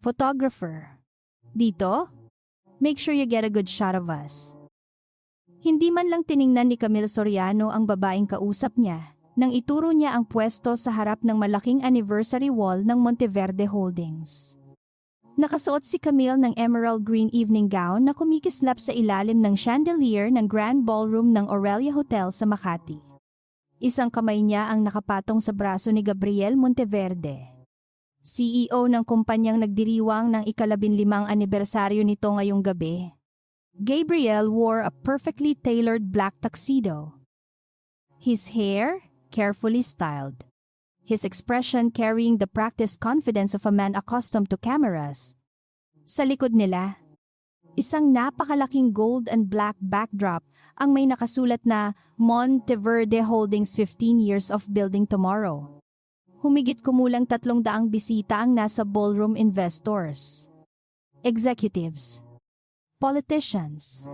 Photographer. Dito? Make sure you get a good shot of us. Hindi man lang tiningnan ni Camille Soriano ang babaeng kausap niya nang ituro niya ang pwesto sa harap ng malaking anniversary wall ng Monteverde Holdings. Nakasuot si Camille ng emerald green evening gown na kumikislap sa ilalim ng chandelier ng Grand Ballroom ng Aurelia Hotel sa Makati. Isang kamay niya ang nakapatong sa braso ni Gabriel Monteverde, CEO ng kumpanyang nagdiriwang ng ika-15 anibersaryo nito ngayong gabi. Gabriel wore a perfectly tailored black tuxedo. His hair, carefully styled. His expression carrying the practiced confidence of a man accustomed to cameras. Sa likod nila, isang napakalaking gold and black backdrop ang may nakasulat na Monteverde Holdings 15 Years of Building Tomorrow. Humigit kumulang 300 bisita ang nasa ballroom: investors, executives, politicians,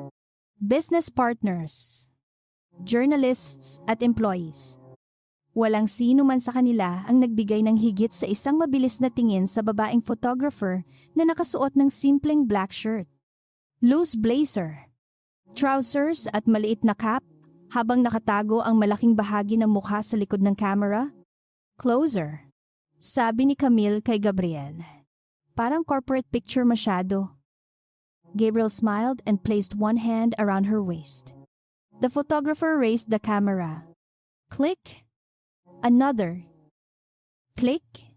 business partners, journalists at employees. Walang sino man sa kanila ang nagbigay ng higit sa isang mabilis na tingin sa babaeng photographer na nakasuot ng simpleng black shirt, loose blazer, trousers at maliit na cap habang nakatago ang malaking bahagi ng mukha sa likod ng camera. Closer, sabi ni Camille kay Gabriel. Parang corporate picture masyado. Gabriel smiled and placed one hand around her waist. The photographer raised the camera. Click. Another. Click.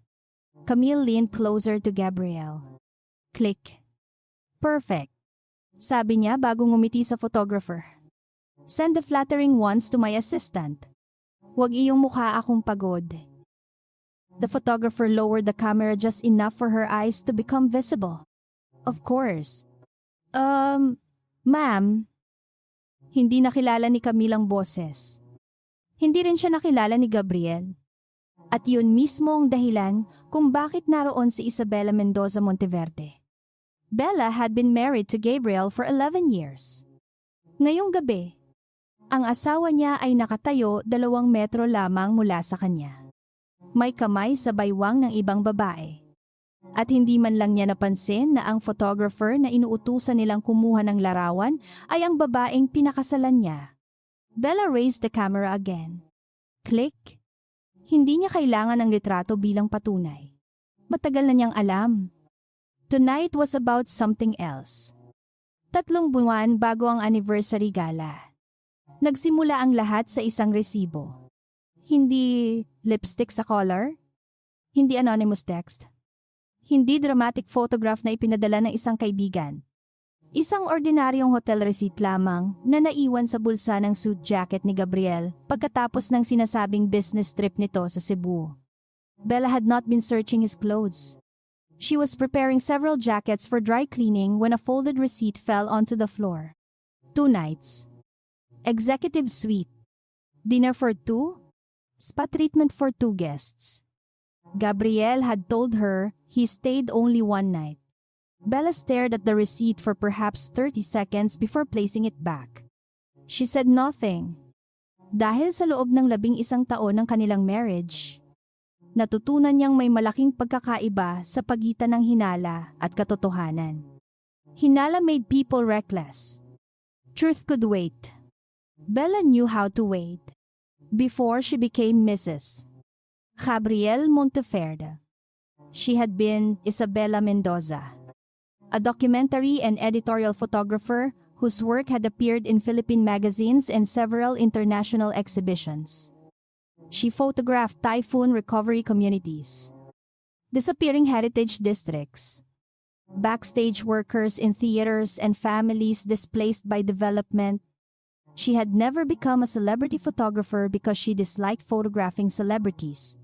Camille leaned closer to Gabriel. Click. Perfect, sabi niya bago ngumiti sa photographer. Send the flattering ones to my assistant. Huwag iyong mukha akong pagod. The photographer lowered the camera just enough for her eyes to become visible. Of course. Ma'am. Hindi nakilala ni Camille ang boses. Hindi rin siya nakilala ni Gabriel. At yun mismo ang dahilan kung bakit naroon si Isabela Mendoza Monteverde. Bella had been married to Gabriel for 11 years. Ngayong gabi, ang asawa niya ay nakatayo 2 metro lamang mula sa kanya. May kamay sa baywang ng ibang babae. At hindi man lang niya napansin na ang photographer na inuutusan nilang kumuha ng larawan ay ang babaeng pinakasalan niya. Bella raised the camera again. Click. Hindi niya kailangan ng litrato bilang patunay. Matagal na niyang alam. Tonight was about something else. 3 buwan bago ang anniversary gala. Nagsimula ang lahat sa isang resibo. Hindi lipstick sa collar. Hindi anonymous text. Hindi dramatic photograph na ipinadala ng isang kaibigan. Isang ordinaryong hotel receipt lamang na naiwan sa bulsa ng suit jacket ni Gabriel pagkatapos ng sinasabing business trip nito sa Cebu. Bella had not been searching his clothes. She was preparing several jackets for dry cleaning when a folded receipt fell onto the floor. 2 nights. Executive suite. Dinner for 2. Spa treatment for 2 guests. Gabriel had told her he stayed only 1 night. Bella stared at the receipt for perhaps 30 seconds before placing it back. She said nothing. Dahil sa loob ng 11 taon ng kanilang marriage, natutunan niyang may malaking pagkakaiba sa pagitan ng hinala at katotohanan. Hinala made people reckless. Truth could wait. Bella knew how to wait. Before she became Mrs. Gabriel Monteverde, she had been Isabela Mendoza, a documentary and editorial photographer whose work had appeared in Philippine magazines and several international exhibitions. She photographed typhoon recovery communities, disappearing heritage districts, backstage workers in theaters and families displaced by development. She had never become a celebrity photographer because she disliked photographing celebrities.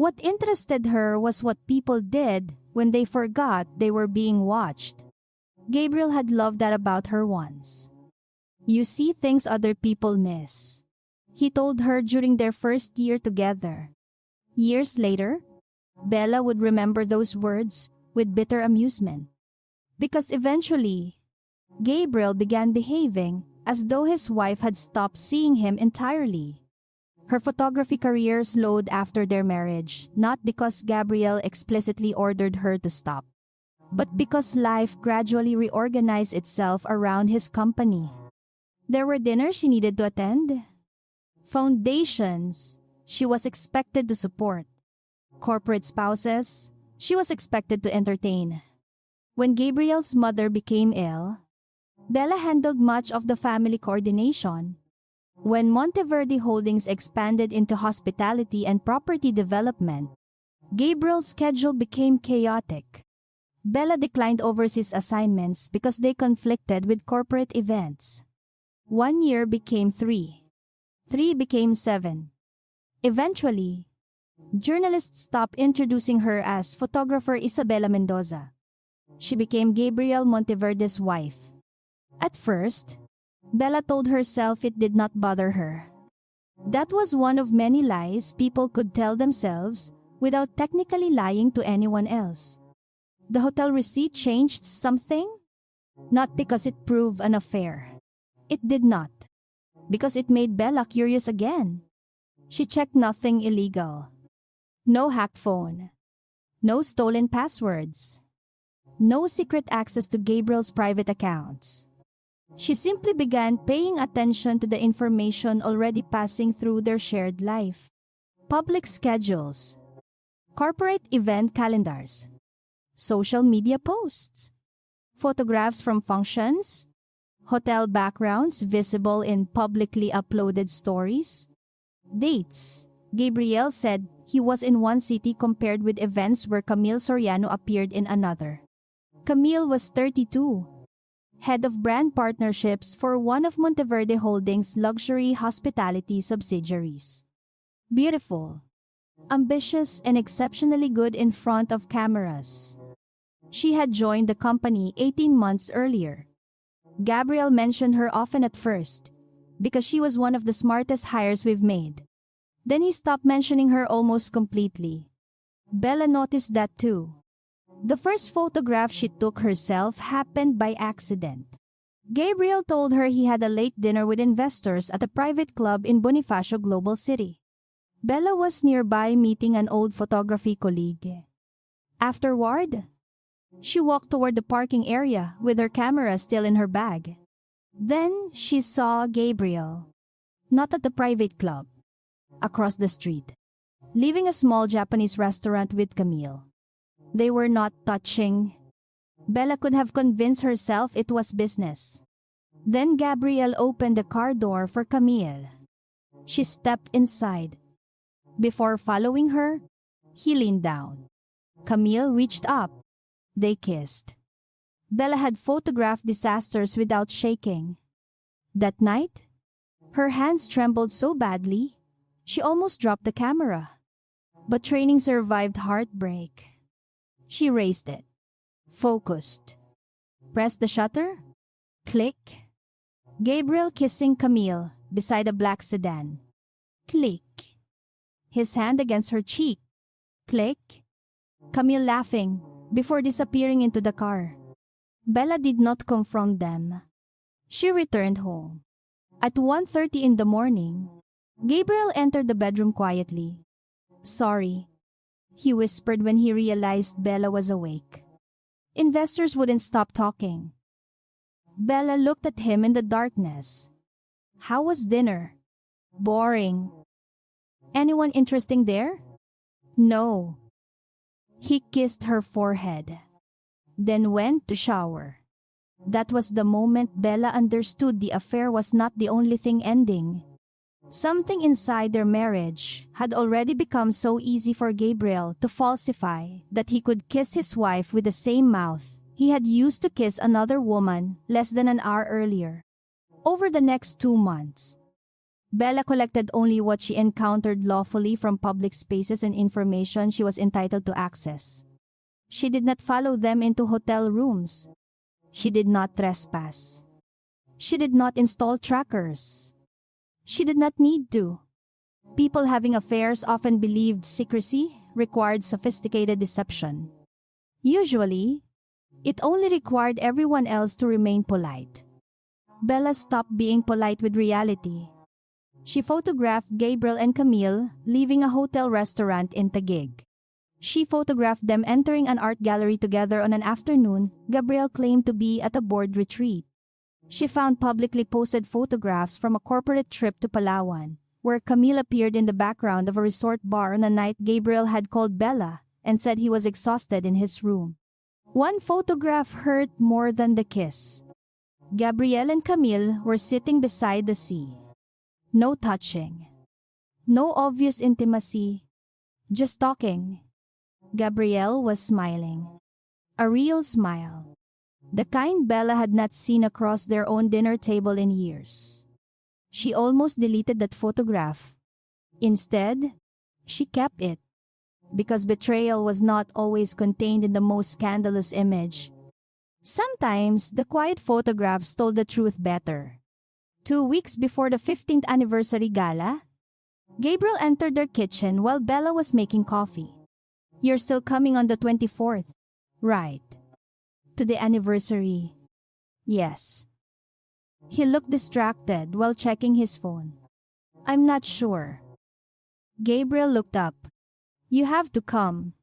What interested her was what people did when they forgot they were being watched. Gabriel had loved that about her once. You see things other people miss, he told her during their first year together. Years later, Bella would remember those words with bitter amusement. Because eventually, Gabriel began behaving as though his wife had stopped seeing him entirely. Her photography career slowed after their marriage, not because Gabriel explicitly ordered her to stop, but because life gradually reorganized itself around his company. There were dinners she needed to attend, foundations she was expected to support, corporate spouses she was expected to entertain. When Gabriel's mother became ill, Bella handled much of the family coordination. When Monteverde Holdings expanded into hospitality and property development, Gabriel's schedule became chaotic. Bella declined overseas assignments because they conflicted with corporate events. 1 year became 3. 3 became 7. Eventually, journalists stopped introducing her as photographer Isabela Mendoza. She became Gabriel Monteverde's wife. At first, Bella told herself it did not bother her. That was one of many lies people could tell themselves without technically lying to anyone else. The hotel receipt changed something? Not because it proved an affair. It did not. Because it made Bella curious again. She checked nothing illegal. No hacked phone. No stolen passwords. No secret access to Gabriel's private accounts. She simply began paying attention to the information already passing through their shared life. Public schedules, corporate event calendars, social media posts, photographs from functions, hotel backgrounds visible in publicly uploaded stories, dates. Gabriel said he was in one city compared with events where Camille Soriano appeared in another. Camille was 32. Head of brand partnerships for one of Monteverde Holdings' luxury hospitality subsidiaries. Beautiful, ambitious, and exceptionally good in front of cameras. She had joined the company 18 months earlier. Gabriel mentioned her often at first, because she was one of the smartest hires we've made. Then he stopped mentioning her almost completely. Bella noticed that too. The first photograph she took herself happened by accident. Gabriel told her he had a late dinner with investors at a private club in Bonifacio Global City. Bella was nearby meeting an old photography colleague. Afterward, she walked toward the parking area with her camera still in her bag. Then she saw Gabriel, not at the private club, across the street, leaving a small Japanese restaurant with Camille. They were not touching. Bella could have convinced herself it was business. Then Gabriel opened the car door for Camille. She stepped inside. Before following her, he leaned down. Camille reached up. They kissed. Bella had photographed disasters without shaking. That night, her hands trembled so badly, she almost dropped the camera. But training survived heartbreak. She raised it. Focused. Pressed the shutter. Click. Gabriel kissing Camille beside a black sedan. Click. His hand against her cheek. Click. Camille laughing before disappearing into the car. Bella did not confront them. She returned home. At 1:30 in the morning, Gabriel entered the bedroom quietly. "Sorry," he whispered when he realized Bella was awake. Investors wouldn't stop talking. Bella looked at him in the darkness. "How was dinner?" "Boring." "Anyone interesting there?" "No." He kissed her forehead, then went to shower. That was the moment Bella understood the affair was not the only thing ending. Something inside their marriage had already become so easy for Gabriel to falsify that he could kiss his wife with the same mouth he had used to kiss another woman less than an hour earlier. Over the next 2 months, Bella collected only what she encountered lawfully from public spaces and information she was entitled to access. She did not follow them into hotel rooms. She did not trespass. She did not install trackers. She did not need to. People having affairs often believed secrecy required sophisticated deception. Usually, it only required everyone else to remain polite. Bella stopped being polite with reality. She photographed Gabriel and Camille leaving a hotel restaurant in Taguig. She photographed them entering an art gallery together on an afternoon Gabriel claimed to be at a board retreat. She found publicly posted photographs from a corporate trip to Palawan, where Camille appeared in the background of a resort bar on a night Gabriel had called Bella and said he was exhausted in his room. One photograph hurt more than the kiss. Gabriel and Camille were sitting beside the sea. No touching. No obvious intimacy. Just talking. Gabrielle was smiling. A real smile. The kind Bella had not seen across their own dinner table in years. She almost deleted that photograph. Instead, she kept it. Because betrayal was not always contained in the most scandalous image. Sometimes, the quiet photographs told the truth better. 2 weeks before the 15th anniversary gala, Gabriel entered their kitchen while Bella was making coffee. "You're still coming on the 24th, right? To the anniversary." "Yes." He looked distracted while checking his phone. "I'm not sure." Gabriel looked up. "You have to come."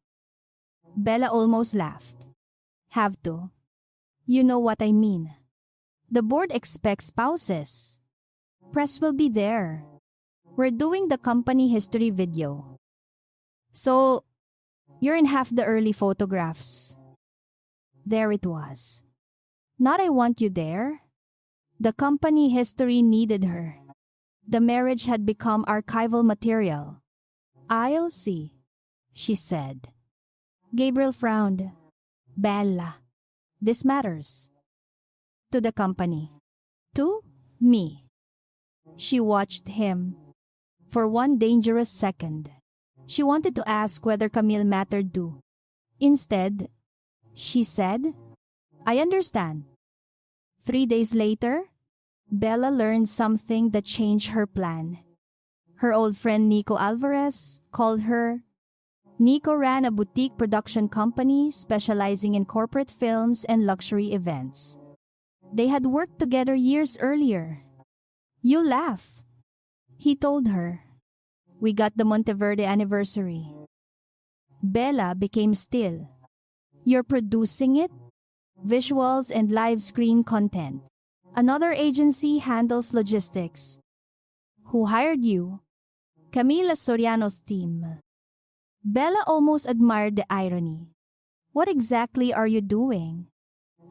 Bella almost laughed. "Have to? You know what I mean. The board expects spouses. Press will be there. We're doing the company history video. So, you're in half the early photographs." There it was. Not "I want you there." The company history needed her. The marriage had become archival material. "I'll see," she said. Gabriel frowned. "Bella, this matters." "To the company." "To me." She watched him. For one dangerous second, she wanted to ask whether Camille mattered too. Instead, she said, "I understand." 3 days later, Bella learned something that changed her plan. Her old friend Nico Alvarez called her. Nico ran a boutique production company specializing in corporate films and luxury events. They had worked together years earlier. "You'll laugh," he told her. "We got the Monteverde anniversary." Bella became still. "You're producing it?" "Visuals and live screen content. Another agency handles logistics." "Who hired you?" "Camila Soriano's team." Bella almost admired the irony. "What exactly are you doing?"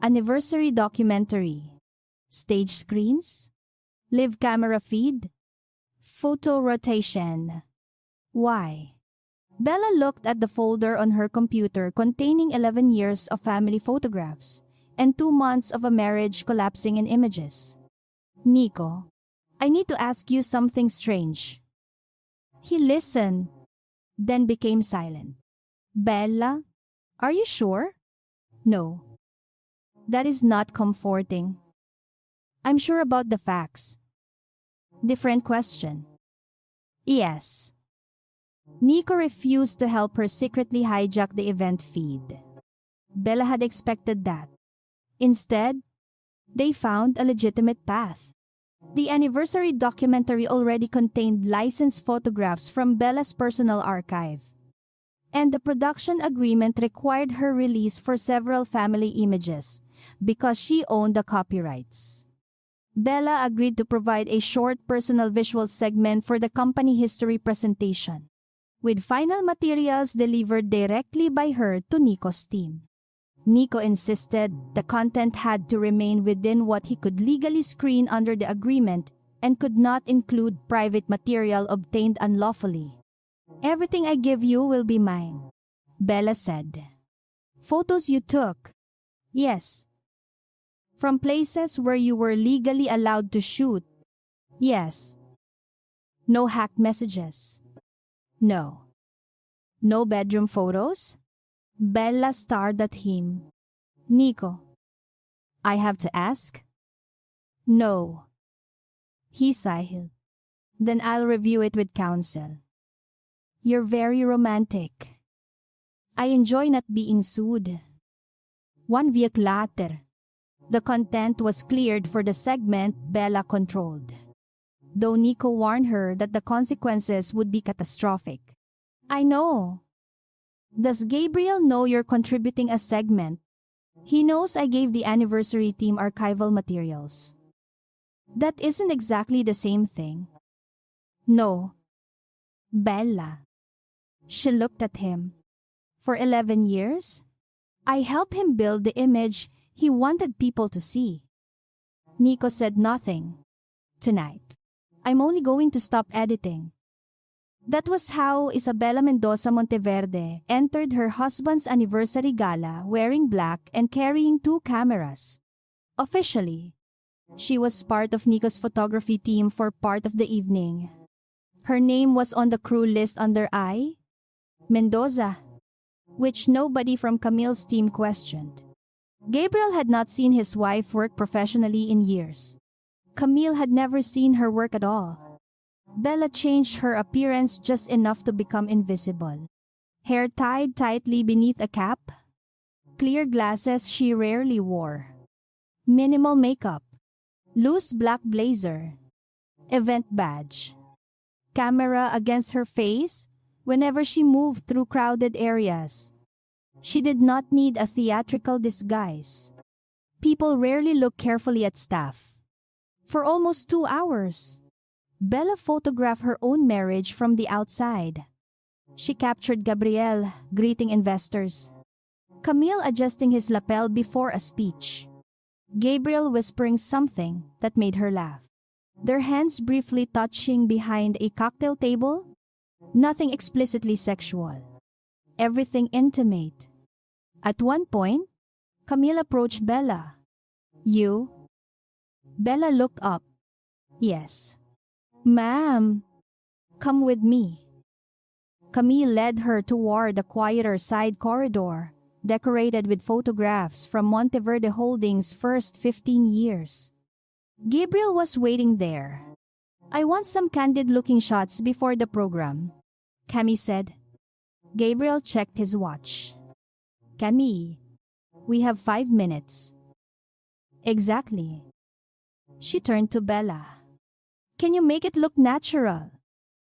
"Anniversary documentary." "Stage screens?" "Live camera feed?" "Photo rotation." "Why?" Bella looked at the folder on her computer containing 11 years of family photographs and 2 months of a marriage collapsing in images. "Nico, I need to ask you something strange." He listened, then became silent. "Bella, are you sure?" "No." "That is not comforting." "I'm sure about the facts." "Different question." "Yes." Nico refused to help her secretly hijack the event feed. Bella had expected that. Instead, they found a legitimate path. The anniversary documentary already contained licensed photographs from Bella's personal archive. And the production agreement required her release for several family images because she owned the copyrights. Bella agreed to provide a short personal visual segment for the company history presentation, with final materials delivered directly by her to Nico's team. Nico insisted the content had to remain within what he could legally screen under the agreement and could not include private material obtained unlawfully. "Everything I give you will be mine," Bella said. "Photos you took?" "Yes." "From places where you were legally allowed to shoot?" "Yes." "No hacked messages?" "No." "No bedroom photos?" Bella stared at him. "Nico, I have to ask?" "No." He sighed. "Then I'll review it with counsel." "You're very romantic." "I enjoy not being sued." 1 week later, the content was cleared for the segment Bella controlled, though Nico warned her that the consequences would be catastrophic. "I know." Does Gabriel know you're contributing a segment? He knows I gave the anniversary team archival materials. That isn't exactly the same thing. No. Bella. She looked at him. For 11 years? I helped him build the image he wanted people to see. Nico said nothing. Tonight. I'm only going to stop editing. That was how Isabela Mendoza Monteverde entered her husband's anniversary gala wearing black and carrying 2 cameras. Officially, she was part of Nico's photography team for part of the evening. Her name was on the crew list under I. Mendoza, which nobody from Camille's team questioned. Gabriel had not seen his wife work professionally in years. Camille had never seen her work at all. Bella changed her appearance just enough to become invisible. Hair tied tightly beneath a cap. Clear glasses she rarely wore. Minimal makeup. Loose black blazer. Event badge. Camera against her face whenever she moved through crowded areas. She did not need a theatrical disguise. People rarely look carefully at staff. For almost 2 hours, Bella photographed her own marriage from the outside. She captured Gabriel greeting investors, Camille adjusting his lapel before a speech, Gabriel whispering something that made her laugh, their hands briefly touching behind a cocktail table. Nothing explicitly sexual. Everything intimate. At one point, Camille approached Bella. You? Bella looked up. Yes. Ma'am. Come with me. Camille led her toward a quieter side corridor, decorated with photographs from Monteverde Holdings' first 15 years. Gabriel was waiting there. I want some candid-looking shots before the program, Camille said. Gabriel checked his watch. Camille, we have 5 minutes. Exactly. She turned to Bella. Can you make it look natural?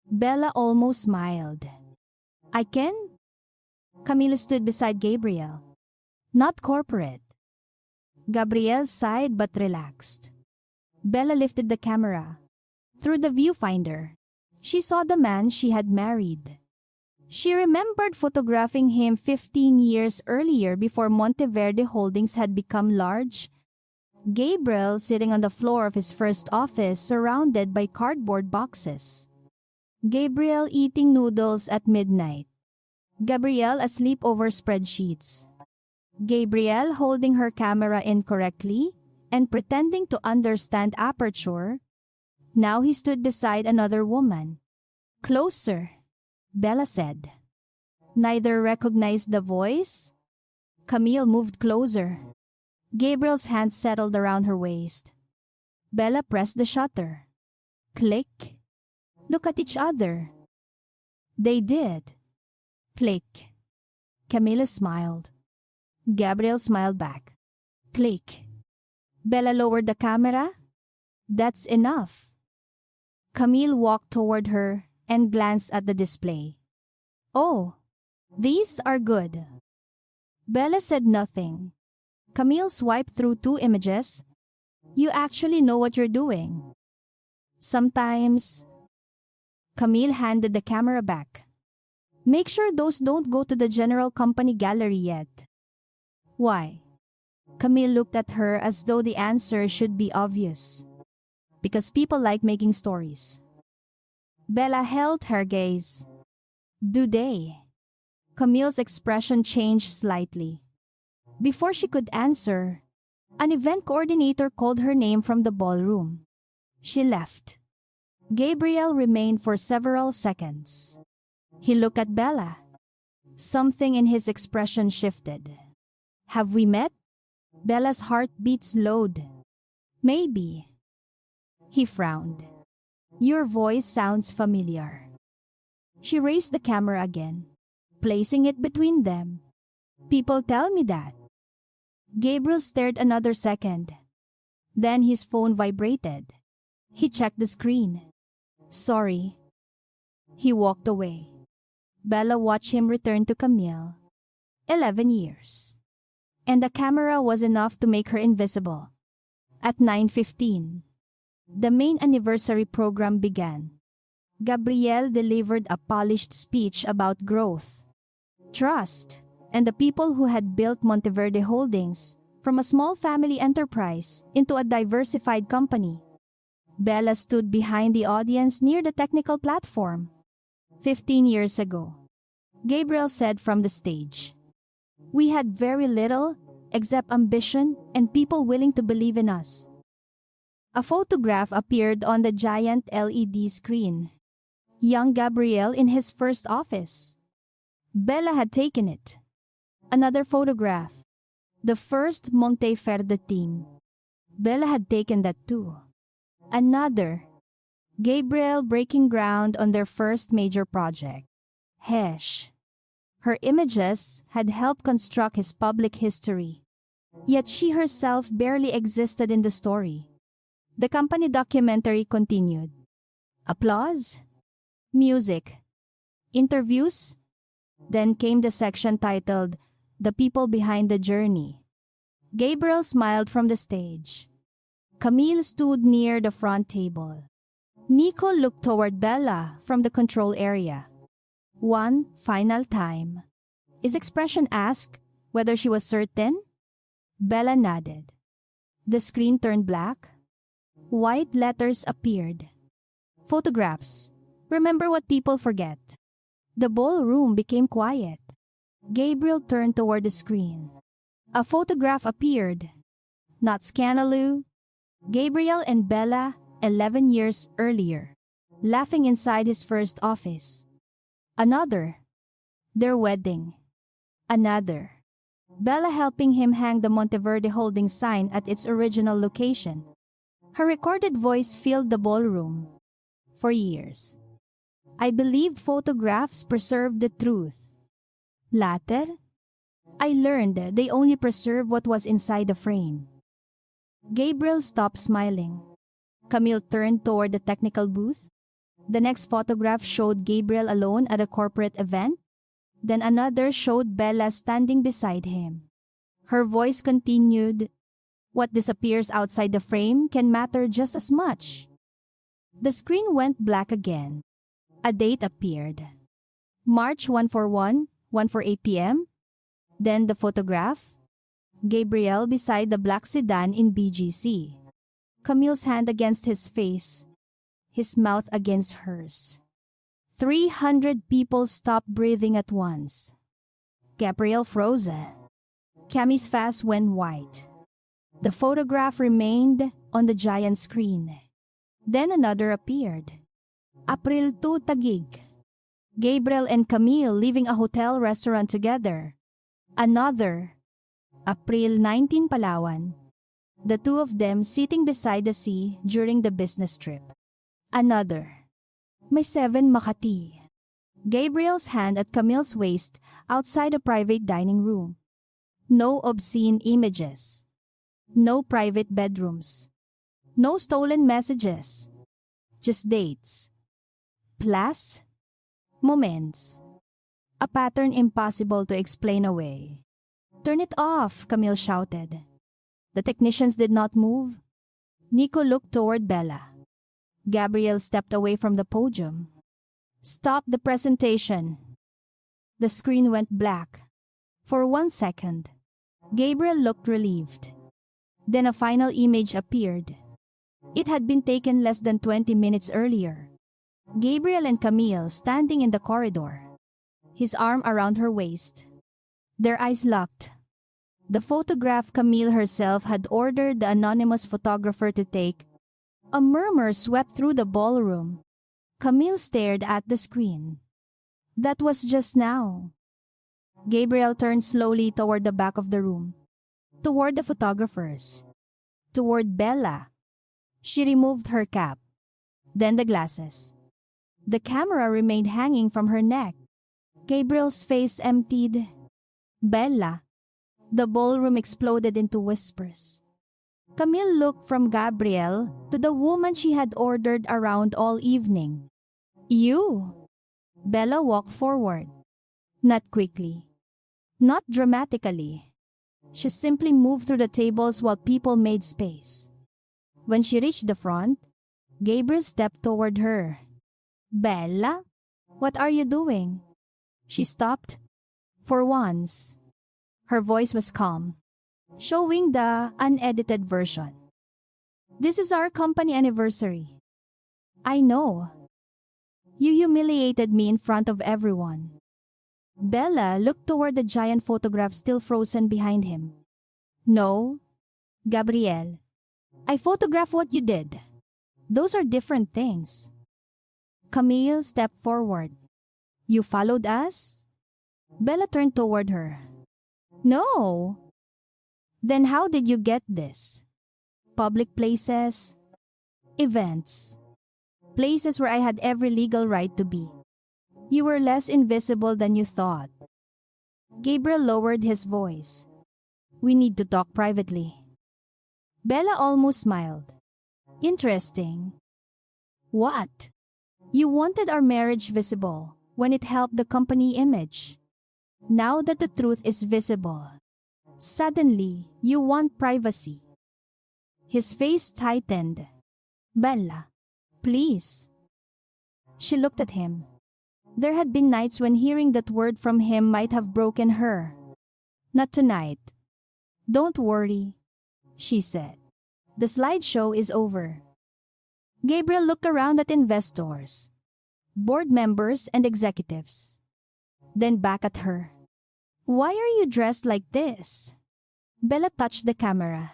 Bella almost smiled. I can? Camille stood beside Gabriel. Not corporate. Gabriel sighed but relaxed. Bella lifted the camera. Through the viewfinder, she saw the man she had married. She remembered photographing him 15 years earlier before Monteverde Holdings had become large. Gabriel sitting on the floor of his first office surrounded by cardboard boxes. Gabriel eating noodles at midnight. Gabriel asleep over spreadsheets. Gabriel holding her camera incorrectly and pretending to understand aperture. Now he stood beside another woman. Closer, Bella said. Neither recognized the voice. Camille moved closer. Gabriel's hands settled around her waist. Bella pressed the shutter. Click. Look at each other. They did. Click. Camilla smiled. Gabriel smiled back. Click. Bella lowered the camera. That's enough. Camille walked toward her and glanced at the display. Oh, these are good. Bella said nothing. Camille swiped through 2 images. You actually know what you're doing. Sometimes. Camille handed the camera back. Make sure those don't go to the general company gallery yet. Why? Camille looked at her as though the answer should be obvious. Because people like making stories. Bella held her gaze. Do they? Camille's expression changed slightly. Before she could answer, an event coordinator called her name from the ballroom. She left. Gabriel remained for several seconds. He looked at Bella. Something in his expression shifted. Have we met? Bella's heartbeat slowed. Maybe. He frowned. Your voice sounds familiar. She raised the camera again, placing it between them. People tell me that. Gabriel stared another second. Then his phone vibrated. He checked the screen. Sorry. He walked away. Bella watched him return to Camille. 11 years. And the camera was enough to make her invisible. At 9:15, the main anniversary program began. Gabriel delivered a polished speech about growth, trust, and the people who had built Monteverde Holdings from a small family enterprise into a diversified company. Bella stood behind the audience near the technical platform. 15 years ago, Gabriel said from the stage, "We had very little except ambition and people willing to believe in us." A photograph appeared on the giant LED screen. Young Gabriel in his first office. Bella had taken it. Another photograph. The first Monteverde team. Bella had taken that too. Another. Gabriel breaking ground on their first major project. Hesh. Her images had helped construct his public history. Yet she herself barely existed in the story. The company documentary continued. Applause. Music. Interviews. Then came the section titled, "The People Behind the Journey." Gabriel smiled from the stage. Camille stood near the front table. Nico looked toward Bella from the control area. One final time. His expression asked whether she was certain. Bella nodded. The screen turned black. White letters appeared. Photographs. Remember what people forget. The ballroom became quiet. Gabriel turned toward the screen. A photograph appeared. Not Scandaloo. Gabriel and Bella, 11 years earlier, laughing inside his first office. Another. Their wedding. Another. Bella helping him hang the Monteverde Holdings sign at its original location. Her recorded voice filled the ballroom. For years, I believed photographs preserved the truth. Later, I learned they only preserve what was inside the frame. Gabriel stopped smiling. Camille turned toward the technical booth. The next photograph showed Gabriel alone at a corporate event. Then another showed Bella standing beside him. Her voice continued, "What disappears outside the frame can matter just as much." The screen went black again. A date appeared. March 141, 1:48 p.m. Then the photograph. Gabriel beside the black sedan in BGC. Camille's hand against his face. His mouth against hers. 300 people stopped breathing at once. Gabriel froze. Cammy's face went white. The photograph remained on the giant screen. Then another appeared. April 2 Taguig. Gabriel and Camille leaving a hotel restaurant together. Another. April 19 Palawan. The two of them sitting beside the sea during the business trip. Another. May 7 Makati. Gabriel's hand at Camille's waist outside a private dining room. No obscene images. No private bedrooms. No stolen messages. Just dates. Plus, moments. A pattern impossible to explain away. "Turn it off," Camille shouted. The technicians did not move. Nico looked toward Bella. Gabriel stepped away from the podium. "Stop the presentation." The screen went black. For 1 second, Gabriel looked relieved. Then a final image appeared. It had been taken less than 20 minutes earlier. Gabriel and Camille standing in the corridor. His arm around her waist. Their eyes locked. The photograph Camille herself had ordered the anonymous photographer to take. A murmur swept through the ballroom. Camille stared at the screen. That was just now. Gabriel turned slowly toward the back of the room. Toward the photographers. Toward Bella. She removed her cap. Then the glasses. The camera remained hanging from her neck. Gabriel's face emptied. "Bella." The ballroom exploded into whispers. Camille looked from Gabriel to the woman she had ordered around all evening. "You." Bella walked forward. Not quickly. Not dramatically. She simply moved through the tables while people made space. When she reached the front, Gabriel stepped toward her. Bella? What are you doing? She stopped. For once. Her voice was calm, showing the unedited version. This is our company anniversary. I know. You humiliated me in front of everyone. Bella looked toward the giant photograph still frozen behind him. No, Gabriel. I photographed what you did. Those are different things. Camille stepped forward. You followed us? Bella turned toward her. No. Then how did you get this? Public places, events, places where I had every legal right to be. You were less invisible than you thought. Gabriel lowered his voice. We need to talk privately. Bella almost smiled. Interesting. What? You wanted our marriage visible when it helped the company image. Now that the truth is visible, suddenly you want privacy. His face tightened. Bella, please. She looked at him. There had been nights when hearing that word from him might have broken her. Not tonight. Don't worry, she said. The slideshow is over. Gabriel looked around at investors, board members and executives. Then back at her. Why are you dressed like this? Bella touched the camera.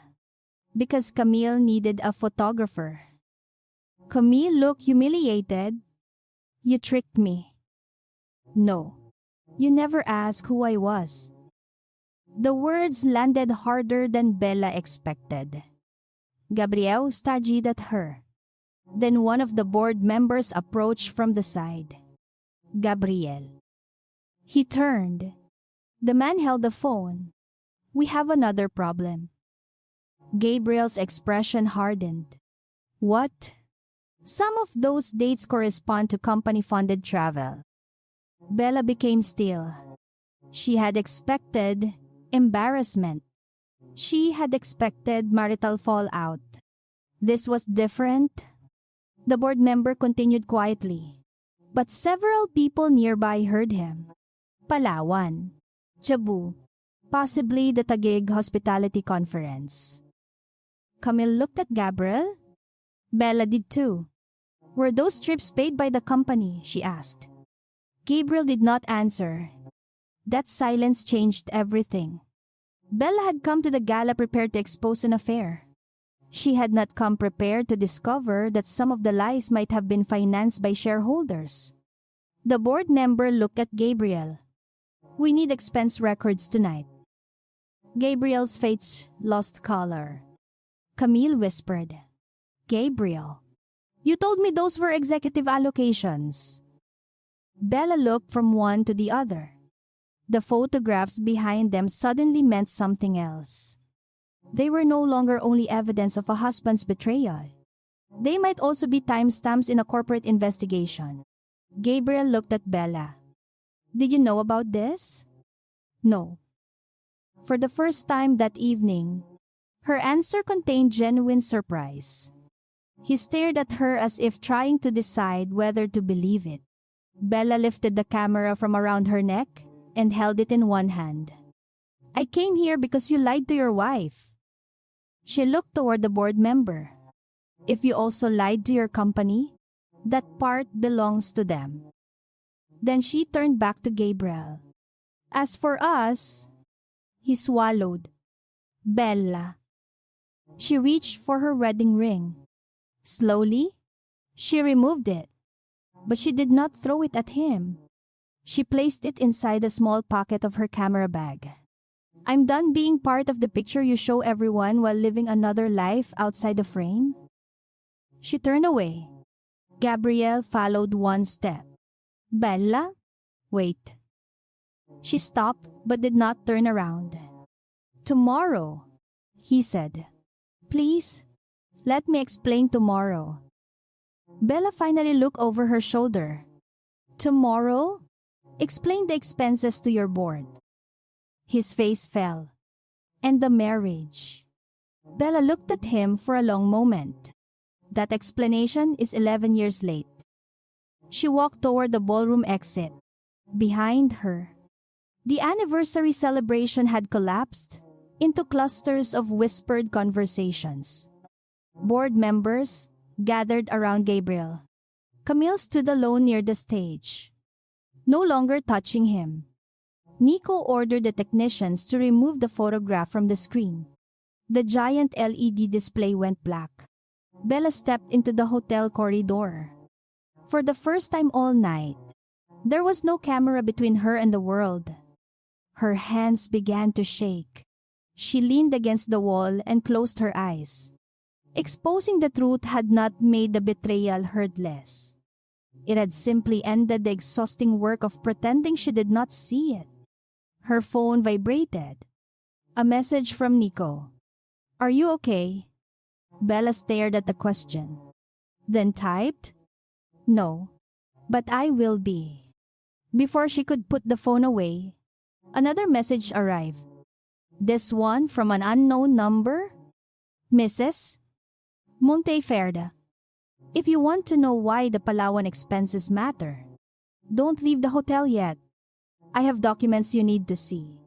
Because Camille needed a photographer. Camille looked humiliated. You tricked me. No, you never asked who I was. The words landed harder than Bella expected. Gabriel started at her. Then one of the board members approached from the side. Gabriel. He turned. The man held the phone. We have another problem. Gabriel's expression hardened. What? Some of those dates correspond to company-funded travel. Bella became still. She had expected embarrassment. She had expected marital fallout. This was different. The board member continued quietly. But several people nearby heard him. Palawan, Cebu, possibly the Taguig Hospitality Conference. Camille looked at Gabriel. Bella did too. Were those trips paid by the company? She asked. Gabriel did not answer. That silence changed everything. Bella had come to the gala prepared to expose an affair. She had not come prepared to discover that some of the lies might have been financed by shareholders. The board member looked at Gabriel. We need expense records tonight. Gabriel's face lost color. Camille whispered, Gabriel, you told me those were executive allocations. Bella looked from one to the other. The photographs behind them suddenly meant something else. They were no longer only evidence of a husband's betrayal. They might also be timestamps in a corporate investigation. Gabriel looked at Bella. Did you know about this? No. For the first time that evening, her answer contained genuine surprise. He stared at her as if trying to decide whether to believe it. Bella lifted the camera from around her neck and held it in one hand. I came here because you lied to your wife. She looked toward the board member. If you also lied to your company, that part belongs to them. Then she turned back to Gabriel. As for us, he swallowed. Bella. She reached for her wedding ring. Slowly, she removed it. But she did not throw it at him. She placed it inside a small pocket of her camera bag. I'm done being part of the picture you show everyone while living another life outside the frame. She turned away. Gabriel followed one step. Bella? Wait. She stopped but did not turn around. Tomorrow, he said. Please, let me explain tomorrow. Bella finally looked over her shoulder. Tomorrow? Explain the expenses to your board. His face fell. And the marriage. Bella looked at him for a long moment. That explanation is 11 years late. She walked toward the ballroom exit. Behind her, the anniversary celebration had collapsed into clusters of whispered conversations. Board members gathered around Gabriel. Camille stood alone near the stage, no longer touching him. Nico ordered the technicians to remove the photograph from the screen. The giant LED display went black. Bella stepped into the hotel corridor. For the first time all night, there was no camera between her and the world. Her hands began to shake. She leaned against the wall and closed her eyes. Exposing the truth had not made the betrayal hurt less. It had simply ended the exhausting work of pretending she did not see it. Her phone vibrated. A message from Nico. "Are you okay?" Bella stared at the question. Then typed, "No, but I will be." Before she could put the phone away, another message arrived. This one from an unknown number? "Mrs. Monteverde. If you want to know why the Palawan expenses matter, don't leave the hotel yet. I have documents you need to see."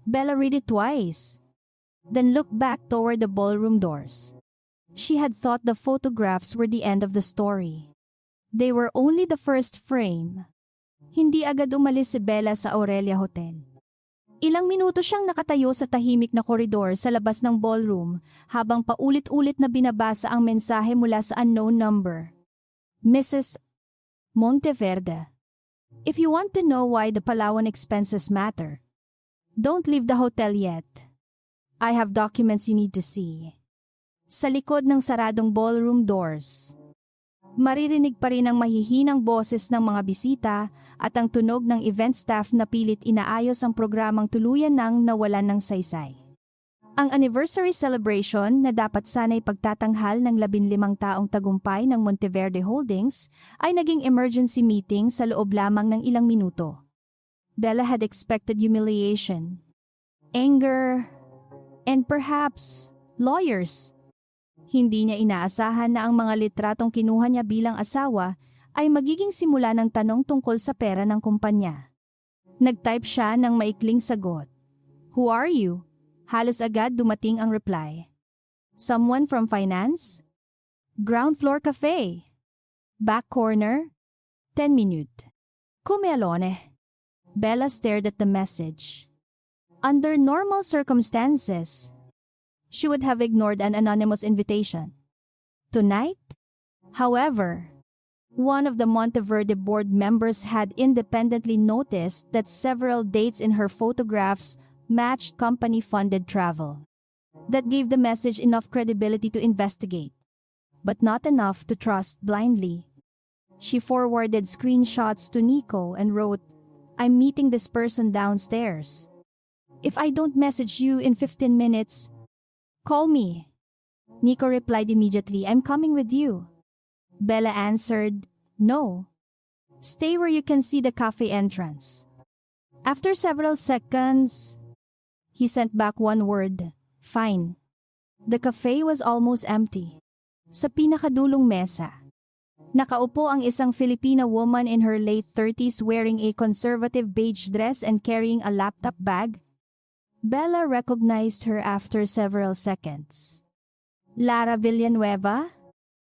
Bella read it twice, then looked back toward the ballroom doors. She had thought the photographs were the end of the story. They were only the first frame. Hindi agad umalis si Bella sa Aurelia Hotel. Ilang minuto siyang nakatayo sa tahimik na koridor sa labas ng ballroom habang paulit-ulit na binabasa ang mensahe mula sa unknown number. "Mrs. Monteverde. If you want to know why the Palawan expenses matter, don't leave the hotel yet. I have documents you need to see." Sa likod ng saradong ballroom doors, maririnig pa rin ang mahihinang boses ng mga bisita at ang tunog ng event staff na pilit inaayos ang programang tuluyan ng nawalan ng saysay. Ang anniversary celebration na dapat sana'y pagtatanghal ng 15 taong tagumpay ng Monteverde Holdings ay naging emergency meeting sa loob lamang ng ilang minuto. Bella had expected humiliation, anger, and perhaps lawyers. Hindi niya inaasahan na ang mga litratong kinuha niya bilang asawa ay magiging simula ng tanong tungkol sa pera ng kumpanya. Nag-type siya ng maikling sagot. "Who are you?" Halos agad dumating ang reply. "Someone from finance? Ground floor cafe. Back corner? 10 minute. Come alone." Bella stared at the message. Under normal circumstances, she would have ignored an anonymous invitation. Tonight, however, one of the Monteverde board members had independently noticed that several dates in her photographs matched company-funded travel. That gave the message enough credibility to investigate, but not enough to trust blindly. She forwarded screenshots to Nico and wrote, "I'm meeting this person downstairs. If I don't message you in 15 minutes, call me." Nico replied immediately, "I'm coming with you." Bella answered, "No. Stay where you can see the cafe entrance." After several seconds, he sent back one word, "Fine." The cafe was almost empty. Sa pinakadulong mesa, nakaupo ang isang Filipina woman in her late 30s wearing a conservative beige dress and carrying a laptop bag. Bella recognized her after several seconds. Lara Villanueva,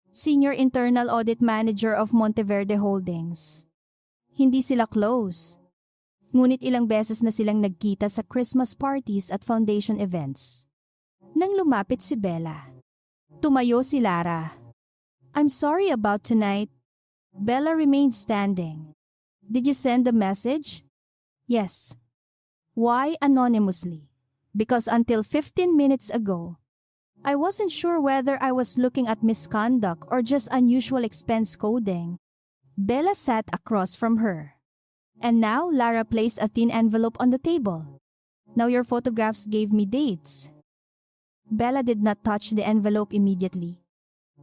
Senior Internal Audit Manager of Monteverde Holdings. Hindi sila close. Ngunit ilang beses na silang nagkita sa Christmas parties at foundation events. Nang lumapit si Bella, tumayo si Lara. "I'm sorry about tonight." Bella remained standing. "Did you send the message?" "Yes." "Why anonymously?" "Because until 15 minutes ago, I wasn't sure whether I was looking at misconduct or just unusual expense coding." Bella sat across from her. And now Lara placed a thin envelope on the table. "Now your photographs gave me dates." Bella did not touch the envelope immediately.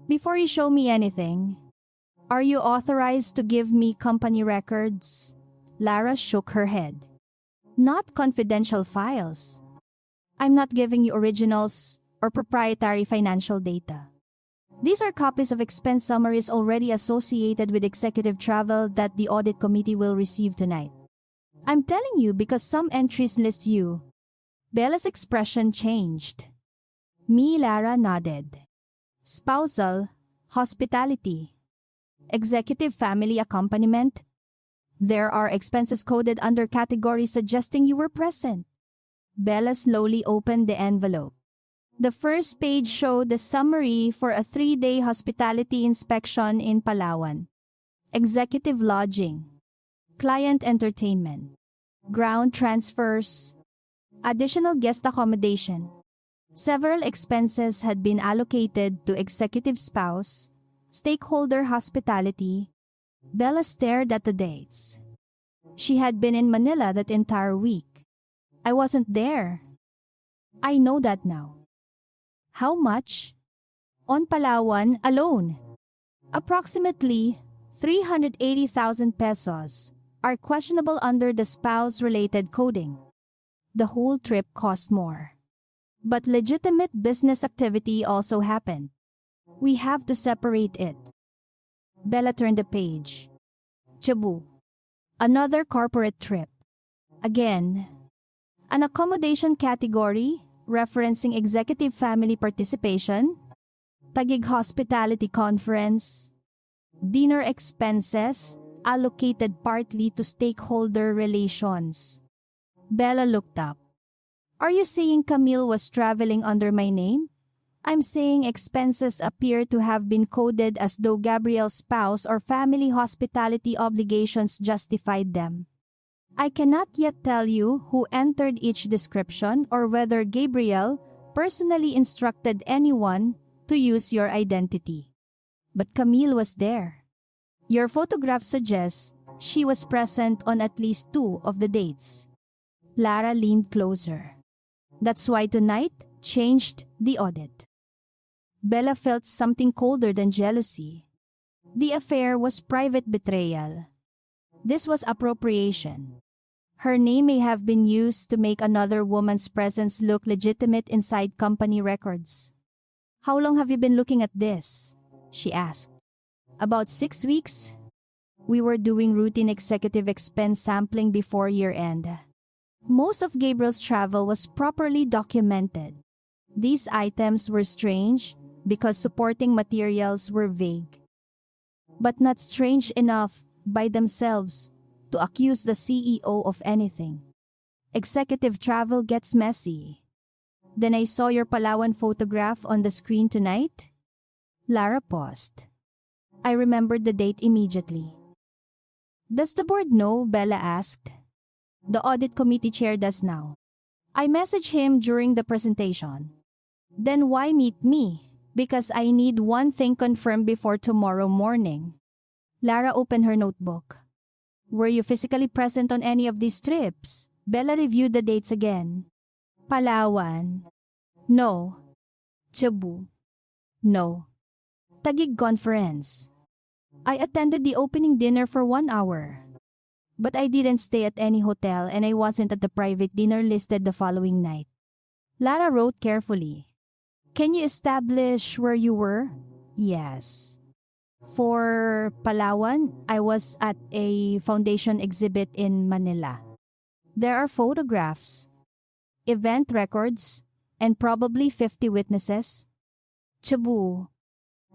"Before you show me anything, are you authorized to give me company records?" Lara shook her head. not confidential files. I'm not giving you originals or proprietary financial data. These are copies of expense summaries already associated with executive travel that the audit committee will receive tonight. I'm telling you because some entries list you. Bella's expression changed. Lara nodded. Spousal, hospitality, executive family accompaniment. There are expenses coded under categories suggesting you were present. Bella slowly opened the envelope. The first page showed the summary for a 3-day hospitality inspection in Palawan. Executive lodging, client entertainment, ground transfers, additional guest accommodation. Several expenses had been allocated to executive spouse, stakeholder hospitality. Bella stared at the dates. She had been in Manila that entire week. I wasn't there. I know that now. How much? On Palawan alone, approximately 380,000 pesos are questionable under the spouse-related coding. The whole trip cost more. But legitimate business activity also happened. We have to separate it. Bella turned the page. Cebu. Another corporate trip. Again. An accommodation category referencing executive family participation. Taguig Hospitality Conference. Dinner expenses allocated partly to stakeholder relations. Bella looked up. Are you saying Camille was traveling under my name? I'm saying expenses appear to have been coded as though Gabriel's spouse or family hospitality obligations justified them. I cannot yet tell you who entered each description or whether Gabriel personally instructed anyone to use your identity. But Camille was there. Your photograph suggests she was present on at least 2 of the dates. Lara leaned closer. That's why tonight changed the audit. Bella felt something colder than jealousy. The affair was private betrayal. This was appropriation. Her name may have been used to make another woman's presence look legitimate inside company records. How long have you been looking at this? She asked. About 6 weeks. We were doing routine executive expense sampling before year-end. Most of Gabriel's travel was properly documented. These items were strange because supporting materials were vague. But not strange enough by themselves to accuse the CEO of anything. Executive travel gets messy. Then I saw your Palawan photograph on the screen tonight. Lara paused. I remembered the date immediately. Does the board know? Bella asked. The audit committee chair does now. I messaged him during the presentation. Then why meet me? Because I need one thing confirmed before tomorrow morning. Lara opened her notebook. Were you physically present on any of these trips? Bella reviewed the dates again. Palawan. No. Cebu. No. Taguig Conference. I attended the opening dinner for 1 hour. But I didn't stay at any hotel and I wasn't at the private dinner listed the following night. Lara wrote carefully. Can you establish where you were? Yes. For Palawan, I was at a foundation exhibit in Manila. There are photographs, event records, and probably 50 witnesses. Cebu.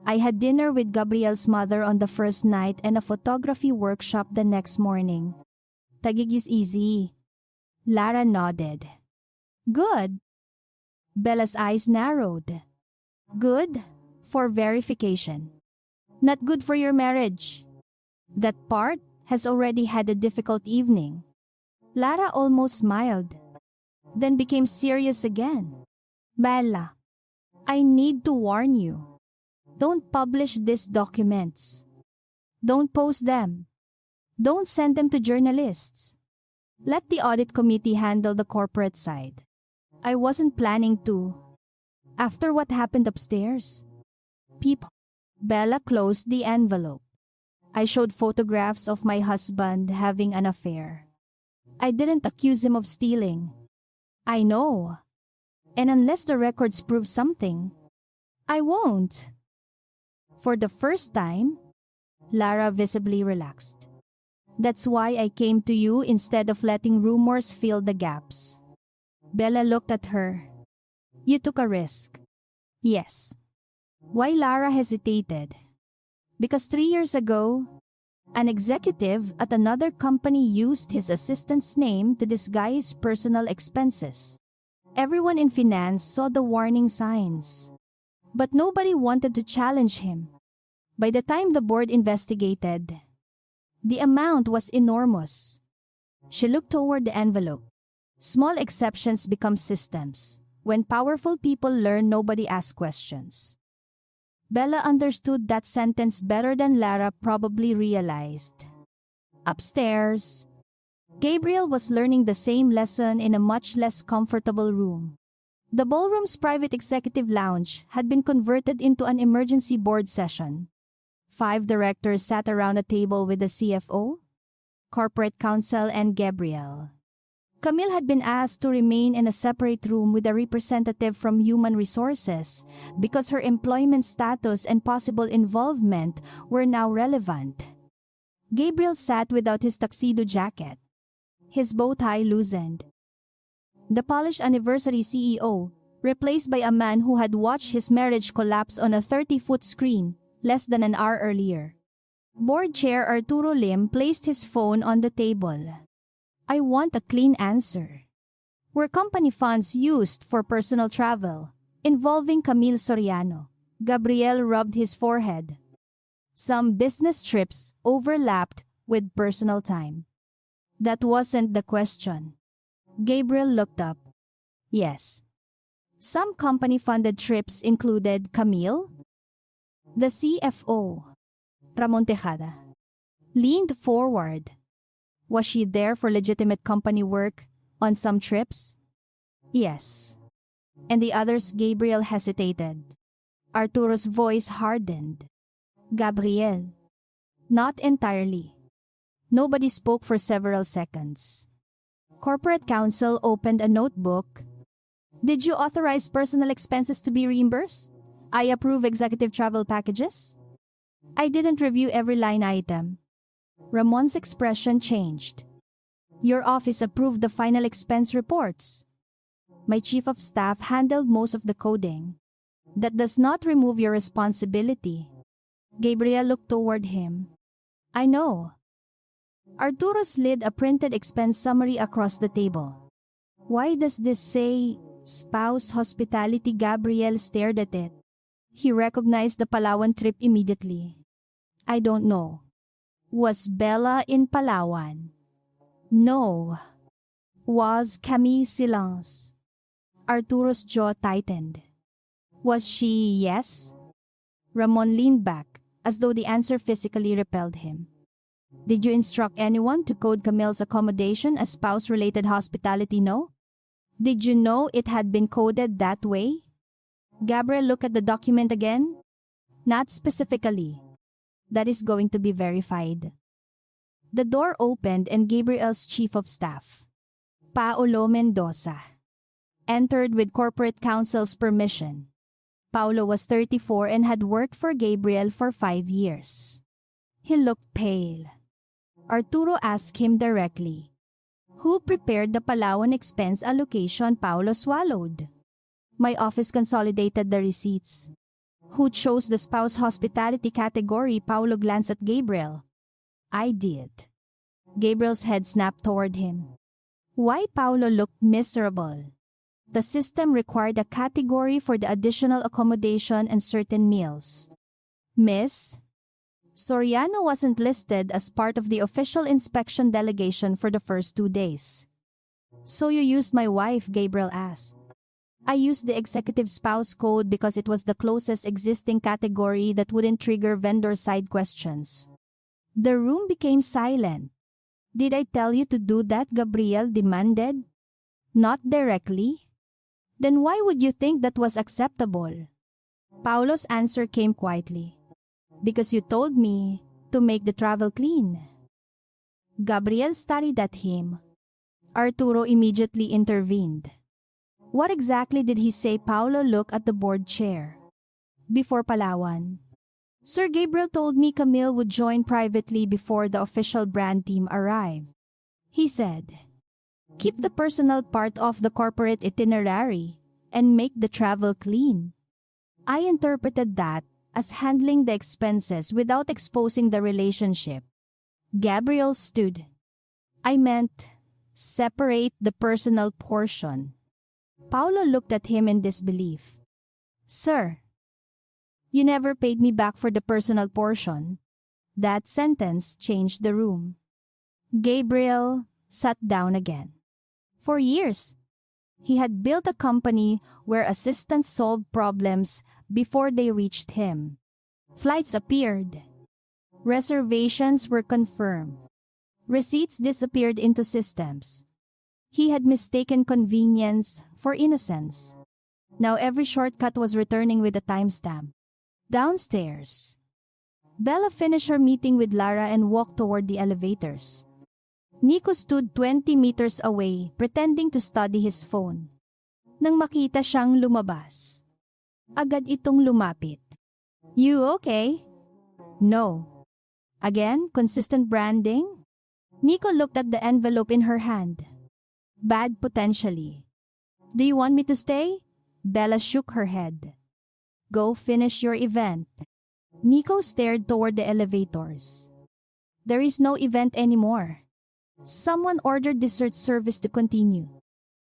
I had dinner with Gabriel's mother on the first night and a photography workshop the next morning. Taguig is easy. Lara nodded. Good. Bella's eyes narrowed. Good for verification. Not good for your marriage. That part has already had a difficult evening. Lara almost smiled, then became serious again. Bella, I need to warn you. Don't publish these documents. Don't post them. Don't send them to journalists. Let the audit committee handle the corporate side. I wasn't planning to. After what happened upstairs. Bella closed the envelope. I showed photographs of my husband having an affair. I didn't accuse him of stealing. I know. And unless the records prove something, I won't. For the first time, Lara visibly relaxed. That's why I came to you instead of letting rumors fill the gaps. Bella looked at her. You took a risk. Yes. Why Lara hesitated? Because 3 years ago, an executive at another company used his assistant's name to disguise personal expenses. Everyone in finance saw the warning signs, but nobody wanted to challenge him. By the time the board investigated, the amount was enormous. She looked toward the envelope. Small exceptions become systems. When powerful people learn, nobody asks questions. Bella understood that sentence better than Lara probably realized. Upstairs, Gabriel was learning the same lesson in a much less comfortable room. The ballroom's private executive lounge had been converted into an emergency board session. 5 directors sat around a table with the CFO, corporate counsel, and Gabriel. Camille had been asked to remain in a separate room with a representative from Human Resources because her employment status and possible involvement were now relevant. Gabriel sat without his tuxedo jacket, his bow tie loosened. The polished anniversary CEO, replaced by a man who had watched his marriage collapse on a 30-foot screen less than an hour earlier. Board Chair Arturo Lim placed his phone on the table. I want a clean answer. Were company funds used for personal travel, involving Camille Soriano? Gabriel rubbed his forehead. Some business trips overlapped with personal time. That wasn't the question. Gabriel looked up. Yes. Some company-funded trips included Camille. The CFO, Ramon Tejada, leaned forward. Was she there for legitimate company work on some trips? Yes. And the others? Gabriel hesitated. Arturo's voice hardened. Gabriel. Not entirely. Nobody spoke for several seconds. Corporate counsel opened a notebook. Did you authorize personal expenses to be reimbursed? I approve executive travel packages? I didn't review every line item. Ramon's expression changed. Your office approved the final expense reports. My chief of staff handled most of the coding. That does not remove your responsibility. Gabriel looked toward him. I know. Arturo slid a printed expense summary across the table. Why does this say spouse hospitality? Gabriel stared at it. He recognized the Palawan trip immediately. I don't know. Was Bella in Palawan? No. Was Camille silence? Arturo's jaw tightened. Was she yes? Ramon leaned back, as though the answer physically repelled him. Did you instruct anyone to code Camille's accommodation as spouse-related hospitality? No? Did you know it had been coded that way? Gabriel looked at the document again. Not specifically. That is going to be verified. The door opened and Gabriel's chief of staff, Paolo Mendoza, entered with corporate counsel's permission. Paolo was 34 and had worked for Gabriel for 5 years. He looked pale. Arturo asked him directly, who prepared the Palawan expense allocation? Paolo swallowed. My office consolidated the receipts. Who chose the spouse hospitality category? Paolo glanced at Gabriel. I did. Gabriel's head snapped toward him. Why? Paolo looked miserable. The system required a category for the additional accommodation and certain meals. Miss Soriano wasn't listed as part of the official inspection delegation for the first 2 days. So you used my wife? Gabriel asked. I used the executive spouse code because it was the closest existing category that wouldn't trigger vendor-side questions. The room became silent. Did I tell you to do that? Gabriel demanded. Not directly. Then why would you think that was acceptable? Paolo's answer came quietly. Because you told me to make the travel clean. Gabriel stared at him. Arturo immediately intervened. What exactly did he say? Paulo looked at the board chair. Before Palawan. Sir Gabriel told me Camille would join privately before the official brand team arrived. He said, keep the personal part of the corporate itinerary and make the travel clean. I interpreted that as handling the expenses without exposing the relationship. Gabriel stood. I meant, separate the personal portion. Paulo looked at him in disbelief. Sir, you never paid me back for the personal portion. That sentence changed the room. Gabriel sat down again. For years, he had built a company where assistants solved problems before they reached him. Flights appeared. Reservations were confirmed. Receipts disappeared into systems. He had mistaken convenience for innocence. Now every shortcut was returning with a timestamp. Downstairs, Bella finished her meeting with Lara and walked toward the elevators. Nico stood 20 meters away, pretending to study his phone. Nang makita siyang lumabas, agad itong lumapit. You okay? No. Again, consistent branding? Nico looked at the envelope in her hand. Bad potentially. Do you want me to stay? Bella shook her head. Go finish your event. Nico stared toward the elevators. There is no event anymore. Someone ordered dessert service to continue.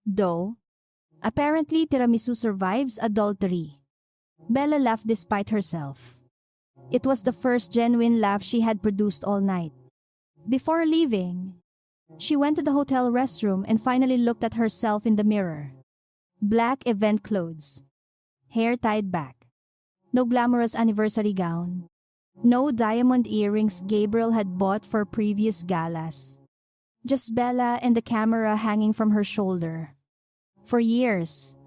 Though, apparently tiramisu survives adultery. Bella laughed despite herself. It was the first genuine laugh she had produced all night. Before leaving, she went to the hotel restroom and finally looked at herself in the mirror. Black event clothes. Hair tied back. No glamorous anniversary gown. No diamond earrings Gabriel had bought for previous galas. Just Bella and the camera hanging from her shoulder. For years,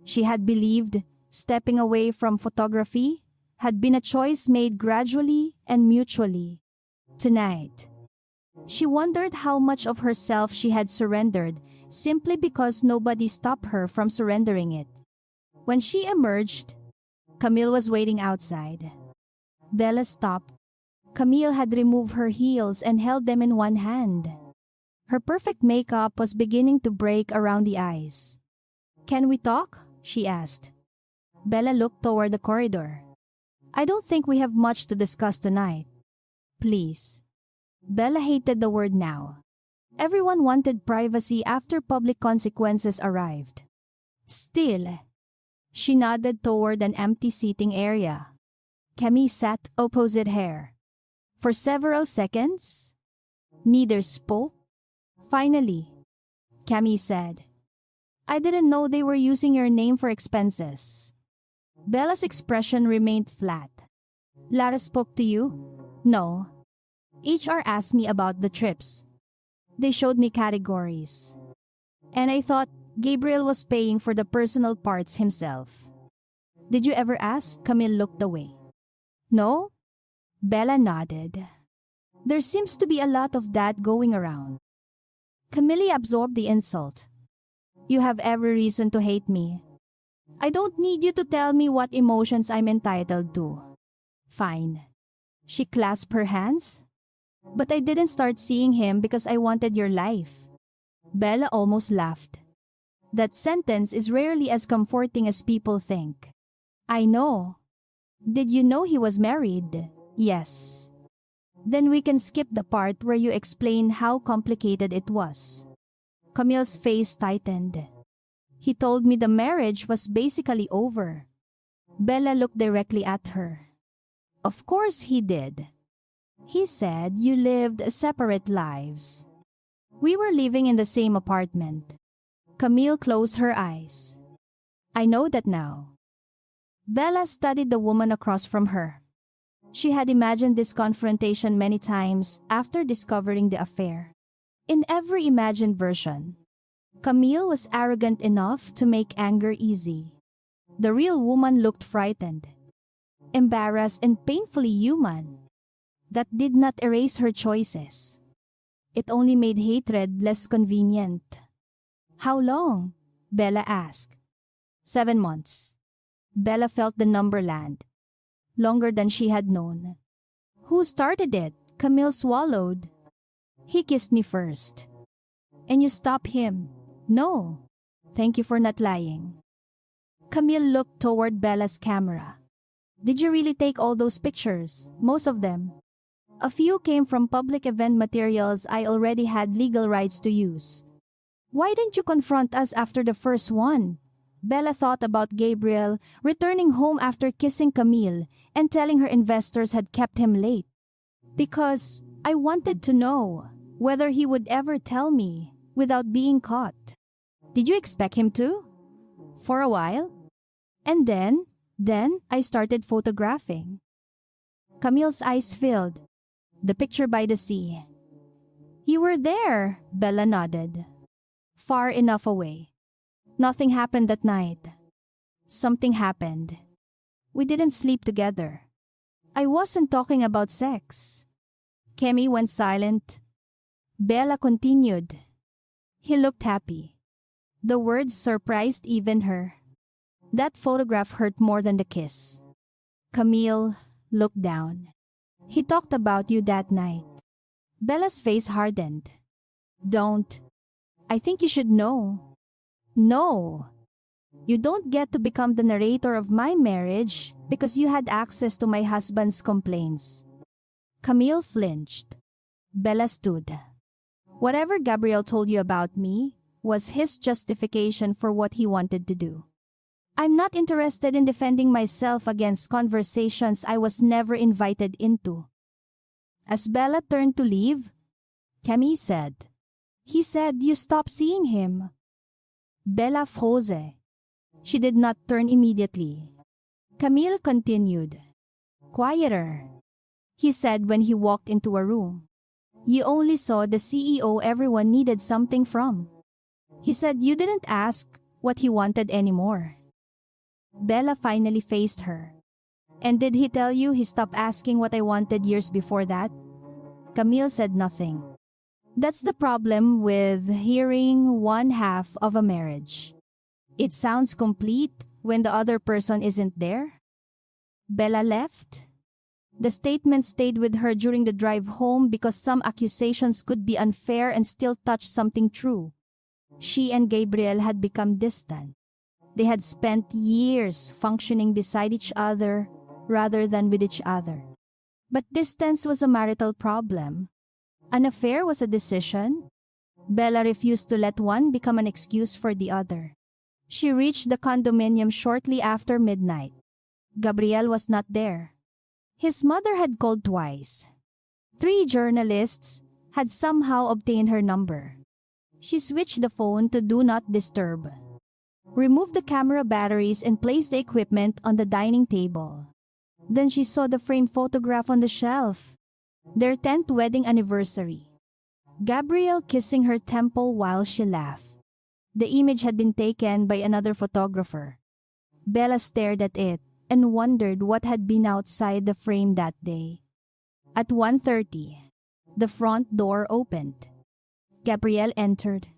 she had believed stepping away from photography had been a choice made gradually and mutually. Tonight, she wondered how much of herself she had surrendered simply because nobody stopped her from surrendering it. When she emerged, Camille was waiting outside. Bella stopped. Camille had removed her heels and held them in one hand. Her perfect makeup was beginning to break around the eyes. Can we talk? She asked. Bella looked toward the corridor. I don't think we have much to discuss tonight. Please. Bella hated the word now. Everyone wanted privacy after public consequences arrived. Still, she nodded toward an empty seating area. Camille sat opposite her. For several seconds, neither spoke. Finally, Camille said, I didn't know they were using your name for expenses. Bella's expression remained flat. Lara spoke to you? No. HR asked me about the trips. They showed me categories. And I thought Gabriel was paying for the personal parts himself. Did you ever ask? Camille looked away. No? Bella nodded. There seems to be a lot of that going around. Camille absorbed the insult. You have every reason to hate me. I don't need you to tell me what emotions I'm entitled to. Fine. She clasped her hands. But I didn't start seeing him because I wanted your life. Bella almost laughed. That sentence is rarely as comforting as people think. I know. Did you know he was married? Yes. Then we can skip the part where you explain how complicated it was. Camille's face tightened. He told me the marriage was basically over. Bella looked directly at her. Of course he did. He said you lived separate lives. We were living in the same apartment. Camille closed her eyes. I know that now. Bella studied the woman across from her. She had imagined this confrontation many times after discovering the affair. In every imagined version, Camille was arrogant enough to make anger easy. The real woman looked frightened, embarrassed, and painfully human. That did not erase her choices. It only made hatred less convenient. How long? Bella asked. 7 months. Bella felt the number land. Longer than she had known. Who started it? Camille swallowed. He kissed me first. And you stopped him? No. Thank you for not lying. Camille looked toward Bella's camera. Did you really take all those pictures? Most of them. A few came from public event materials I already had legal rights to use. Why didn't you confront us after the first one? Bella thought about Gabriel returning home after kissing Camille and telling her investors had kept him late. Because I wanted to know whether he would ever tell me without being caught. Did you expect him to? For a while. And then I started photographing. Camille's eyes filled. The picture by the sea. You were there, Bella nodded. Far enough away. Nothing happened that night. Something happened. We didn't sleep together. I wasn't talking about sex. Kemi went silent. Bella continued. He looked happy. The words surprised even her. That photograph hurt more than the kiss. Camille looked down. He talked about you that night. Bella's face hardened. Don't. I think you should know. No. You don't get to become the narrator of my marriage because you had access to my husband's complaints. Camille flinched. Bella stood. Whatever Gabriel told you about me was his justification for what he wanted to do. I'm not interested in defending myself against conversations I was never invited into. As Bella turned to leave, Camille said, He said you stopped seeing him. Bella froze. She did not turn immediately. Camille continued. Quieter, he said when he walked into a room. You only saw the CEO everyone needed something from. He said you didn't ask what he wanted anymore. Bella finally faced her. And did he tell you he stopped asking what I wanted years before that? Camille said nothing. That's the problem with hearing one half of a marriage. It sounds complete when the other person isn't there. Bella left. The statement stayed with her during the drive home because some accusations could be unfair and still touch something true. She and Gabriel had become distant. They had spent years functioning beside each other rather than with each other. But distance was a marital problem. An affair was a decision. Bella refused to let one become an excuse for the other. She reached the condominium shortly after midnight. Gabriel was not there. His mother had called twice. 3 journalists had somehow obtained her number. She switched the phone to Do Not Disturb. Removed the camera batteries and placed the equipment on the dining table. Then she saw the framed photograph on the shelf. Their 10th wedding anniversary. Gabriel kissing her temple while she laughed. The image had been taken by another photographer. Bella stared at it and wondered what had been outside the frame that day. At 1:30, the front door opened. Gabriel entered.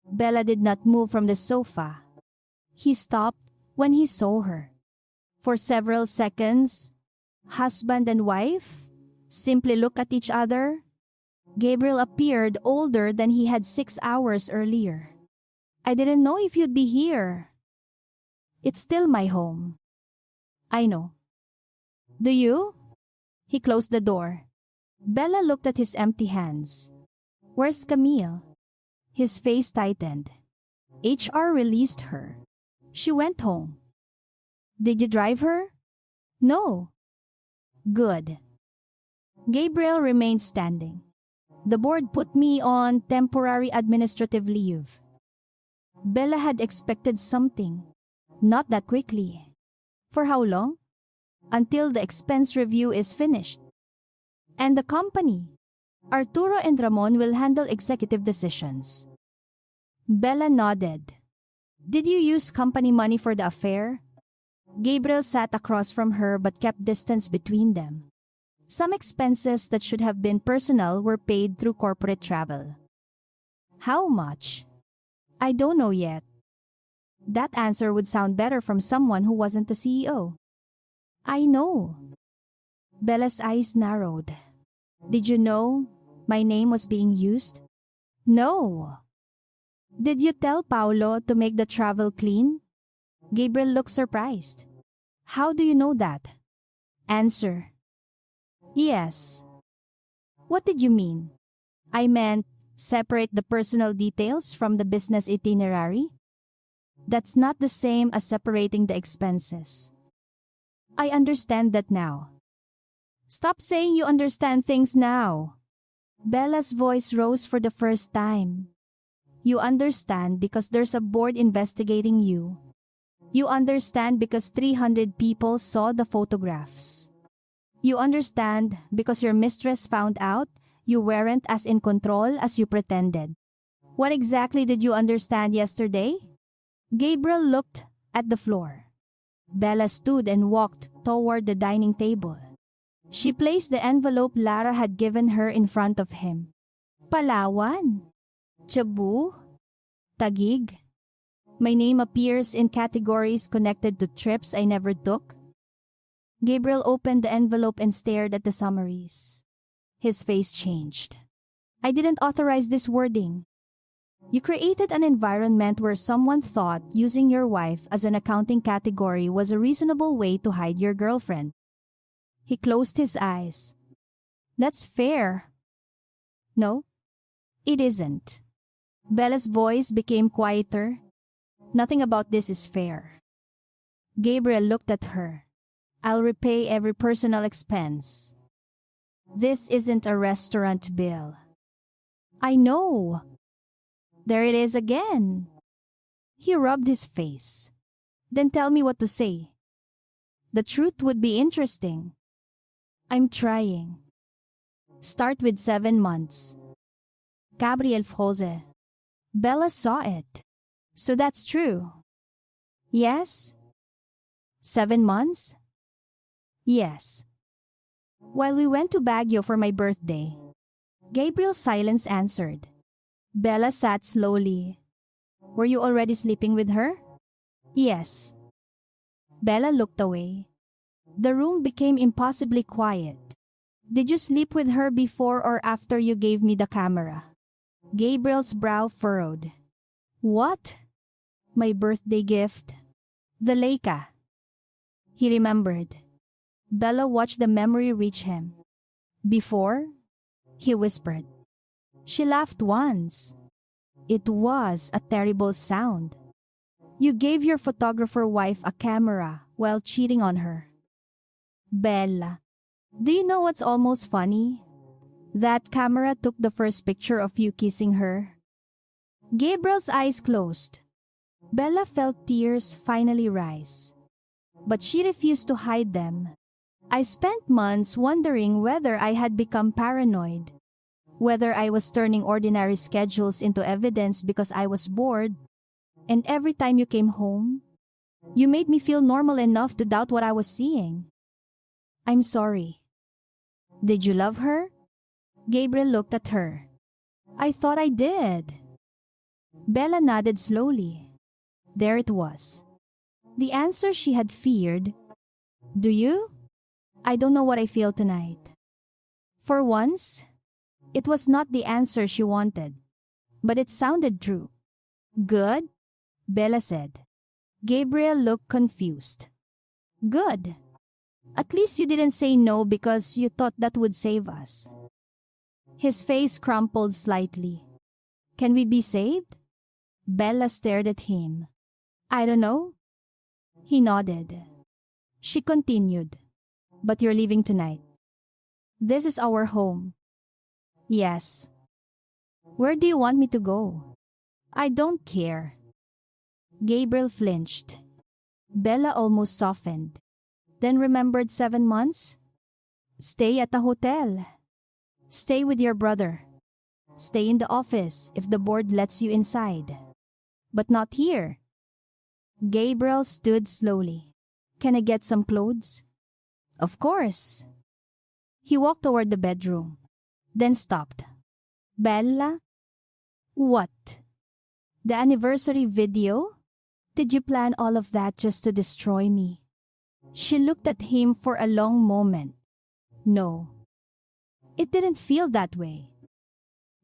Bella did not move from the sofa. He stopped when he saw her. For several seconds, husband and wife simply looked at each other. Gabriel appeared older than he had 6 hours earlier. I didn't know if you'd be here. It's still my home. I know. Do you? He closed the door. Bella looked at his empty hands. Where's Camille? His face tightened. HR released her. She went home. Did you drive her? No. Good. Gabriel remained standing. The board put me on temporary administrative leave. Bella had expected something. Not that quickly. For how long? Until the expense review is finished. And the company. Arturo and Ramon will handle executive decisions. Bella nodded. Did you use company money for the affair? Gabriel sat across from her but kept distance between them. Some expenses that should have been personal were paid through corporate travel. How much? I don't know yet. That answer would sound better from someone who wasn't the CEO. I know. Bella's eyes narrowed. Did you know my name was being used? No. Did you tell Paolo to make the travel clean? Gabriel looked surprised. How do you know that? Answer. Yes. What did you mean? I meant separate the personal details from the business itinerary? That's not the same as separating the expenses. I understand that now. Stop saying you understand things now. Bella's voice rose for the first time. You understand because there's a board investigating you. You understand because 300 people saw the photographs. You understand because your mistress found out you weren't as in control as you pretended. What exactly did you understand yesterday? Gabriel looked at the floor. Bella stood and walked toward the dining table. She placed the envelope Lara had given her in front of him. Palawan? Cebu? Taguig? My name appears in categories connected to trips I never took? Gabriel opened the envelope and stared at the summaries. His face changed. I didn't authorize this wording. You created an environment where someone thought using your wife as an accounting category was a reasonable way to hide your girlfriend. He closed his eyes. That's fair. No, it isn't. Bella's voice became quieter. Nothing about this is fair. Gabriel looked at her. I'll repay every personal expense. This isn't a restaurant bill. I know. There it is again. He rubbed his face. Then tell me what to say. The truth would be interesting. I'm trying. Start with 7 months. Gabriel froze. Bella saw it. So that's true. Yes? 7 months? Yes. While we went to Baguio for my birthday. Gabriel's silence answered. Bella sat slowly. Were you already sleeping with her? Yes. Bella looked away. The room became impossibly quiet. Did you sleep with her before or after you gave me the camera? Gabriel's brow furrowed. What? My birthday gift? The Leica. He remembered. Bella watched the memory reach him. Before? He whispered. She laughed once. It was a terrible sound. You gave your photographer wife a camera while cheating on her. Bella, do you know what's almost funny? That camera took the first picture of you kissing her. Gabriel's eyes closed. Bella felt tears finally rise. But she refused to hide them. I spent months wondering whether I had become paranoid. Whether I was turning ordinary schedules into evidence because I was bored. And every time you came home, you made me feel normal enough to doubt what I was seeing. I'm sorry. Did you love her? Gabriel looked at her. I thought I did. Bella nodded slowly. There it was. The answer she had feared. Do you? I don't know what I feel tonight. For once, it was not the answer she wanted, but it sounded true. Good? Bella said. Gabriel looked confused. Good. At least you didn't say no because you thought that would save us. His face crumpled slightly. Can we be saved? Bella stared at him. I don't know. He nodded. She continued. But you're leaving tonight. This is our home. Yes. Where do you want me to go? I don't care. Gabriel flinched. Bella almost softened. Then remembered 7 months? Stay at a hotel. Stay with your brother. Stay in the office if the board lets you inside. But not here. Gabriel stood slowly. Can I get some clothes? Of course. He walked toward the bedroom, then stopped. Bella? What? The anniversary video? Did you plan all of that just to destroy me? She looked at him for a long moment. No. It didn't feel that way.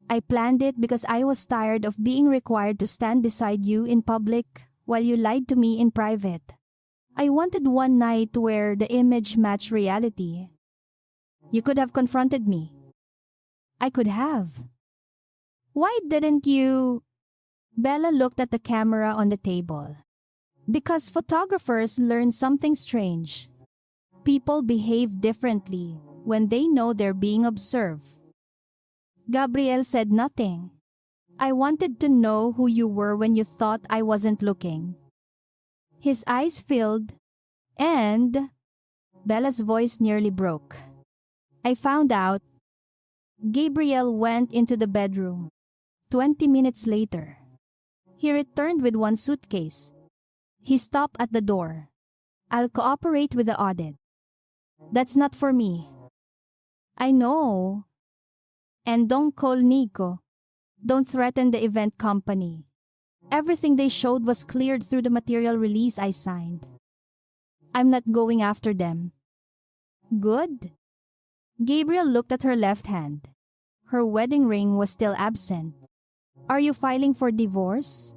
I planned it because I was tired of being required to stand beside you in public while you lied to me in private. I wanted one night where the image matched reality. You could have confronted me. I could have. Why didn't you? Bella looked at the camera on the table. Because photographers learn something strange. People behave differently when they know they're being observed. Gabriel said nothing. I wanted to know who you were when you thought I wasn't looking. His eyes filled, and Bella's voice nearly broke. I found out. Gabriel went into the bedroom. 20 minutes later, he returned with one suitcase. He stopped at the door. I'll cooperate with the audit. That's not for me. I know. And don't call Nico. Don't threaten the event company. Everything they showed was cleared through the material release I signed. I'm not going after them. Good. Gabriel looked at her left hand. Her wedding ring was still absent. Are you filing for divorce?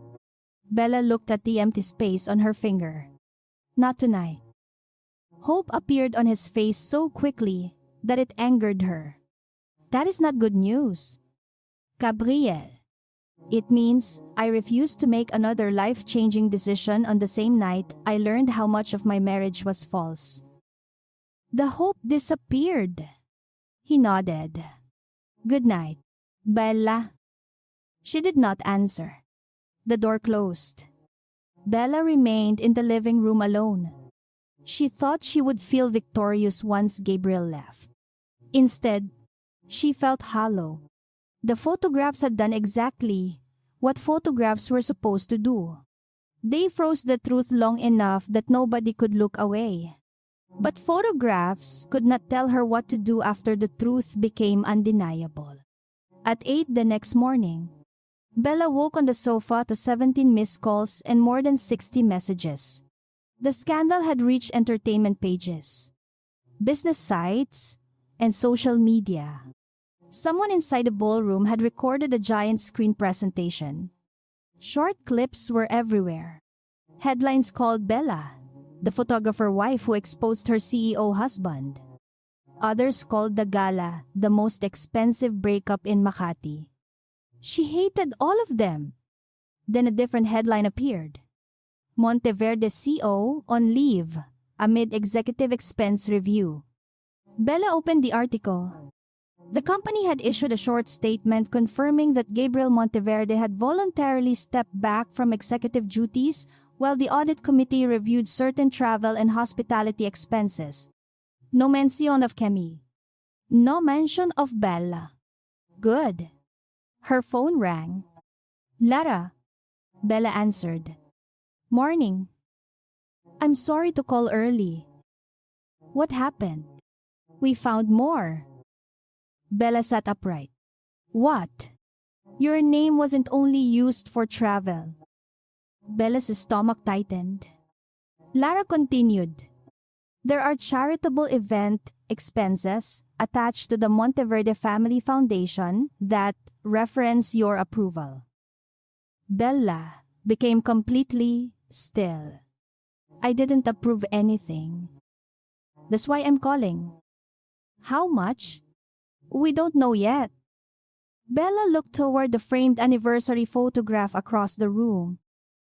Bella looked at the empty space on her finger. Not tonight. Hope appeared on his face so quickly that it angered her. That is not good news. Gabriel. It means I refuse to make another life-changing decision on the same night I learned how much of my marriage was false. The hope disappeared. He nodded. Good night, Bella. She did not answer. The door closed. Bella remained in the living room alone. She thought she would feel victorious once Gabriel left. Instead, she felt hollow. The photographs had done exactly what photographs were supposed to do. They froze the truth long enough that nobody could look away. But photographs could not tell her what to do after the truth became undeniable. At 8 the next morning, Bella woke on the sofa to 17 missed calls and more than 60 messages. The scandal had reached entertainment pages, business sites, and social media. Someone inside the ballroom had recorded a giant screen presentation. Short clips were everywhere. Headlines called Bella, the photographer wife who exposed her CEO husband. Others called the gala the most expensive breakup in Makati. She hated all of them. Then a different headline appeared. Monteverde CEO on leave amid executive expense review. Bella opened the article. The company had issued a short statement confirming that Gabriel Monteverde had voluntarily stepped back from executive duties while the audit committee reviewed certain travel and hospitality expenses. No mention of Camille. No mention of Bella. Good. Her phone rang. Lara. Bella answered. Morning. I'm sorry to call early. What happened? We found more. Bella sat upright. What? Your name wasn't only used for travel. Bella's stomach tightened. Lara continued. There are charitable event expenses attached to the Monteverde Family Foundation that reference your approval. Bella became completely still. I didn't approve anything. That's why I'm calling. How much? We don't know yet. Bella looked toward the framed anniversary photograph across the room.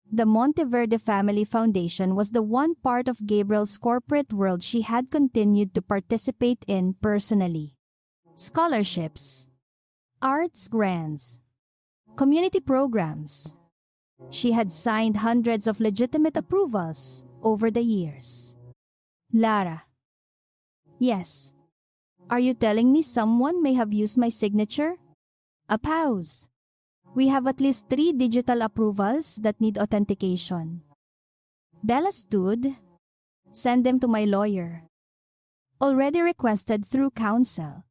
The Monteverde Family Foundation was the one part of Gabriel's corporate world she had continued to participate in personally. Scholarships, arts grants, community programs. She had signed hundreds of legitimate approvals over the years. Lara. Yes. Are you telling me someone may have used my signature? A pause. We have at least 3 digital approvals that need authentication. Bella stood. Send them to my lawyer. already requested through counsel.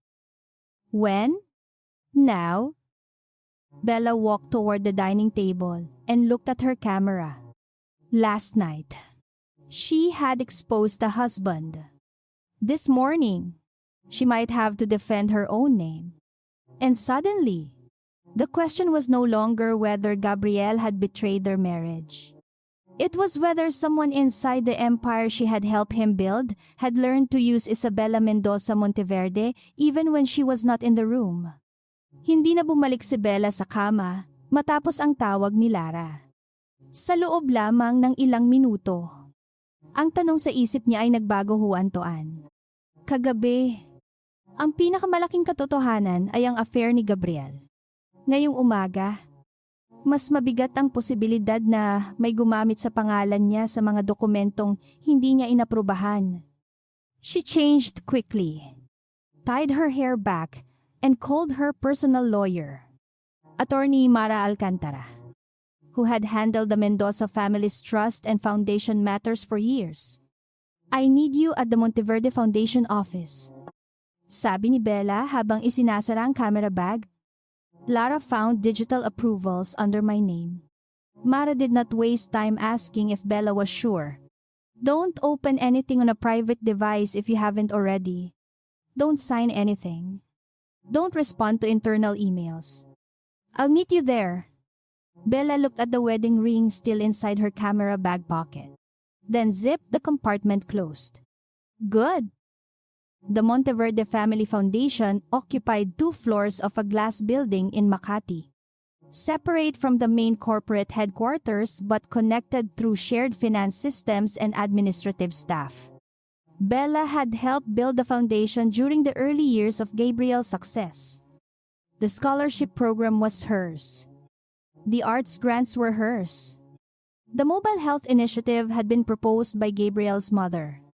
When? Now? Bella walked toward the dining table and looked at her camera. Last night, she had exposed the husband. This morning, she might have to defend her own name. And suddenly, the question was no longer whether Gabriel had betrayed their marriage. It was whether someone inside the empire she had helped him build had learned to use Isabela Mendoza Monteverde even when she was not in the room. Hindi na bumalik si Bella sa kama matapos ang tawag ni Lara. Sa loob lamang ng ilang minuto, ang tanong sa isip niya ay nagbago huwantoan. Kagabi, ang pinakamalaking katotohanan ay ang affair ni Gabriel. Ngayong umaga, mas mabigat ang posibilidad na may gumamit sa pangalan niya sa mga dokumentong hindi niya inaprubahan. She changed quickly, tied her hair back, and called her personal lawyer, Attorney Mara Alcantara, who had handled the Mendoza family's trust and foundation matters for years. I need you at the Monteverde Foundation office. Sabi ni Bella habang isinasara ang camera bag. Lara found digital approvals under my name. Mara did not waste time asking if Bella was sure. Don't open anything on a private device if you haven't already. Don't sign anything. Don't respond to internal emails. I'll meet you there. Bella looked at the wedding ring still inside her camera bag pocket, then zipped the compartment closed. Good. The Monteverde Family Foundation occupied 2 floors of a glass building in Makati. Separate from the main corporate headquarters but connected through shared finance systems and administrative staff. Bella had helped build the foundation during the early years of Gabriel's success. The scholarship program was hers. The arts grants were hers. The mobile health initiative had been proposed by Gabriel's mother.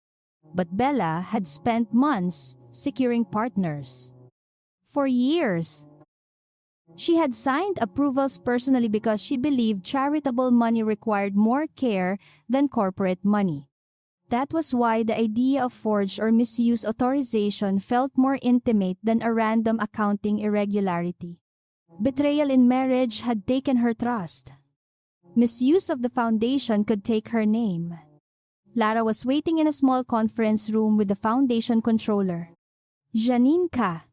But Bella had spent months securing partners. For years, she had signed approvals personally because she believed charitable money required more care than corporate money. That was why the idea of forged or misused authorization felt more intimate than a random accounting irregularity. Betrayal in marriage had taken her trust. Misuse of the foundation could take her name. Lara was waiting in a small conference room with the foundation controller, Janine Ka,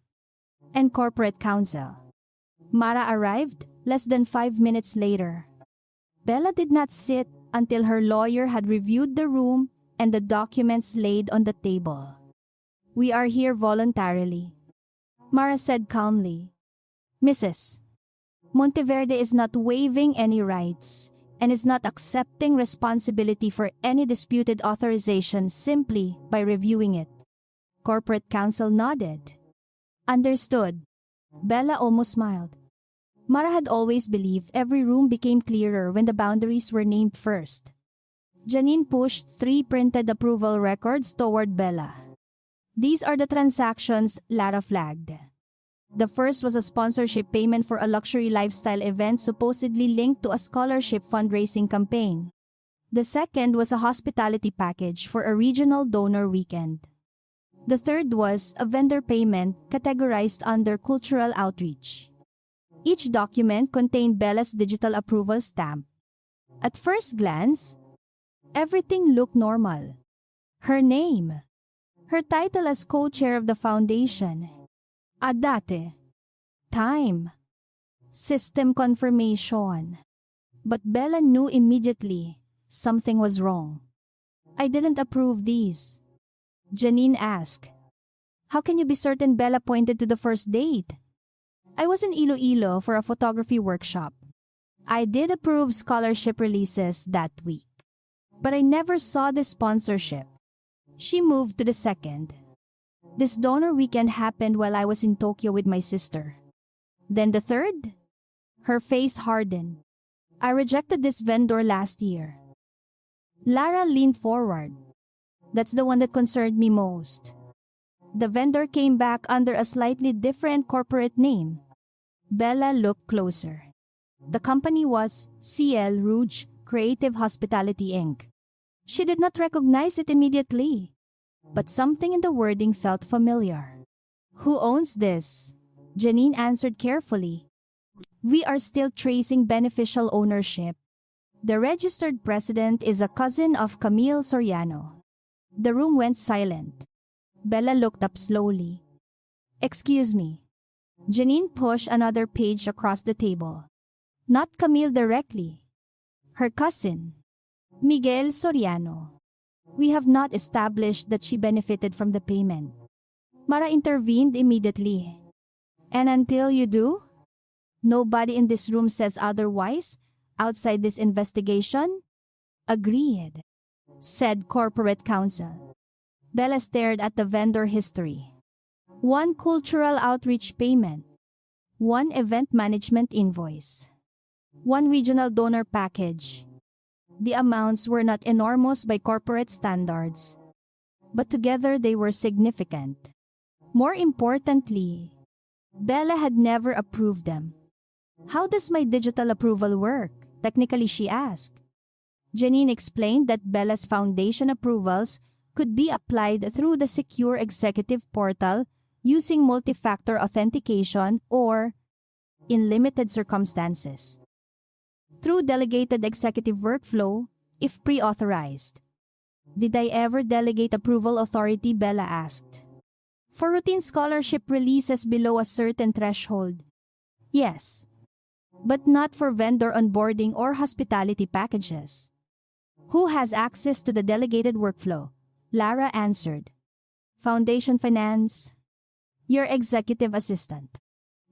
and corporate counsel. Mara arrived less than 5 minutes later. Bella did not sit until her lawyer had reviewed the room and the documents laid on the table. We are here voluntarily, Mara said calmly. Mrs. Monteverde is not waiving any rights and is not accepting responsibility for any disputed authorization simply by reviewing it. Corporate counsel nodded. Understood. Bella almost smiled. Mara had always believed every room became clearer when the boundaries were named first. Janine pushed 3 printed approval records toward Bella. These are the transactions Lara flagged. The first was a sponsorship payment for a luxury lifestyle event supposedly linked to a scholarship fundraising campaign. The second was a hospitality package for a regional donor weekend. The third was a vendor payment categorized under cultural outreach. Each document contained Bella's digital approval stamp. At first glance, everything looked normal. Her name, her title as co-chair of the foundation, date, time, system confirmation. But Bella knew immediately something was wrong. I didn't approve these. Janine asked. How can you be certain Bella pointed to the first date? I was in Iloilo for a photography workshop. I did approve scholarship releases that week. But I never saw the sponsorship. She moved to the second. This donor weekend happened while I was in Tokyo with my sister. Then the third? Her face hardened. I rejected this vendor last year. Lara leaned forward. That's the one that concerned me most. The vendor came back under a slightly different corporate name. Bella looked closer. The company was CL Rouge Creative Hospitality Inc. She did not recognize it immediately. but something in the wording felt familiar. Who owns this? Janine answered carefully. We are still tracing beneficial ownership. The registered president is a cousin of Camille Soriano. The room went silent. Bella looked up slowly. Excuse me. Janine pushed another page across the table. Not Camille directly. Her cousin, Miguel Soriano. We have not established that she benefited from the payment. Mara intervened immediately. And until you do? Nobody in this room says otherwise, outside this investigation? Agreed, said corporate counsel. Bella stared at the vendor history. One cultural outreach payment. One event management invoice. One regional donor package. The amounts were not enormous by corporate standards, but together they were significant. More importantly, Bella had never approved them. How does my digital approval work? Technically, she asked. Janine explained that Bella's foundation approvals could be applied through the secure executive portal using multi-factor authentication or, in limited circumstances, through delegated executive workflow if pre-authorized. Did I ever delegate approval authority? Bella asked. For routine scholarship releases below a certain threshold. Yes, but not for vendor onboarding or hospitality packages. Who has access to the delegated workflow? Lara answered. Foundation Finance, your executive assistant,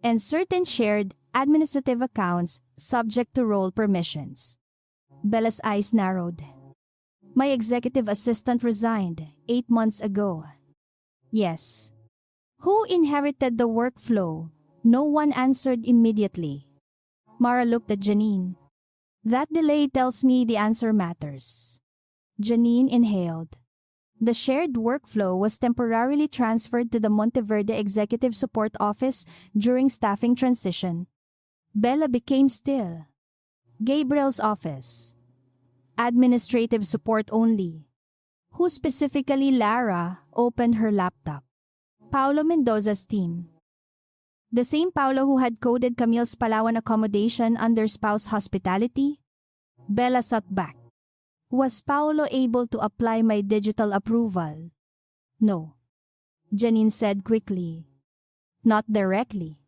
and certain shared administrative accounts subject to role permissions. Bella's eyes narrowed. My executive assistant resigned 8 months ago. Yes. Who inherited the workflow? No one answered immediately. Mara looked at Janine. That delay tells me the answer matters. Janine inhaled. The shared workflow was temporarily transferred to the Monteverde Executive Support Office during staffing transition. Bella became still. Gabriel's office. Administrative support only. Who specifically? Lara opened her laptop. Paulo Mendoza's team. The same Paulo who had coded Camille's Palawan accommodation under spouse hospitality? Bella sat back. Was Paulo able to apply my digital approval? No. Janine said quickly. Not directly.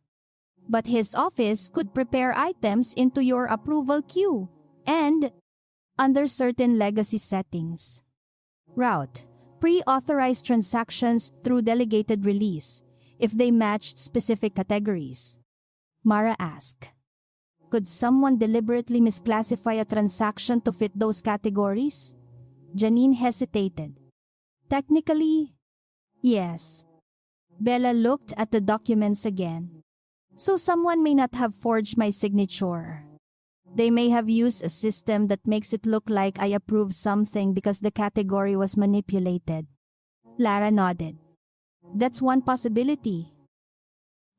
But his office could prepare items into your approval queue and, under certain legacy settings, route pre-authorized transactions through delegated release if they matched specific categories. Mara asked. Could someone deliberately misclassify a transaction to fit those categories? Janine hesitated. Technically, yes. Bella looked at the documents again. So someone may not have forged my signature. They may have used a system that makes it look like I approved something because the category was manipulated. Lara nodded. That's one possibility.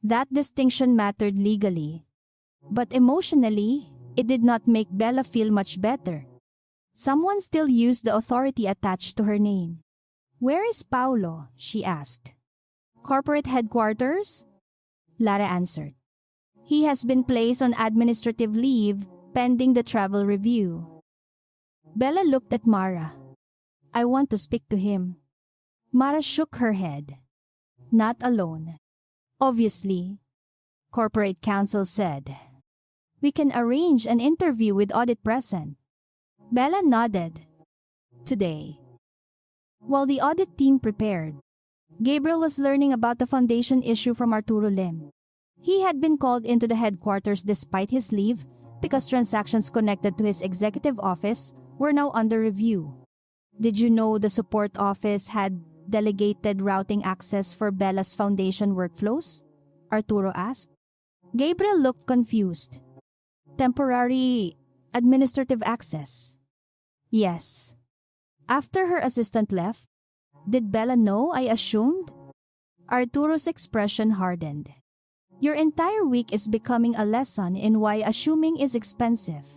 That distinction mattered legally. But emotionally, it did not make Bella feel much better. Someone still used the authority attached to her name. Where is Paulo? She asked. Corporate headquarters? Lara answered. He has been placed on administrative leave pending the travel review. Bella looked at Mara. I want to speak to him. Mara shook her head. Not alone. Obviously, corporate counsel said. We can arrange an interview with audit present. Bella nodded. Today. While the audit team prepared, Gabriel was learning about the foundation issue from Arturo Lim. He had been called into the headquarters despite his leave because transactions connected to his executive office were now under review. Did you know the support office had delegated routing access for Bella's foundation workflows? Arturo asked. Gabriel looked confused. Temporary administrative access. Yes. After her assistant left, did Bella know? I assumed? Arturo's expression hardened. Your entire week is becoming a lesson in why assuming is expensive.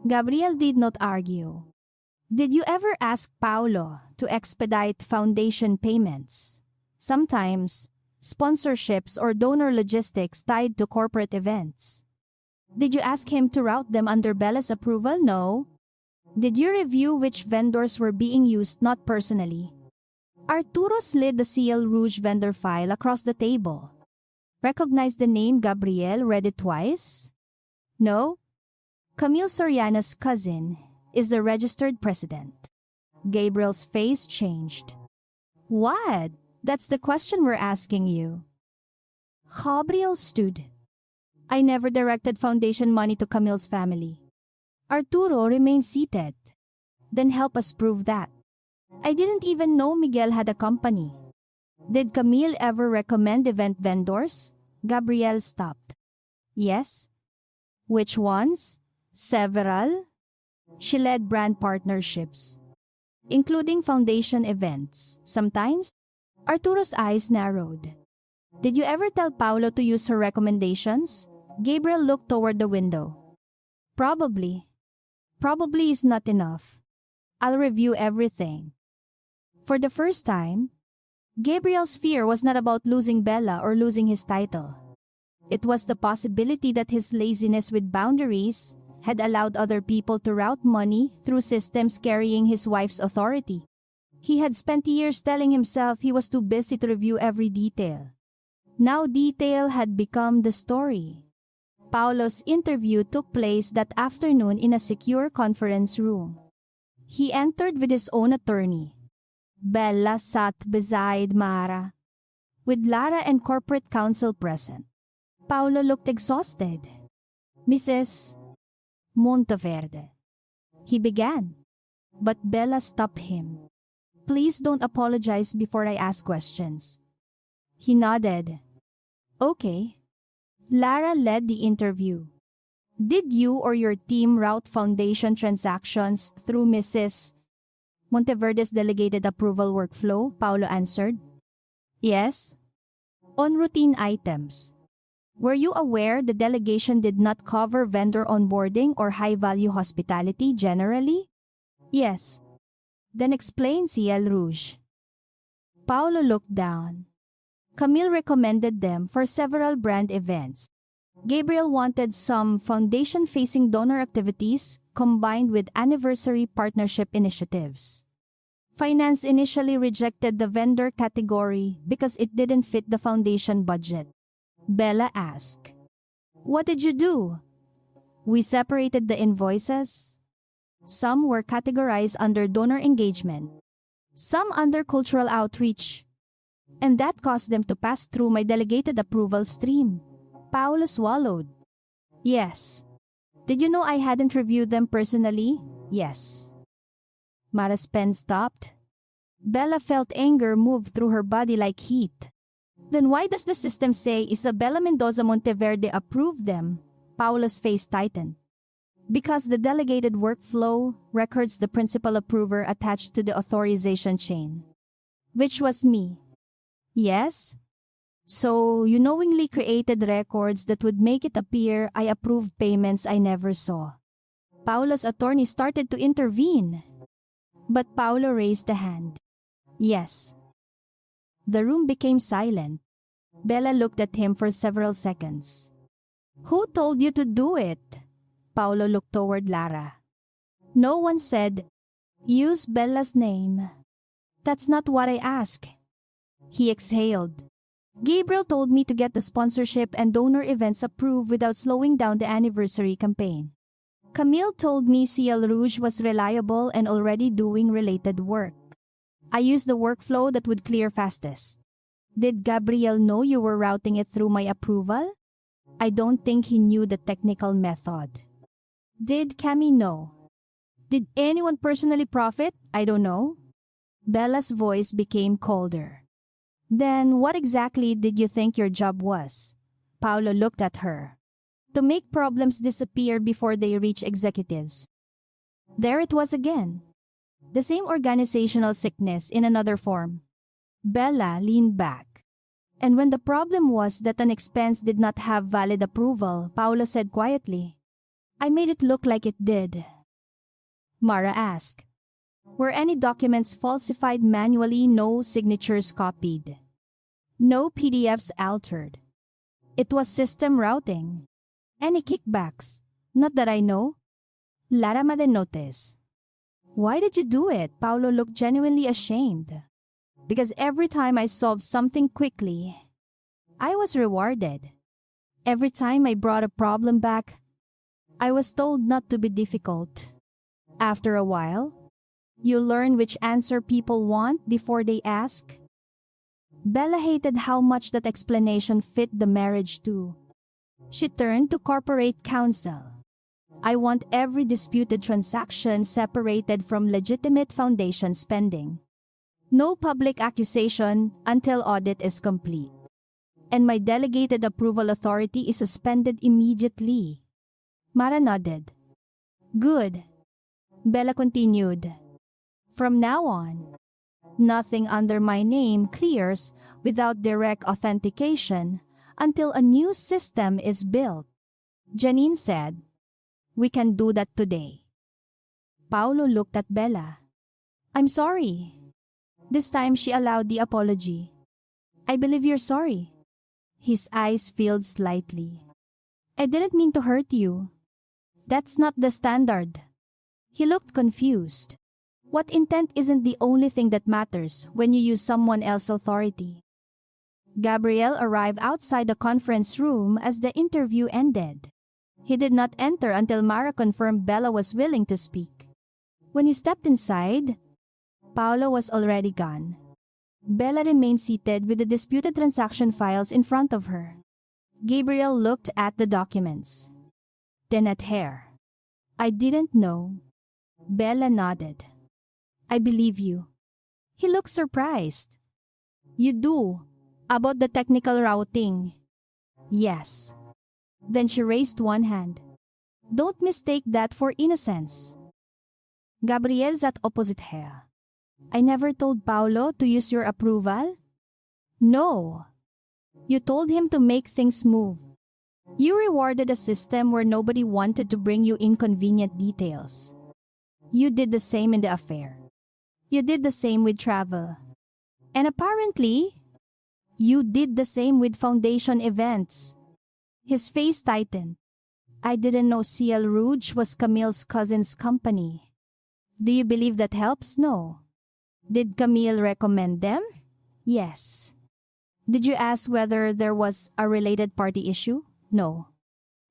Gabriel did not argue. Did you ever ask Paolo to expedite foundation payments? Sometimes, sponsorships or donor logistics tied to corporate events. Did you ask him to route them under Bella's approval? No. Did you review which vendors were being used? Not personally. Arturo slid the Ciel Rouge vendor file across the table. Recognized the name Gabriel, read it twice? No. Camille Soriano's cousin is the registered president. Gabriel's face changed. What? That's the question we're asking you. Gabriel stood. I never directed foundation money to Camille's family. Arturo remained seated. Then help us prove that. I didn't even know Miguel had a company. Did Camille ever recommend event vendors? Gabriel stopped. Yes. Which ones? Several. She led brand partnerships, including foundation events. Sometimes, Arturo's eyes narrowed. Did you ever tell Paolo to use her recommendations? Gabriel looked toward the window. Probably. Probably is not enough. I'll review everything. For the first time, Gabriel's fear was not about losing Bella or losing his title. It was the possibility that his laziness with boundaries had allowed other people to route money through systems carrying his wife's authority. He had spent years telling himself he was too busy to review every detail. Now detail had become the story. Paolo's interview took place that afternoon in a secure conference room. He entered with his own attorney. Bella sat beside Mara, with Lara and corporate counsel present. Paolo looked exhausted. Mrs. Monteverde. He began, but Bella stopped him. Please don't apologize before I ask questions. He nodded. Okay. Lara led the interview. Did you or your team route foundation transactions through Mrs. Monteverde's delegated approval workflow? Paolo answered. Yes. On routine items. Were you aware the delegation did not cover vendor onboarding or high-value hospitality generally? Yes. Then explain Ciel Rouge. Paolo looked down. Camille recommended them for several brand events. Gabriel wanted some foundation-facing donor activities combined with anniversary partnership initiatives. Finance initially rejected the vendor category because it didn't fit the foundation budget. Bella asked, What did you do? We separated the invoices. Some were categorized under donor engagement, some under cultural outreach, and that caused them to pass through my delegated approval stream. Paolo swallowed. Yes. Did you know I hadn't reviewed them personally? Yes. Mara's pen stopped. Bella felt anger move through her body like heat. Then why does the system say Isabela Mendoza Monteverde approved them? Paolo's face tightened. Because the delegated workflow records the principal approver attached to the authorization chain. Which was me. Yes? So you knowingly created records that would make it appear I approved payments I never saw. Paolo's attorney started to intervene. But Paolo raised a hand. Yes. The room became silent. Bella looked at him for several seconds. Who told you to do it? Paolo looked toward Lara. No one said, Use Bella's name. That's not what I asked. He exhaled. Gabriel told me to get the sponsorship and donor events approved without slowing down the anniversary campaign. Camille told me Ciel Rouge was reliable and already doing related work. I used the workflow that would clear fastest. Did Gabriel know you were routing it through my approval? I don't think he knew the technical method. Did Cami know? Did anyone personally profit? I don't know. Bella's voice became colder. Then what exactly did you think your job was? Paolo looked at her. To make problems disappear before they reach executives. There it was again. The same organizational sickness in another form. Bella leaned back. And when the problem was that an expense did not have valid approval, Paolo said quietly, I made it look like it did. Mara asked, Were any documents falsified manually, no signatures copied. No PDFs altered. It was system routing. Any kickbacks? Not that I know. Larawan didn't notice. Why did you do it? Paulo looked genuinely ashamed. Because every time I solved something quickly, I was rewarded. Every time I brought a problem back, I was told not to be difficult. After a while, you learn which answer people want before they ask. Bella hated how much that explanation fit the marriage too. She turned to corporate counsel. I want every disputed transaction separated from legitimate foundation spending. No public accusation until audit is complete. And my delegated approval authority is suspended immediately. Mara nodded. Good. Bella continued. From now on, nothing under my name clears without direct authentication until a new system is built. Janine said, we can do that today. Paulo looked at Bella. I'm sorry. This time she allowed the apology. I believe you're sorry. His eyes filled slightly. I didn't mean to hurt you. That's not the standard. He looked confused. What intent isn't the only thing that matters when you use someone else's authority. Gabriel arrived outside the conference room as the interview ended. He did not enter until Mara confirmed Bella was willing to speak. When he stepped inside, Paulo was already gone. Bella remained seated with the disputed transaction files in front of her. Gabriel looked at the documents. Then at her. I didn't know. Bella nodded. I believe you. He looked surprised. You do? About the technical routing? Yes. Then she raised one hand. Don't mistake that for innocence. Gabriel sat opposite her. I never told Paulo to use your approval? No. You told him to make things move. You rewarded a system where nobody wanted to bring you inconvenient details. You did the same in the affair. You did the same with travel. And apparently, you did the same with foundation events. His face tightened. I didn't know Ciel Rouge was Camille's cousin's company. Do you believe that helps? No. Did Camille recommend them? Yes. Did you ask whether there was a related party issue? No.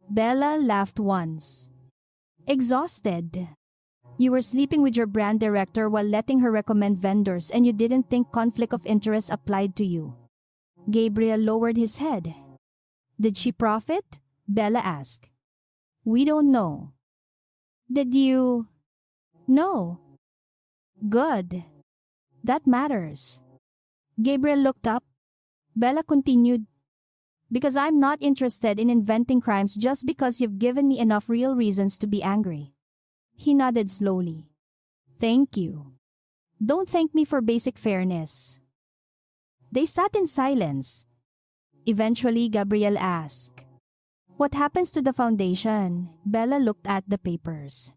Bella laughed once. Exhausted. You were sleeping with your brand director while letting her recommend vendors and you didn't think conflict of interest applied to you. Gabriel lowered his head. Did she profit? Bella asked. We don't know. Did you? No. Good. That matters. Gabriel looked up. Bella continued. Because I'm not interested in inventing crimes just because you've given me enough real reasons to be angry. He nodded slowly. Thank you. Don't thank me for basic fairness. They sat in silence. Eventually, Gabriel asked, what happens to the foundation? Bella looked at the papers.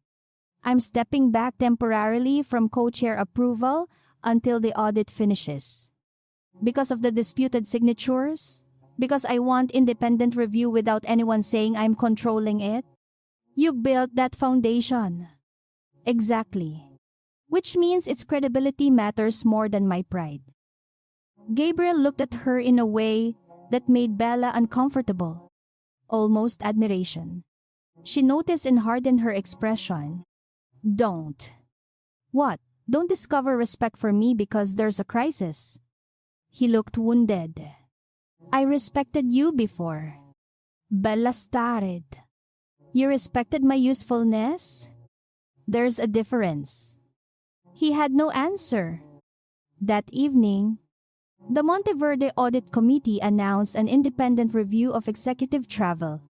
I'm stepping back temporarily from co-chair approval until the audit finishes. Because of the disputed signatures? Because I want independent review without anyone saying I'm controlling it? You built that foundation. Exactly. Which means its credibility matters more than my pride. Gabriel looked at her in a way that made Bella uncomfortable. Almost admiration. She noticed and hardened her expression. Don't. What? Don't discover respect for me because there's a crisis. He looked wounded. I respected you before. Bella started. You respected my usefulness? There's a difference. He had no answer. That evening, the Monteverde Audit Committee announced an independent review of executive travel,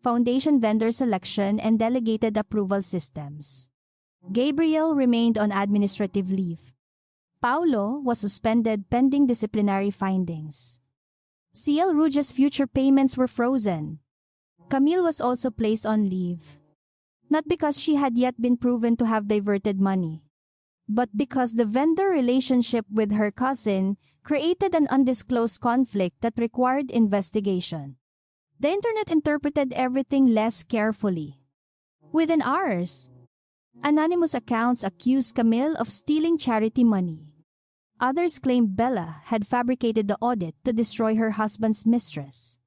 foundation vendor selection, and delegated approval systems. Gabriel remained on administrative leave. Paulo was suspended pending disciplinary findings. Ciel Rouge's future payments were frozen. Camille was also placed on leave. Not because she had yet been proven to have diverted money, but because the vendor relationship with her cousin created an undisclosed conflict that required investigation. The internet interpreted everything less carefully. Within hours, anonymous accounts accused Camille of stealing charity money. Others claimed Bella had fabricated the audit to destroy her husband's mistress.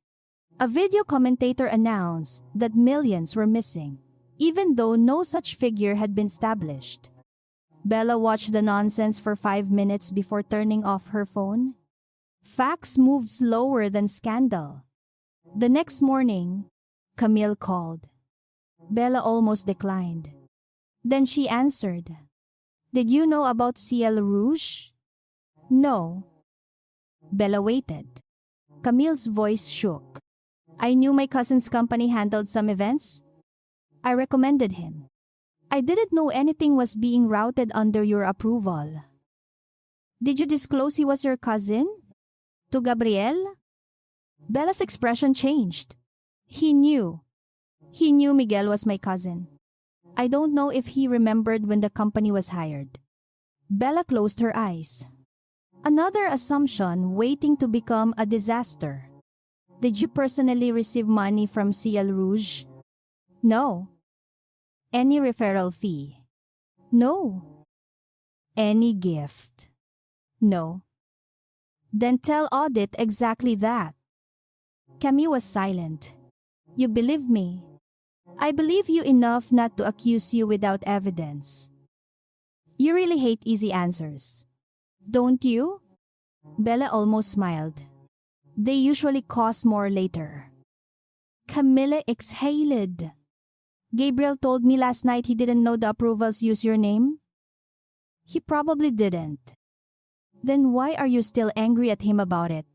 A video commentator announced that millions were missing, even though no such figure had been established. Bella watched the nonsense for 5 minutes before turning off her phone. Facts moved slower than scandal. The next morning, Camille called. Bella almost declined. Then she answered, "Did you know about Ciel Rouge?" "No." Bella waited. Camille's voice shook. "I knew my cousin's company handled some events. I recommended him. I didn't know anything was being routed under your approval." "Did you disclose he was your cousin? To Gabriel?" Bella's expression changed. He knew. He knew Miguel was my cousin. I don't know if he remembered when the company was hired." Bella closed her eyes. Another assumption waiting to become a disaster. "Did you personally receive money from Ciel Rouge?" "No." "Any referral fee?" "No." "Any gift?" "No." "Then tell Audit exactly that." Camille was silent. "You believe me. I believe you enough not to accuse you without evidence." "You really hate easy answers. Don't you?" Bella almost smiled. "They usually cost more later." Camille exhaled. "Gabriel told me last night he didn't know the approvals use your name." "He probably didn't." "Then why are you still angry at him about it?"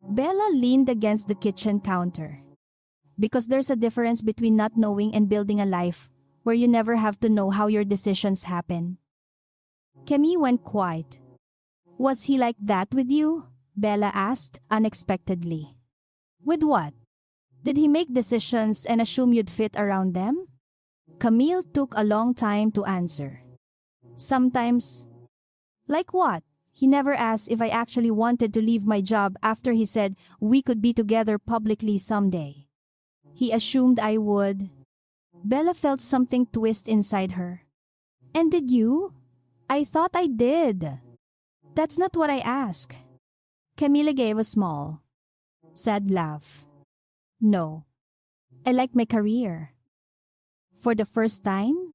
Bella leaned against the kitchen counter. "Because there's a difference between not knowing and building a life where you never have to know how your decisions happen." Camille went quiet. "Was he like that with you?" Bella asked unexpectedly. "With what? Did he make decisions and assume you'd fit around them?" Camille took a long time to answer. "Sometimes." "Like what?" "He never asked if I actually wanted to leave my job after he said we could be together publicly someday. He assumed I would." Bella felt something twist inside her. "And did you?" "I thought I did." "That's not what I asked." Camille gave a small, sad laugh. "No. I like my career." For the first time,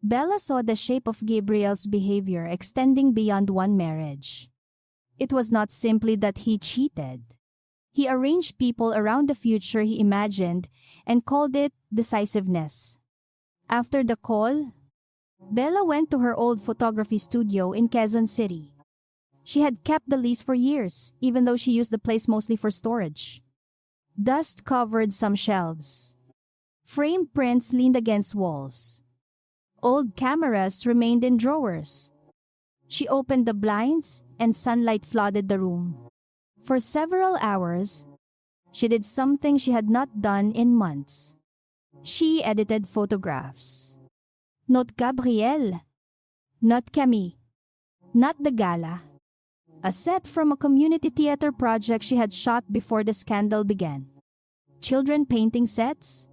Bella saw the shape of Gabriel's behavior extending beyond one marriage. It was not simply that he cheated. He arranged people around the future he imagined and called it decisiveness. After the call, Bella went to her old photography studio in Quezon City. She had kept the lease for years, even though she used the place mostly for storage. Dust covered some shelves. Framed prints leaned against walls. Old cameras remained in drawers. She opened the blinds and sunlight flooded the room. For several hours, she did something she had not done in months. She edited photographs. Not Gabriel. Not Camille. Not the gala. A set from a community theater project she had shot before the scandal began. Children painting sets.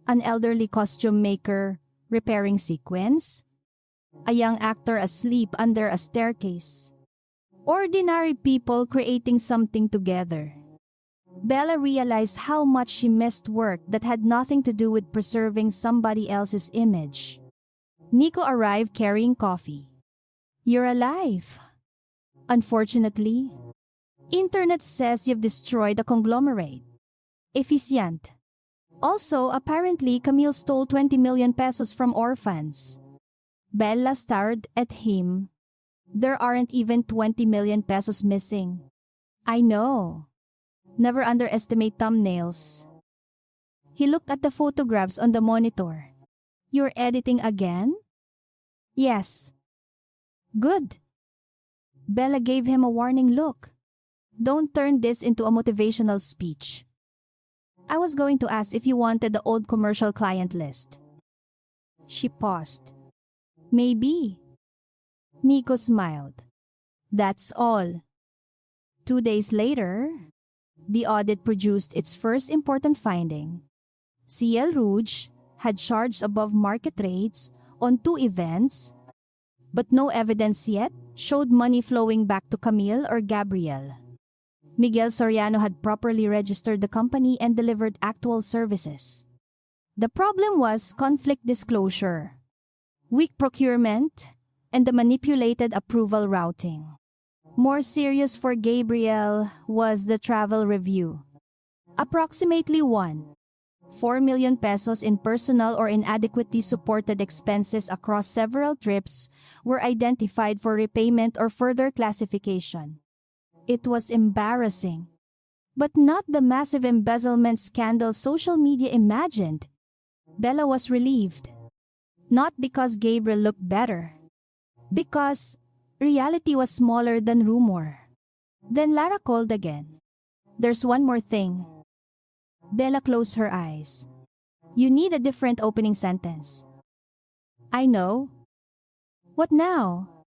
An elderly costume maker repairing sequins. A young actor asleep under a staircase. Ordinary people creating something together. Bella realized how much she missed work that had nothing to do with preserving somebody else's image. Nico arrived carrying coffee. "You're alive." "Unfortunately, internet says you've destroyed a conglomerate." "Efficient." "Also, apparently Camille stole 20 million pesos from orphans." Bella stared at him. "There aren't even 20 million pesos missing." "I know. Never underestimate thumbnails." He looked at the photographs on the monitor. "You're editing again?" "Yes." "Good." Bella gave him a warning look. "Don't turn this into a motivational speech." "I was going to ask if you wanted the old commercial client list." She paused. "Maybe." Nico smiled. That's all. 2 days later, the audit produced its first important finding. CL Rouge had charged above market rates on 2 events, but no evidence yet showed money flowing back to Camille or Gabriel. Miguel Soriano had properly registered the company and delivered actual services. The problem was conflict disclosure, weak procurement, and the manipulated approval routing. More serious for Gabriel was the travel review. Approximately 4 million pesos in personal or inadequately supported expenses across several trips were identified for repayment or further classification. It was embarrassing, but not the massive embezzlement scandal social media imagined. Bella was relieved. Not because Gabriel looked better, because reality was smaller than rumor. Then Lara called again. There's one more thing. Bella closed her eyes. You need a different opening sentence. I know. What now?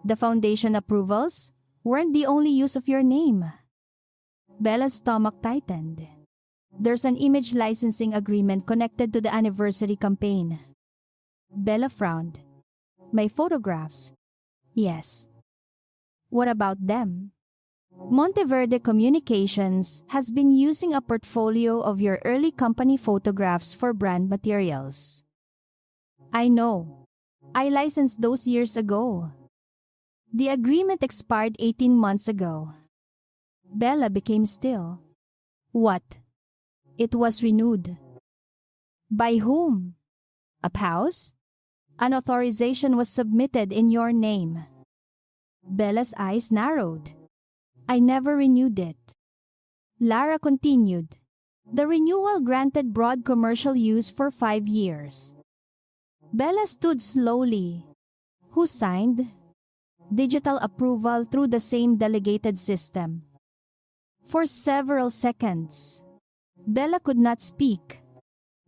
The foundation approvals weren't the only use of your name. Bella's stomach tightened. There's an image licensing agreement connected to the anniversary campaign. Bella frowned. My photographs? Yes. What about them? Monteverde Communications has been using a portfolio of your early company photographs for brand materials. I know. I licensed those years ago. The agreement expired 18 months ago. Bella became still. What? It was renewed. By whom? A house? An authorization was submitted in your name. Bella's eyes narrowed. I never renewed it. Lara continued. The renewal granted broad commercial use for 5 years. Bella stood slowly. Who signed? Digital approval through the same delegated system. For several seconds, Bella could not speak.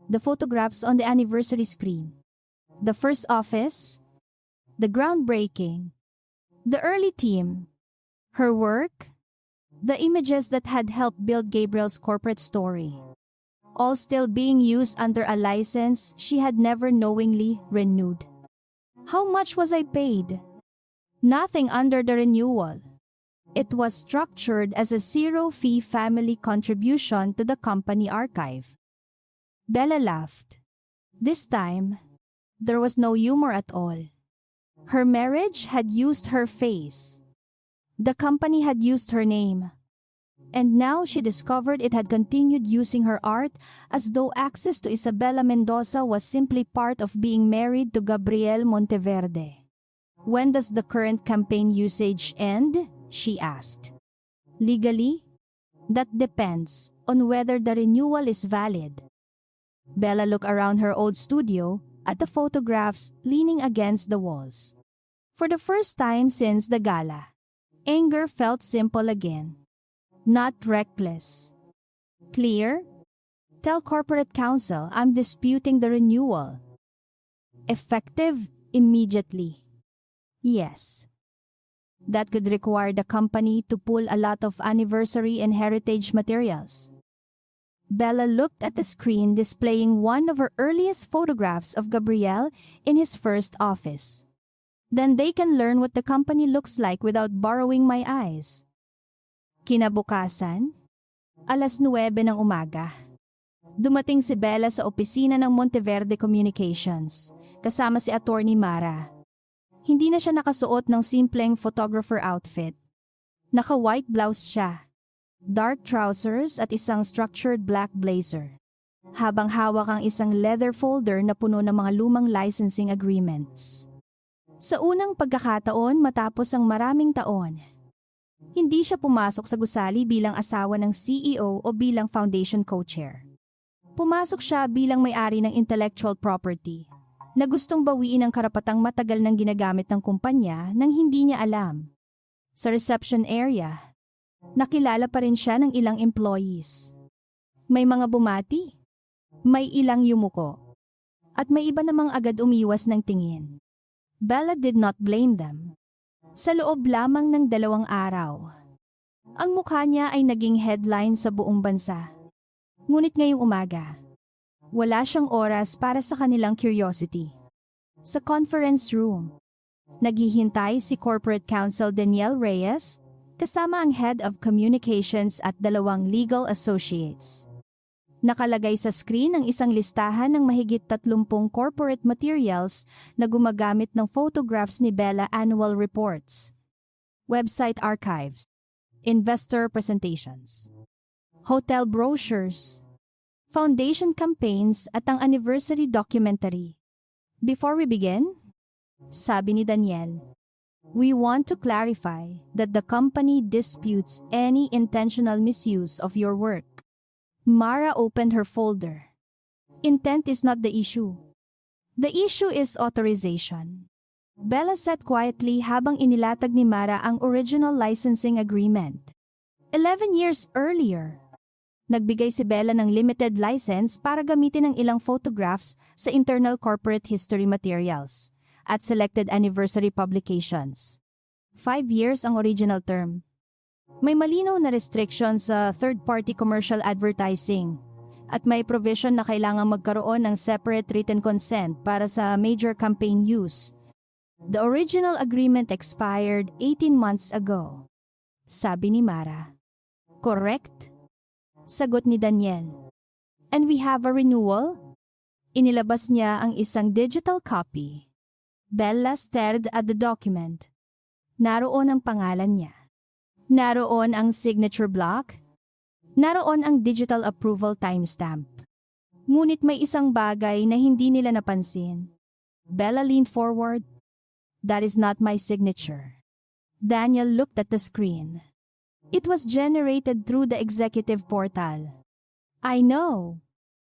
The photographs on the anniversary screen. The first office. The groundbreaking. The early team. Her work. The images that had helped build Gabriel's corporate story. All still being used under a license she had never knowingly renewed. How much was I paid? Nothing under the renewal. It was structured as a zero-fee family contribution to the company archive. Bella laughed. This time, there was no humor at all. Her marriage had used her face. The company had used her name. And now she discovered it had continued using her art as though access to Isabela Mendoza was simply part of being married to Gabriel Monteverde. When does the current campaign usage end? She asked. Legally? That depends on whether the renewal is valid. Bella looked around her old studio at the photographs leaning against the walls. For the first time since the gala, anger felt simple again. Not reckless. Clear? Tell corporate counsel I'm disputing the renewal. Effective immediately. Yes. That could require the company to pull a lot of anniversary and heritage materials. Bella looked at the screen displaying one of her earliest photographs of Gabriel in his first office. Then they can learn what the company looks like without borrowing my eyes. Kinabukasan, 9:00 ng umaga. Dumating si Bella sa opisina ng Monteverde Communications, kasama si Attorney Mara. Hindi na siya nakasuot ng simpleng photographer outfit. Naka-white blouse siya, dark trousers at isang structured black blazer. Habang hawak ang isang leather folder na puno ng mga lumang licensing agreements. Sa unang pagkakataon matapos ang maraming taon, hindi siya pumasok sa gusali bilang asawa ng CEO o bilang foundation co-chair. Pumasok siya bilang may-ari ng intellectual property na gustong bawiin ang karapatang matagal nang ginagamit ng kumpanya nang hindi niya alam. Sa reception area, nakilala pa rin siya ng ilang employees. May mga bumati, may ilang yumuko, at may iba namang agad umiwas ng tingin. Bella did not blame them. Sa loob lamang ng 2 araw, ang mukha niya ay naging headline sa buong bansa. Ngunit ngayong umaga, wala siyang oras para sa kanilang curiosity. Sa conference room, naghihintay si Corporate Counsel Daniel Reyes kasama ang Head of Communications at 2 legal associates. Nakalagay sa screen ang isang listahan ng mahigit 30 corporate materials na gumagamit ng photographs ni Bella, annual reports, website archives, investor presentations, hotel brochures, foundation campaigns at ang anniversary documentary. Before we begin, sabi ni Daniel, we want to clarify that the company disputes any intentional misuse of your work. Mara opened her folder. Intent is not the issue. The issue is authorization. Bella said quietly habang inilatag ni Mara ang original licensing agreement. 11 years earlier, nagbigay si Bella ng limited license para gamitin ang ilang photographs sa internal corporate history materials at selected anniversary publications. 5 years ang original term. May malinaw na restriction sa third-party commercial advertising at may provision na kailangang magkaroon ng separate written consent para sa major campaign use. The original agreement expired 18 months ago. Sabi ni Mara. Correct? Sagot ni Daniel. And we have a renewal? Inilabas niya ang isang digital copy. Bella stared at the document. Naroon ang pangalan niya. Naroon ang signature block. Naroon ang digital approval timestamp. Ngunit may isang bagay na hindi nila napansin. Bella leaned forward. That is not my signature. Daniel looked at the screen. It was generated through the executive portal. I know.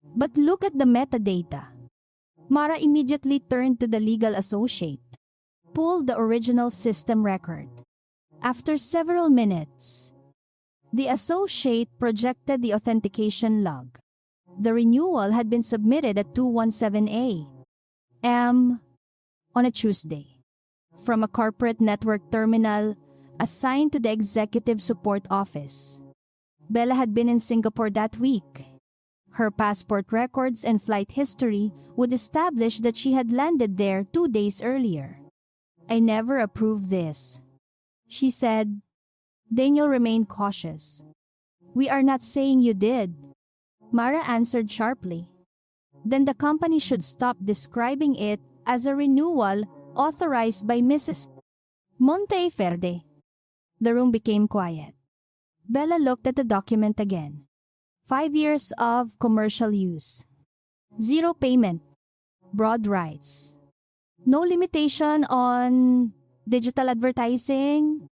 But look at the metadata. Mara immediately turned to the legal associate. Pulled the original system record. After several minutes, the associate projected the authentication log. The renewal had been submitted at 2:17 a.m. on a Tuesday from a corporate network terminal assigned to the executive support office. Bella had been in Singapore that week. Her passport records and flight history would establish that she had landed there 2 days earlier. I never approved this, she said. Daniel remained cautious. We are not saying you did, Mara answered sharply. Then the company should stop describing it as a renewal authorized by Mrs. Monteverde. The room became quiet. Bella looked at the document again. 5 years of commercial use. 0 payment. Broad rights. No limitation on digital advertising.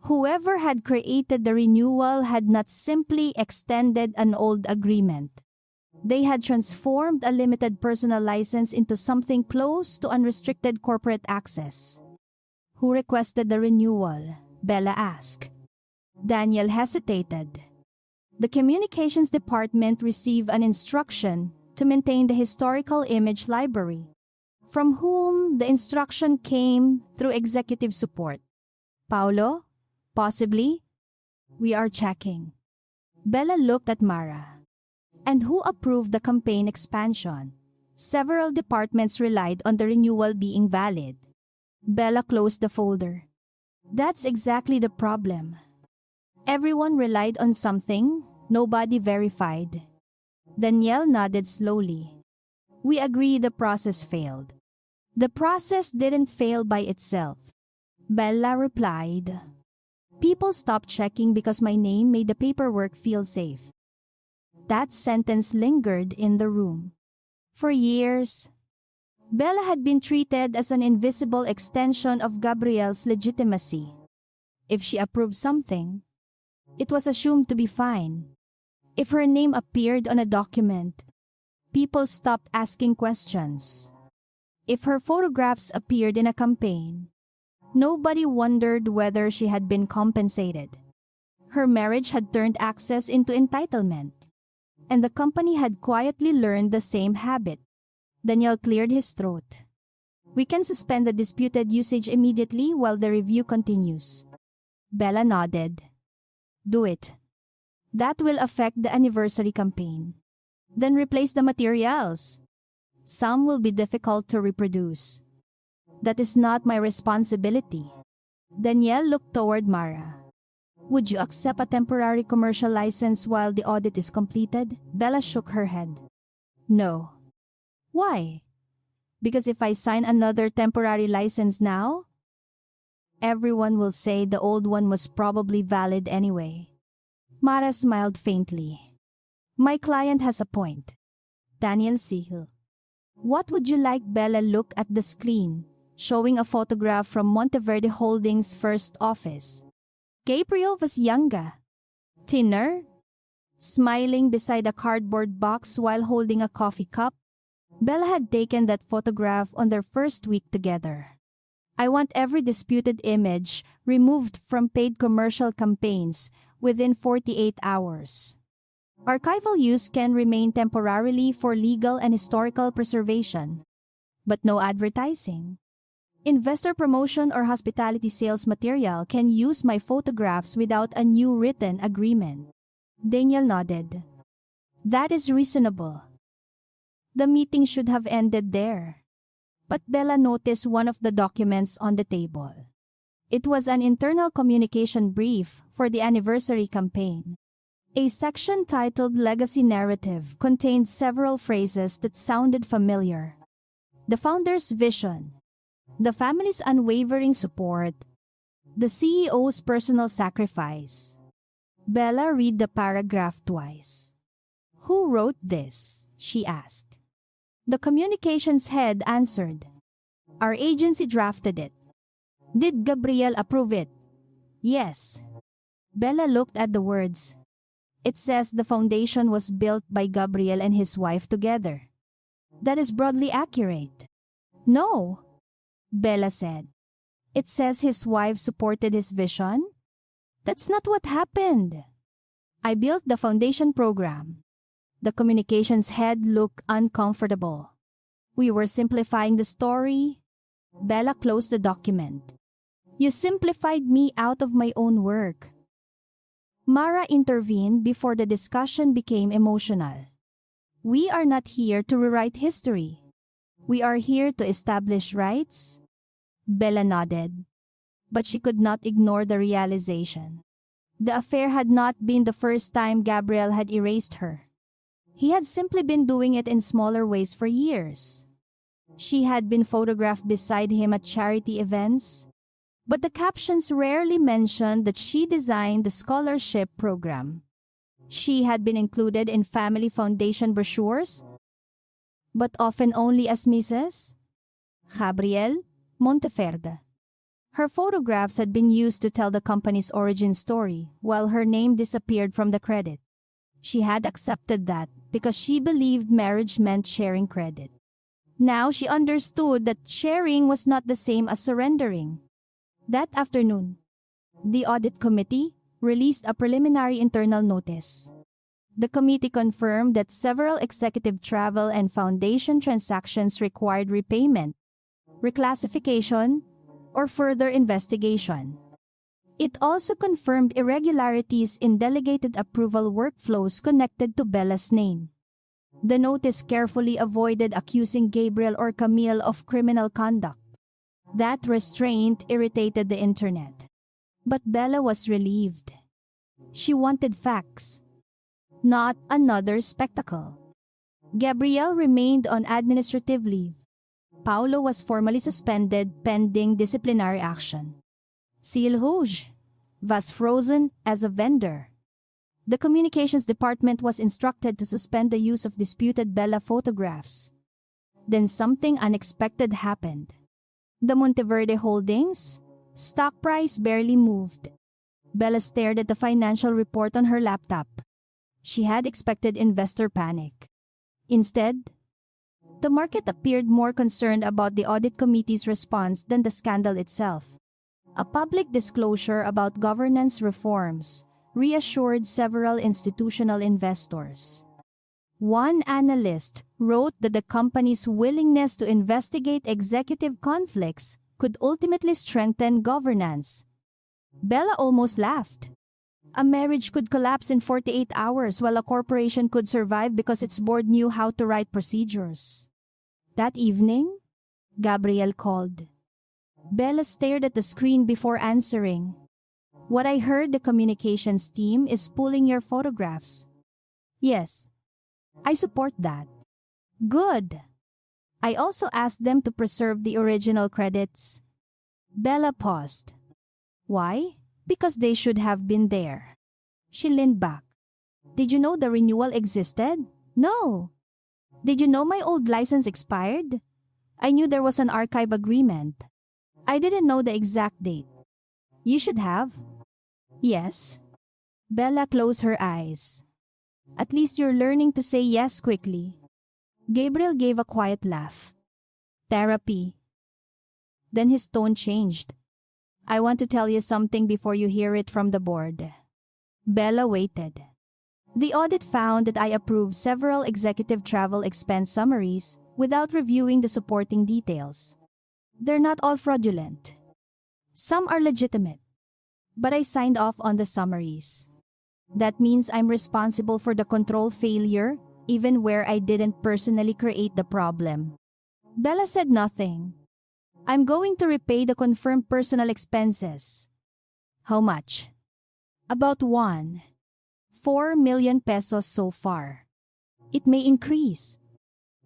Whoever had created the renewal had not simply extended an old agreement. They had transformed a limited personal license into something close to unrestricted corporate access. Who requested the renewal? Bella asked. Daniel hesitated. The communications department received an instruction to maintain the historical image library, from whom the instruction came through executive support. Paulo? Possibly? We are checking. Bella looked at Mara. And who approved the campaign expansion? Several departments relied on the renewal being valid. Bella closed the folder. That's exactly the problem. Everyone relied on something, nobody verified. Danielle nodded slowly. We agree the process failed. The process didn't fail by itself. Bella replied. People stopped checking because my name made the paperwork feel safe. That sentence lingered in the room. For years, Bella had been treated as an invisible extension of Gabriel's legitimacy. If she approved something, it was assumed to be fine. If her name appeared on a document, people stopped asking questions. If her photographs appeared in a campaign, nobody wondered whether she had been compensated. Her marriage had turned access into entitlement, and the company had quietly learned the same habit. Daniel cleared his throat. We can suspend the disputed usage immediately while the review continues. Bella nodded. Do it. That will affect the anniversary campaign. Then replace the materials. Some will be difficult to reproduce. That is not my responsibility. Danielle looked toward Mara. Would you accept a temporary commercial license while the audit is completed? Bella shook her head. No. Why? Because if I sign another temporary license now, everyone will say the old one was probably valid anyway. Mara smiled faintly. My client has a point. Daniel Sihil. What would you like? Bella looked at the screen, showing a photograph from Monteverde Holdings' first office. Gabriel was younger, thinner, smiling beside a cardboard box while holding a coffee cup. Bella had taken that photograph on their first week together. I want every disputed image removed from paid commercial campaigns within 48 hours. Archival use can remain temporarily for legal and historical preservation, but no advertising. Investor promotion or hospitality sales material can use my photographs without a new written agreement. Daniel nodded. That is reasonable. The meeting should have ended there. But Bella noticed one of the documents on the table. It was an internal communication brief for the anniversary campaign. A section titled Legacy Narrative contained several phrases that sounded familiar. The founder's vision, the family's unwavering support, the CEO's personal sacrifice. Bella read the paragraph twice. Who wrote this? She asked. The communications head answered. Our agency drafted it. Did Gabriel approve it? Yes. Bella looked at the words. It says the foundation was built by Gabriel and his wife together. That is broadly accurate. No, Bella said. It says his wife supported his vision? That's not what happened. I built the foundation program. The communications head looked uncomfortable. We were simplifying the story. Bella closed the document. You simplified me out of my own work. Mara intervened before the discussion became emotional. We are not here to rewrite history. We are here to establish rights. Bella nodded, but she could not ignore the realization. The affair had not been the first time Gabriel had erased her. He had simply been doing it in smaller ways for years. She had been photographed beside him at charity events, but the captions rarely mentioned that she designed the scholarship program. She had been included in family foundation brochures, but often only as Mrs. Gabriel Monteverde. Her photographs had been used to tell the company's origin story, while her name disappeared from the credit. She had accepted that because she believed marriage meant sharing credit. Now she understood that sharing was not the same as surrendering. That afternoon, the audit committee released a preliminary internal notice. The committee confirmed that several executive travel and foundation transactions required repayment, reclassification, or further investigation. It also confirmed irregularities in delegated approval workflows connected to Bella's name. The notice carefully avoided accusing Gabriel or Camille of criminal conduct. That restraint irritated the internet. But Bella was relieved. She wanted facts, not another spectacle. Gabriel remained on administrative leave. Paulo was formally suspended pending disciplinary action. Ciel Rouge was frozen as a vendor. The communications department was instructed to suspend the use of disputed Bella photographs. Then something unexpected happened. The Monteverde Holdings stock price barely moved. Bella stared at the financial report on her laptop. She had expected investor panic. Instead, the market appeared more concerned about the audit committee's response than the scandal itself. A public disclosure about governance reforms reassured several institutional investors. One analyst wrote that the company's willingness to investigate executive conflicts could ultimately strengthen governance. Bella almost laughed. A marriage could collapse in 48 hours while a corporation could survive because its board knew how to write procedures. That evening, Gabriel called. Bella stared at the screen before answering. What I heard, the communications team is pulling your photographs. Yes, I support that. Good. I also asked them to preserve the original credits. Bella paused. Why? Because they should have been there. She leaned back. Did you know the renewal existed? No. Did you know my old license expired? I knew there was an archive agreement. I didn't know the exact date. You should have. Yes. Bella closed her eyes. At least you're learning to say yes quickly. Gabriel gave a quiet laugh. Therapy. Then his tone changed. I want to tell you something before you hear it from the board. Bella waited. The audit found that I approved several executive travel expense summaries without reviewing the supporting details. They're not all fraudulent. Some are legitimate. But I signed off on the summaries. That means I'm responsible for the control failure, even where I didn't personally create the problem. Bella said nothing. I'm going to repay the confirmed personal expenses. How much? About 4 million pesos so far. It may increase.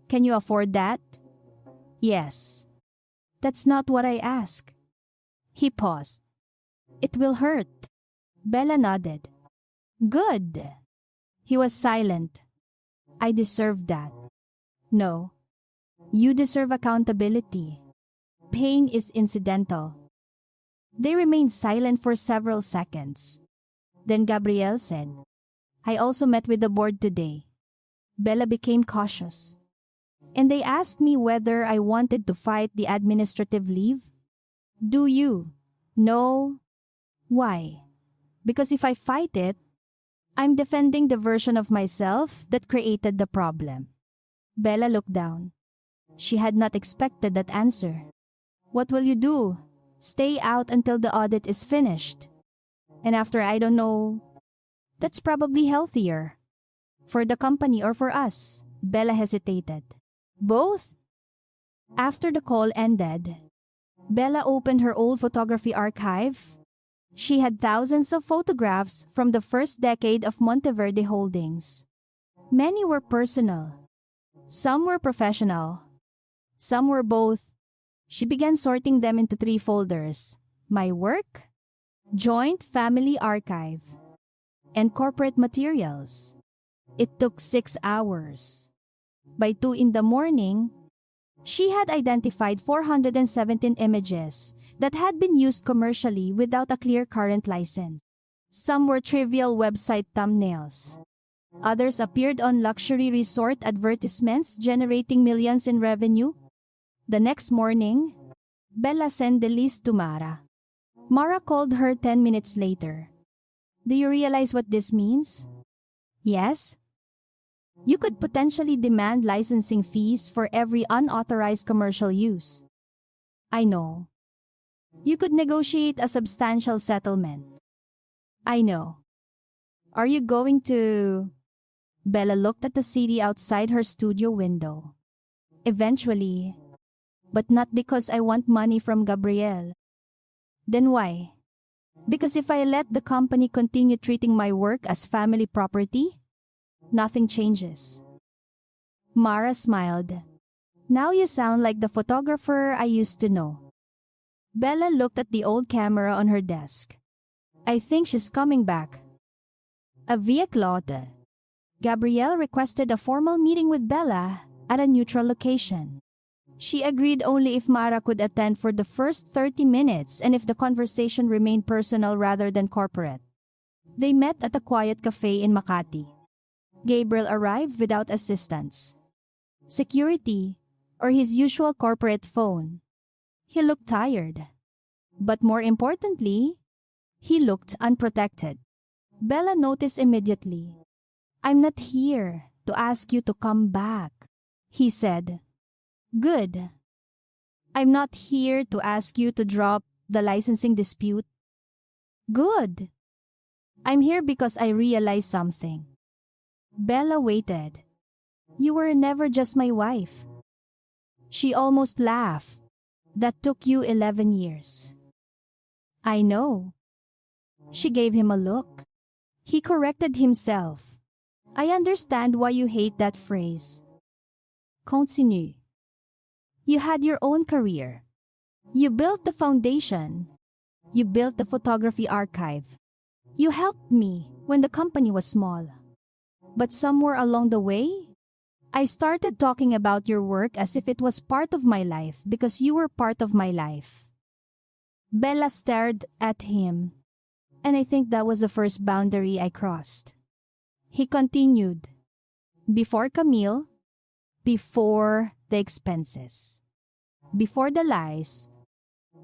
Can you afford that? Yes. That's not what I ask. He paused. It will hurt. Bella nodded. Good. He was silent. I deserve that. No. You deserve accountability. Pain is incidental. They remained silent for several seconds. Then Gabriel said, I also met with the board today. Bella became cautious. And they asked me whether I wanted to fight the administrative leave. Do you? No. Why? Because if I fight it, I'm defending the version of myself that created the problem. Bella looked down. She had not expected that answer. What will you do? Stay out until the audit is finished. And after, I don't know. That's probably healthier. For the company or for us? Bella hesitated. Both? After the call ended, Bella opened her old photography archive. She had thousands of photographs from the first decade of Monteverde Holdings. Many were personal. Some were professional. Some were both. She began sorting them into 3 folders: my work, joint family archive, and corporate materials. It took 6 hours. By 2 in the morning, she had identified 417 images that had been used commercially without a clear current license. Some were trivial website thumbnails. Others appeared on luxury resort advertisements generating millions in revenue. The next morning, Bella sent the list to Mara. Mara called her 10 minutes later. Do you realize what this means? Yes. You could potentially demand licensing fees for every unauthorized commercial use. I know. You could negotiate a substantial settlement. I know. Are you going to... Bella looked at the city outside her studio window. Eventually, but not because I want money from Gabriel. Then why? Because if I let the company continue treating my work as family property, nothing changes. Mara smiled. Now you sound like the photographer I used to know. Bella looked at the old camera on her desk. I think she's coming back. A vehicle. Gabrielle requested a formal meeting with Bella at a neutral location. She agreed only if Mara could attend for the first 30 minutes and if the conversation remained personal rather than corporate. They met at a quiet cafe in Makati. Gabriel arrived without assistance, security, or his usual corporate phone. He looked tired. But more importantly, he looked unprotected. Bella noticed immediately. I'm not here, to ask you to come back, he said. Good. I'm not here to ask you to drop the licensing dispute. Good. I'm here because I realized something. Bella waited. You were never just my wife. She almost laughed. That took you 11 years. I know. She gave him a look. He corrected himself. I understand why you hate that phrase. Continue. You had your own career. You built the foundation. You built the photography archive. You helped me when the company was small. But somewhere along the way, I started talking about your work as if it was part of my life because you were part of my life. Bella stared at him, and I think that was the first boundary I crossed. He continued. Before Camille, before the expenses, before the lies,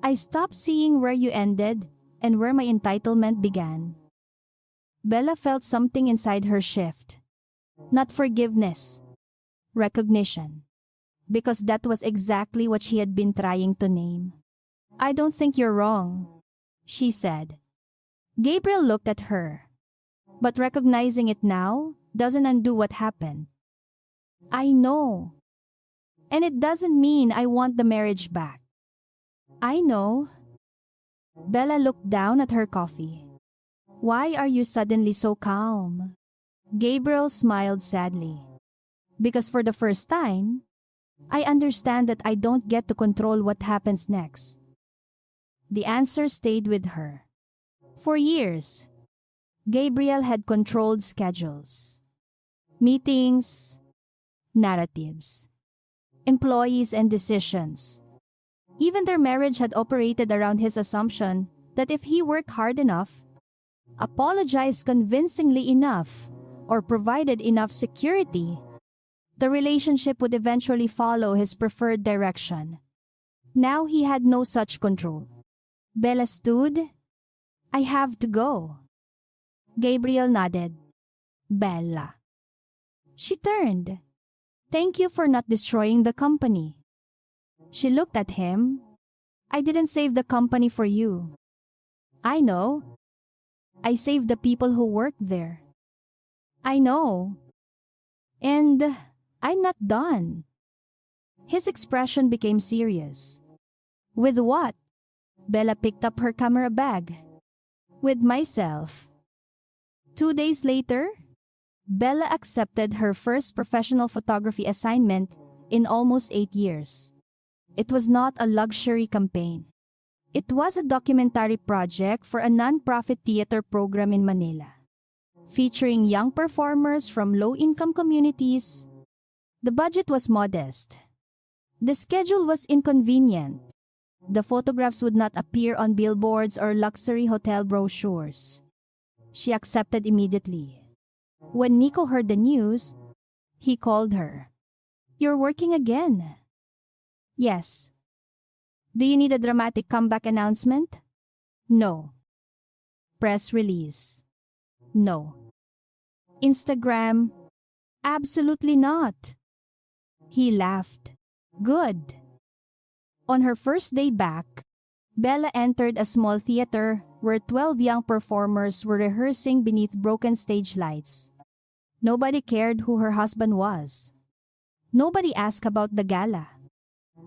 I stopped seeing where you ended and where my entitlement began. Bella felt something inside her shift. Not forgiveness, recognition. Because that was exactly what she had been trying to name. I don't think you're wrong, she said. Gabriel looked at her. But recognizing it now doesn't undo what happened. I know. And it doesn't mean I want the marriage back. I know. Bella looked down at her coffee. Why are you suddenly so calm? Gabriel smiled sadly. Because for the first time, I understand that I don't get to control what happens next. The answer stayed with her. For years, Gabriel had controlled schedules, meetings, narratives, employees and decisions. Even their marriage had operated around his assumption that if he worked hard enough, apologized convincingly enough, or provided enough security, the relationship would eventually follow his preferred direction. Now he had no such control. Bella stood. I have to go. Gabriel nodded. Bella. She turned. Thank you for not destroying the company. She looked at him. I didn't save the company for you. I know. I saved the people who work there. I know. And I'm not done. His expression became serious. With what? Bella picked up her camera bag. With myself. 2 days later, Bella accepted her first professional photography assignment in almost 8 years. It was not a luxury campaign. It was a documentary project for a non-profit theater program in Manila, featuring young performers from low-income communities. The budget was modest. The schedule was inconvenient. The photographs would not appear on billboards or luxury hotel brochures. She accepted immediately. When Nico heard the news, he called her. You're working again? Yes. Do you need a dramatic comeback announcement? No. Press release? No. Instagram? Absolutely not. He laughed. Good. On her first day back, Bella entered a small theater where 12 young performers were rehearsing beneath broken stage lights. Nobody cared who her husband was. Nobody asked about the gala.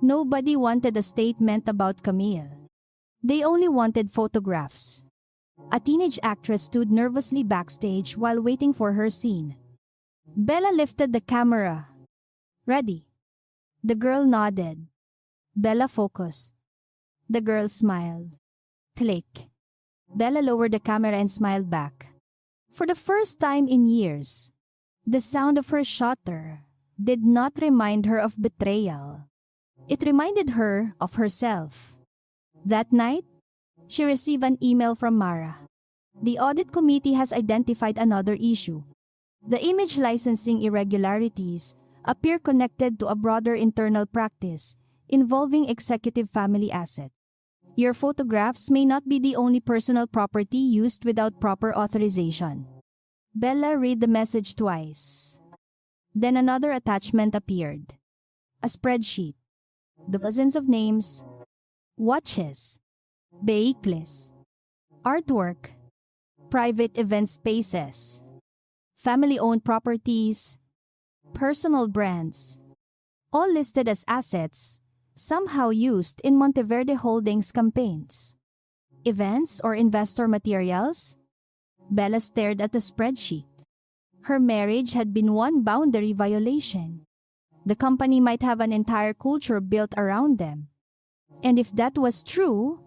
Nobody wanted a statement about Camille. They only wanted photographs. A teenage actress stood nervously backstage while waiting for her scene. Bella lifted the camera. Ready. The girl nodded. Bella focused. The girl smiled. Click. Bella lowered the camera and smiled back. For the first time in years, the sound of her shutter did not remind her of betrayal. It reminded her of herself. That night, she received an email from Mara. The audit committee has identified another issue. The image licensing irregularities appear connected to a broader internal practice involving executive family assets. Your photographs may not be the only personal property used without proper authorization. Bella read the message twice. Then another attachment appeared. A spreadsheet. Dozens of names. Watches. Vehicles. Artwork. Private event spaces. Family-owned properties. Personal brands. All listed as assets, somehow used in Monteverde Holdings campaigns. Events or investor materials? Bella stared at the spreadsheet. Her marriage had been one boundary violation. The company might have an entire culture built around them. And if that was true,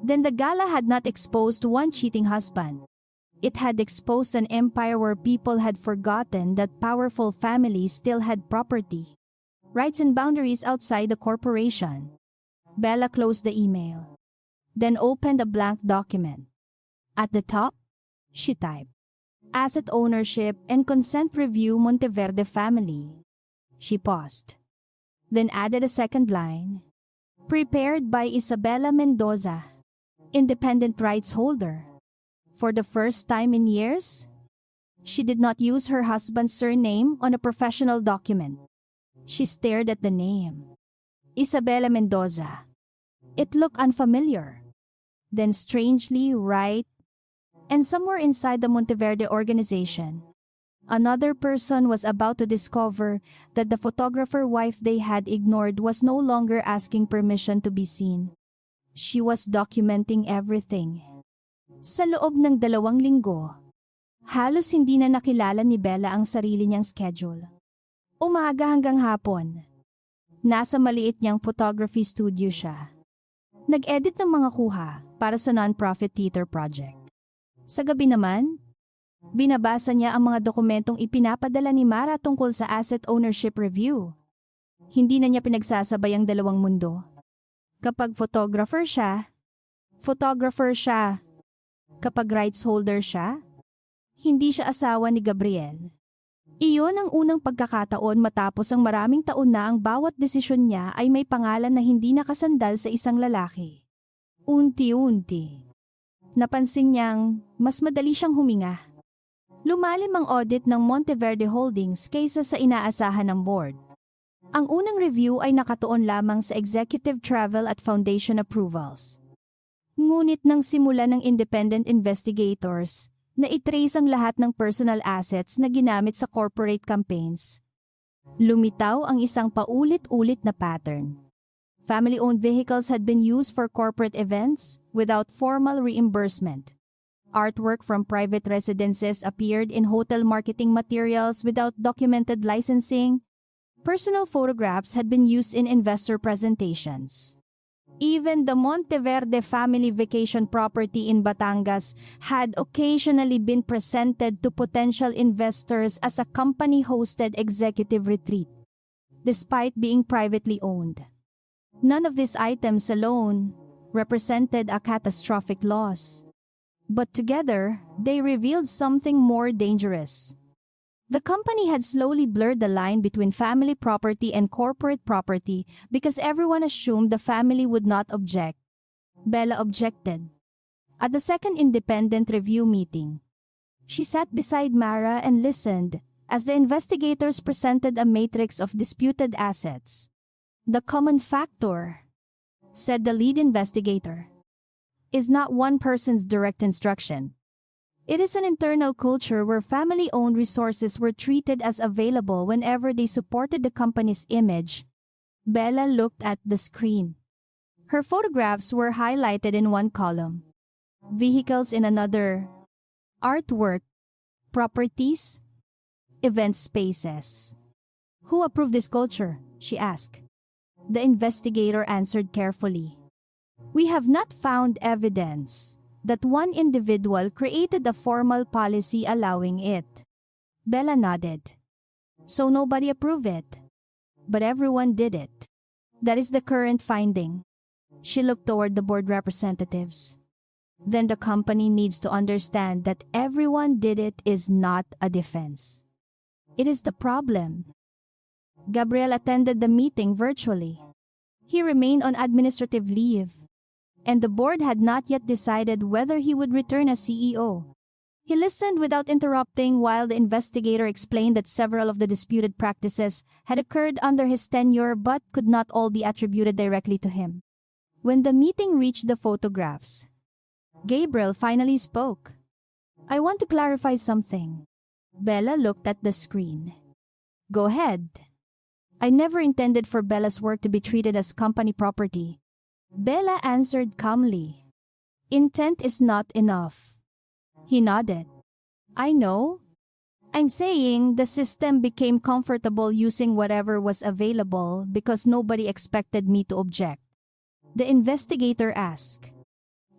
then the gala had not exposed one cheating husband. It had exposed an empire where people had forgotten that powerful families still had property, rights and boundaries outside the corporation. Bella closed the email, then opened a blank document. At the top, she typed, Asset Ownership and Consent Review Monteverde Family. She paused, then added a second line, Prepared by Isabella Mendoza, Independent Rights Holder. For the first time in years, she did not use her husband's surname on a professional document. She stared at the name, Isabella Mendoza. It looked unfamiliar, then strangely right, and somewhere inside the Monteverde organization, another person was about to discover that the photographer wife they had ignored was no longer asking permission to be seen. She was documenting everything. Sa loob ng 2 linggo, halos hindi na nakilala ni Bella ang sarili niyang schedule. Umaga hanggang hapon, nasa maliit niyang photography studio siya. Nag-edit ng mga kuha para sa non-profit theater project. Sa gabi naman, binabasa niya ang mga dokumentong ipinapadala ni Mara tungkol sa asset ownership review. Hindi na niya pinagsasabay ang 2 mundo. Kapag photographer siya. Kapag rights holder siya, hindi siya asawa ni Gabriel. Iyon ang unang pagkakataon matapos ang maraming taon na ang bawat desisyon niya ay may pangalan na hindi nakasandal sa isang lalaki. Unti-unti, napansin niyang mas madali siyang huminga. Lumalim ang audit ng Monteverde Holdings kaysa sa inaasahan ng board. Ang unang review ay nakatuon lamang sa executive travel at foundation approvals. Ngunit nang simula ng independent investigators na itrace ang lahat ng personal assets na ginamit sa corporate campaigns, lumitaw ang isang paulit-ulit na pattern. Family-owned vehicles had been used for corporate events without formal reimbursement. Artwork from private residences appeared in hotel marketing materials without documented licensing. Personal photographs had been used in investor presentations. Even the Monteverde family vacation property in Batangas had occasionally been presented to potential investors as a company-hosted executive retreat, despite being privately owned. None of these items alone represented a catastrophic loss, but together they revealed something more dangerous. The company had slowly blurred the line between family property and corporate property because everyone assumed the family would not object. Bella objected. At the second independent review meeting, she sat beside Mara and listened as the investigators presented a matrix of disputed assets. The common factor, said the lead investigator, is not one person's direct instruction. It is an internal culture where family-owned resources were treated as available whenever they supported the company's image. Bella looked at the screen. Her photographs were highlighted in one column, vehicles in another, artwork, properties, event spaces. Who approved this culture? She asked. The investigator answered carefully. We have not found evidence that one individual created a formal policy allowing it. Bella nodded. So nobody approved it, but everyone did it. That is the current finding. She looked toward the board representatives. Then the company needs to understand that everyone did it is not a defense. It is the problem. Gabriel attended the meeting virtually. He remained on administrative leave, and the board had not yet decided whether he would return as CEO. He listened without interrupting while the investigator explained that several of the disputed practices had occurred under his tenure but could not all be attributed directly to him. When the meeting reached the photographs, Gabriel finally spoke. "I want to clarify something." Bella looked at the screen. "Go ahead." "I never intended for Bella's work to be treated as company property." Bella answered calmly. "Intent is not enough." He nodded. "I know. I'm saying the system became comfortable using whatever was available because nobody expected me to object." The investigator asked,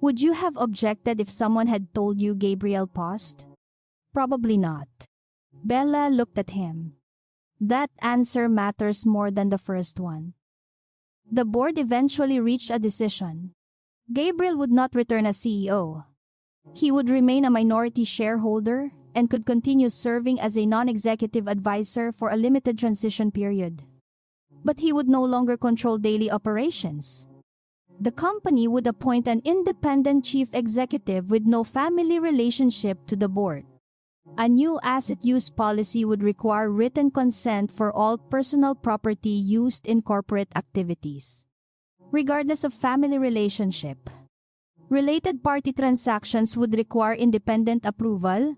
"Would you have objected if someone had told you?" Gabriel paused. "Probably not." Bella looked at him. "That answer matters more than the first one." The board eventually reached a decision. Gabriel would not return as CEO. He would remain a minority shareholder and could continue serving as a non-executive advisor for a limited transition period. But he would no longer control daily operations. The company would appoint an independent chief executive with no family relationship to the board. A new asset use policy would require written consent for all personal property used in corporate activities, regardless of family relationship. Related party transactions would require independent approval.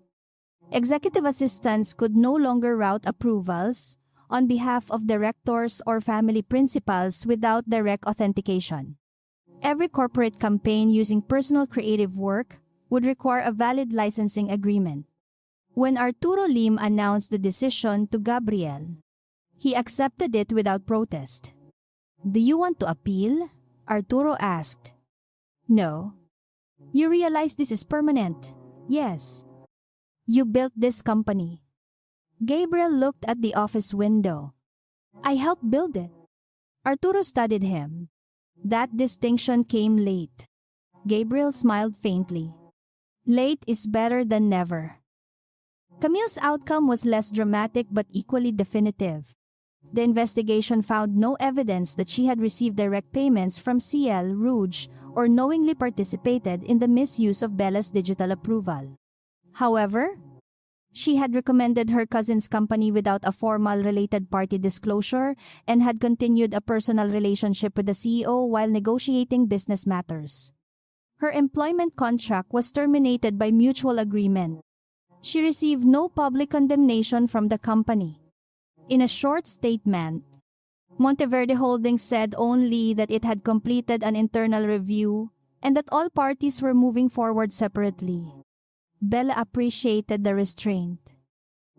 Executive assistants could no longer route approvals on behalf of directors or family principals without direct authentication. Every corporate campaign using personal creative work would require a valid licensing agreement. When Arturo Lim announced the decision to Gabriel, he accepted it without protest. "Do you want to appeal?" Arturo asked. "No." "You realize this is permanent?" "Yes." "You built this company." Gabriel looked at the office window. "I helped build it." Arturo studied him. That distinction came late. Gabriel smiled faintly. "Late is better than never." Camille's outcome was less dramatic but equally definitive. The investigation found no evidence that she had received direct payments from CL Rouge or knowingly participated in the misuse of Bella's digital approval. However, she had recommended her cousin's company without a formal related party disclosure and had continued a personal relationship with the CEO while negotiating business matters. Her employment contract was terminated by mutual agreement. She received no public condemnation from the company. In a short statement, Monteverde Holdings said only that it had completed an internal review and that all parties were moving forward separately. Bella appreciated the restraint.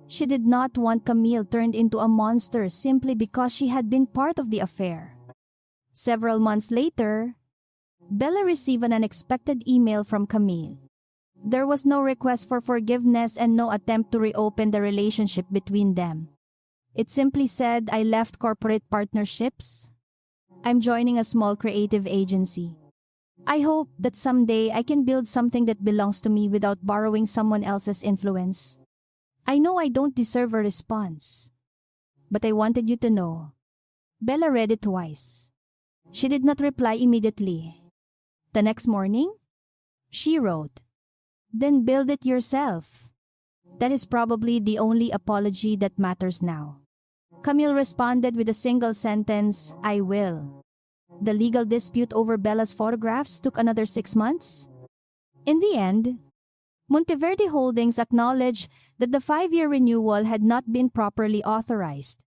She did not want Camille turned into a monster simply because she had been part of the affair. Several months later, Bella received an unexpected email from Camille. There was no request for forgiveness and no attempt to reopen the relationship between them. It simply said, "I left corporate partnerships. I'm joining a small creative agency. I hope that someday I can build something that belongs to me without borrowing someone else's influence. I know I don't deserve a response, but I wanted you to know." Bella read it twice. She did not reply immediately. The next morning, she wrote, "Then build it yourself. That is probably the only apology that matters now." Camille responded with a single sentence, "I will." The legal dispute over Bella's photographs took another 6 months. In the end, Monteverde Holdings acknowledged that the 5-year renewal had not been properly authorized.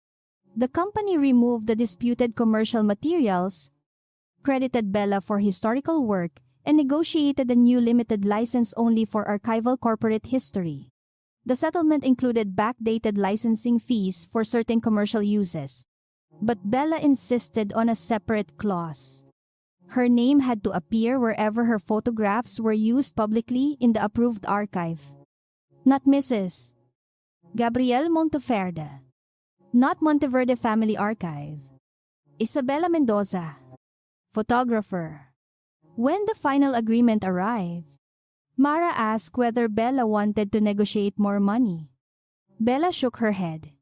The company removed the disputed commercial materials, credited Bella for historical work, and negotiated a new limited license only for archival corporate history. The settlement included backdated licensing fees for certain commercial uses, but Bella insisted on a separate clause. Her name had to appear wherever her photographs were used publicly in the approved archive. Not Mrs. Gabriel Monteverde. Not Monteverde Family Archive. Isabella Mendoza. Photographer. When the final agreement arrived, Mara asked whether Bella wanted to negotiate more money. Bella shook her head.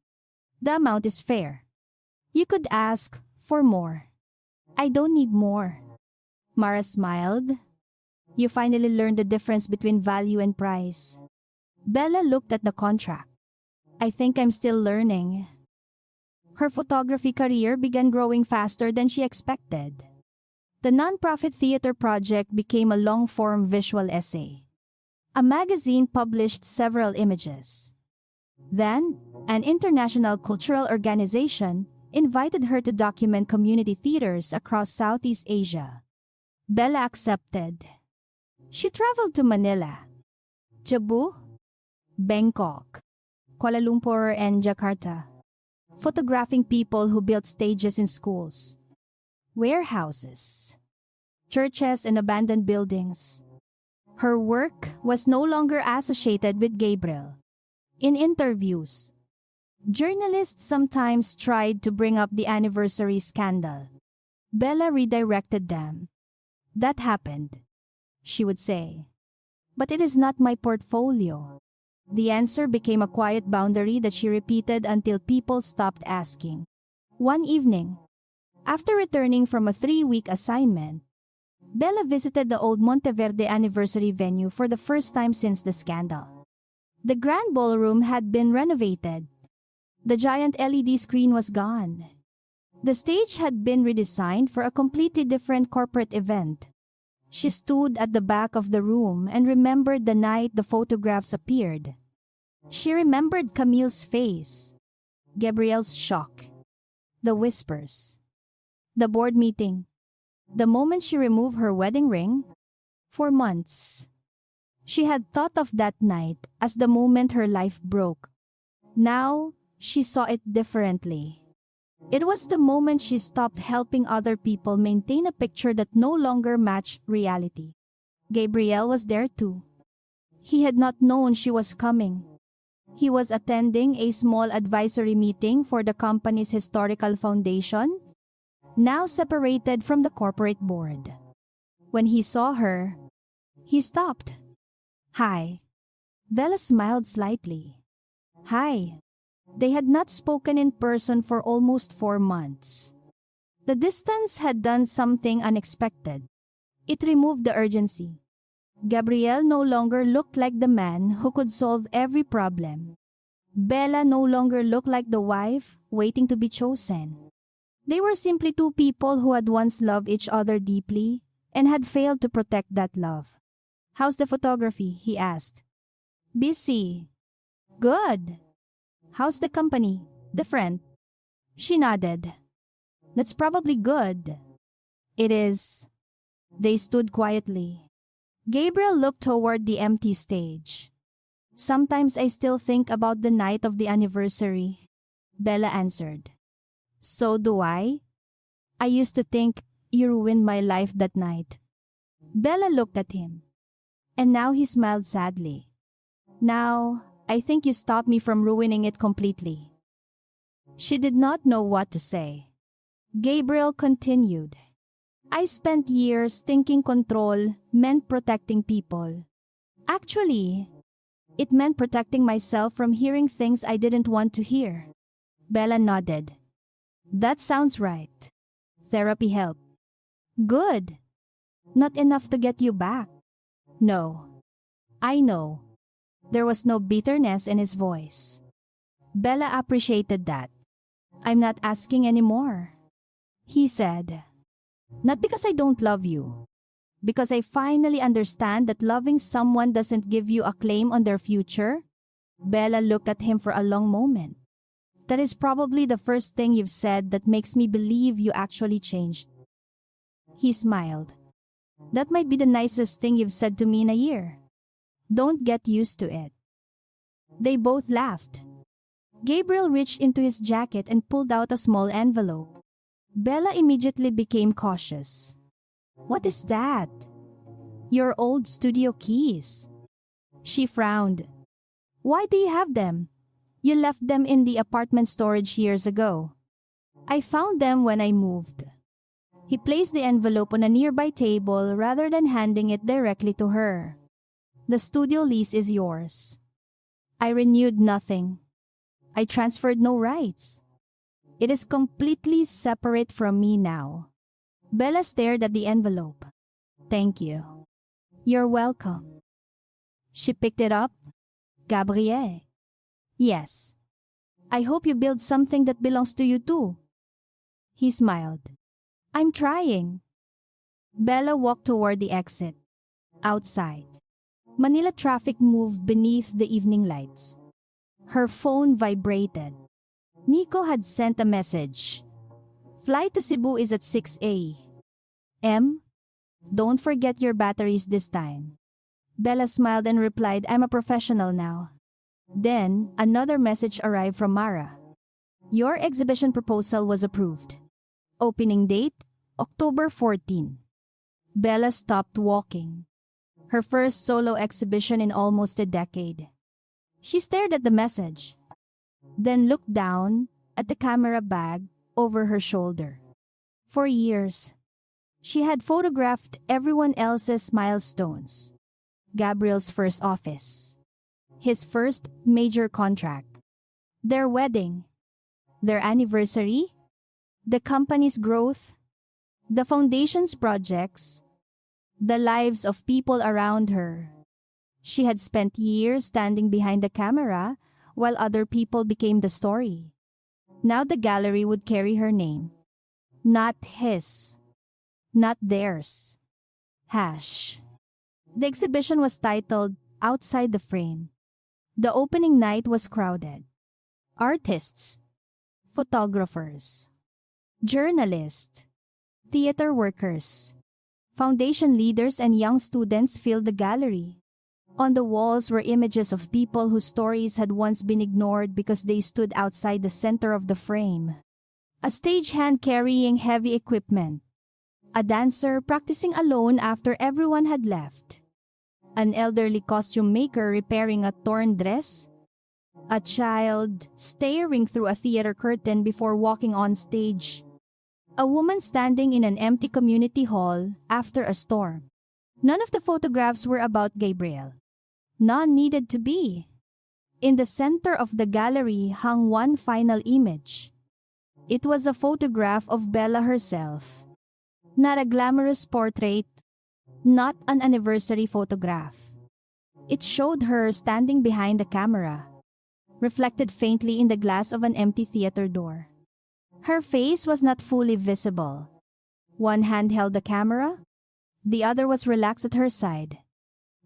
"The amount is fair. You could ask for more." "I don't need more." Mara smiled. "You finally learned the difference between value and price." Bella looked at the contract. I think I'm still learning. Her photography career began growing faster than she expected. The nonprofit theater project became a long-form visual essay. A magazine published several images. Then, an international cultural organization invited her to document community theaters across Southeast Asia. Bella accepted. She traveled to Manila, Cebu, Bangkok, Kuala Lumpur, and Jakarta, photographing people who built stages in schools, warehouses, churches, and abandoned buildings. Her work was no longer associated with Gabriel. In interviews, journalists sometimes tried to bring up the anniversary scandal. Bella redirected them. That happened, she would say. But it is not my portfolio. The answer became a quiet boundary that she repeated until people stopped asking. One evening, after returning from a 3-week assignment, Bella visited the old Monteverde anniversary venue for the first time since the scandal. The grand ballroom had been renovated. The giant LED screen was gone. The stage had been redesigned for a completely different corporate event. She stood at the back of the room and remembered the night the photographs appeared. She remembered Camille's face, Gabriel's shock, the whispers, the board meeting, the moment she removed her wedding ring. For months, she had thought of that night as the moment her life broke. Now, she saw it differently. It was the moment she stopped helping other people maintain a picture that no longer matched reality. Gabriel was there too. He had not known she was coming. He was attending a small advisory meeting for the company's historical foundation, now separated from the corporate board. When he saw her, he stopped. "Hi." Bella smiled slightly. "Hi." They had not spoken in person for almost 4 months. The distance had done something unexpected. It removed the urgency. Gabriel no longer looked like the man who could solve every problem. Bella no longer looked like the wife waiting to be chosen. They were simply two people who had once loved each other deeply and had failed to protect that love. "How's the photography?" he asked. "Busy." "Good." "How's the company?" "Different." She nodded. "That's probably good." "It is." They stood quietly. Gabriel looked toward the empty stage. "Sometimes I still think about the night of the anniversary," Bella answered. "So do I. I used to think you ruined my life that night." Bella looked at him. And now he smiled sadly. "Now, I think you stopped me from ruining it completely." She did not know what to say. Gabriel continued. "I spent years thinking control meant protecting people. Actually, it meant protecting myself from hearing things I didn't want to hear." Bella nodded. "That sounds right. Therapy helped." "Good. Not enough to get you back." "No. I know." There was no bitterness in his voice. Bella appreciated that. "I'm not asking anymore," he said. "Not because I don't love you. Because I finally understand that loving someone doesn't give you a claim on their future." Bella looked at him for a long moment. "That is probably the first thing you've said that makes me believe you actually changed." He smiled. "That might be the nicest thing you've said to me in a year. Don't get used to it." They both laughed. Gabriel reached into his jacket and pulled out a small envelope. Bella immediately became cautious. "What is that?" "Your old studio keys." She frowned. "Why do you have them? You left them in the apartment storage years ago." "I found them when I moved." He placed the envelope on a nearby table rather than handing it directly to her. "The studio lease is yours." "I renewed nothing. I transferred no rights. It is completely separate from me now." Bella stared at the envelope. "Thank you." "You're welcome." She picked it up. Gabriel. Yes. I hope you build something that belongs to you too. He smiled. I'm trying. Bella walked toward the exit. Outside, Manila traffic moved beneath the evening lights. Her phone vibrated. Nico had sent a message. Flight to Cebu is at 6 a.m. Don't forget your batteries this time. Bella smiled and replied, I'm a professional now. Then, another message arrived from Mara. Your exhibition proposal was approved. Opening date, October 14. Bella stopped walking. Her first solo exhibition in almost a decade. She stared at the message, then looked down at the camera bag over her shoulder. For years, she had photographed everyone else's milestones. Gabriel's first office, his first major contract, their wedding, their anniversary, the company's growth, the foundation's projects, the lives of people around her. She had spent years standing behind the camera while other people became the story. Now the gallery would carry her name. Not his. Not theirs. Hash. The exhibition was titled Outside the Frame. The opening night was crowded. Artists, photographers, journalists, theater workers, foundation leaders and young students filled the gallery. On the walls were images of people whose stories had once been ignored because they stood outside the center of the frame. A stagehand carrying heavy equipment. A dancer practicing alone after everyone had left. An elderly costume maker repairing a torn dress. A child staring through a theater curtain before walking on stage. A woman standing in an empty community hall after a storm. None of the photographs were about Gabriel. None needed to be. In the center of the gallery hung one final image. It was a photograph of Bella herself. Not a glamorous portrait, not an anniversary photograph. It showed her standing behind the camera, reflected faintly in the glass of an empty theater door. Her face was not fully visible. One hand held the camera, the other was relaxed at her side.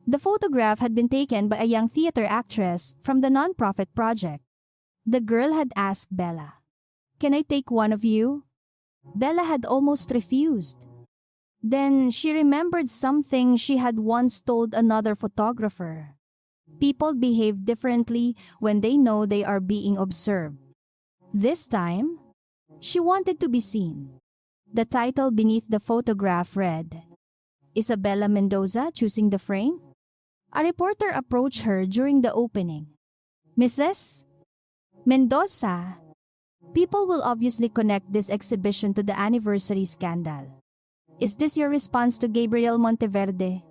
The photograph had been taken by a young theater actress from the non-profit project. The girl had asked Bella, "Can I take one of you?" Bella had almost refused. Then she remembered something she had once told another photographer. People behave differently when they know they are being observed. This time, she wanted to be seen. The title beneath the photograph read, Isabella Mendoza choosing the frame? A reporter approached her during the opening. Mrs. Mendoza. People will obviously connect this exhibition to the anniversary scandal. Is this your response to Gabriel Monteverde?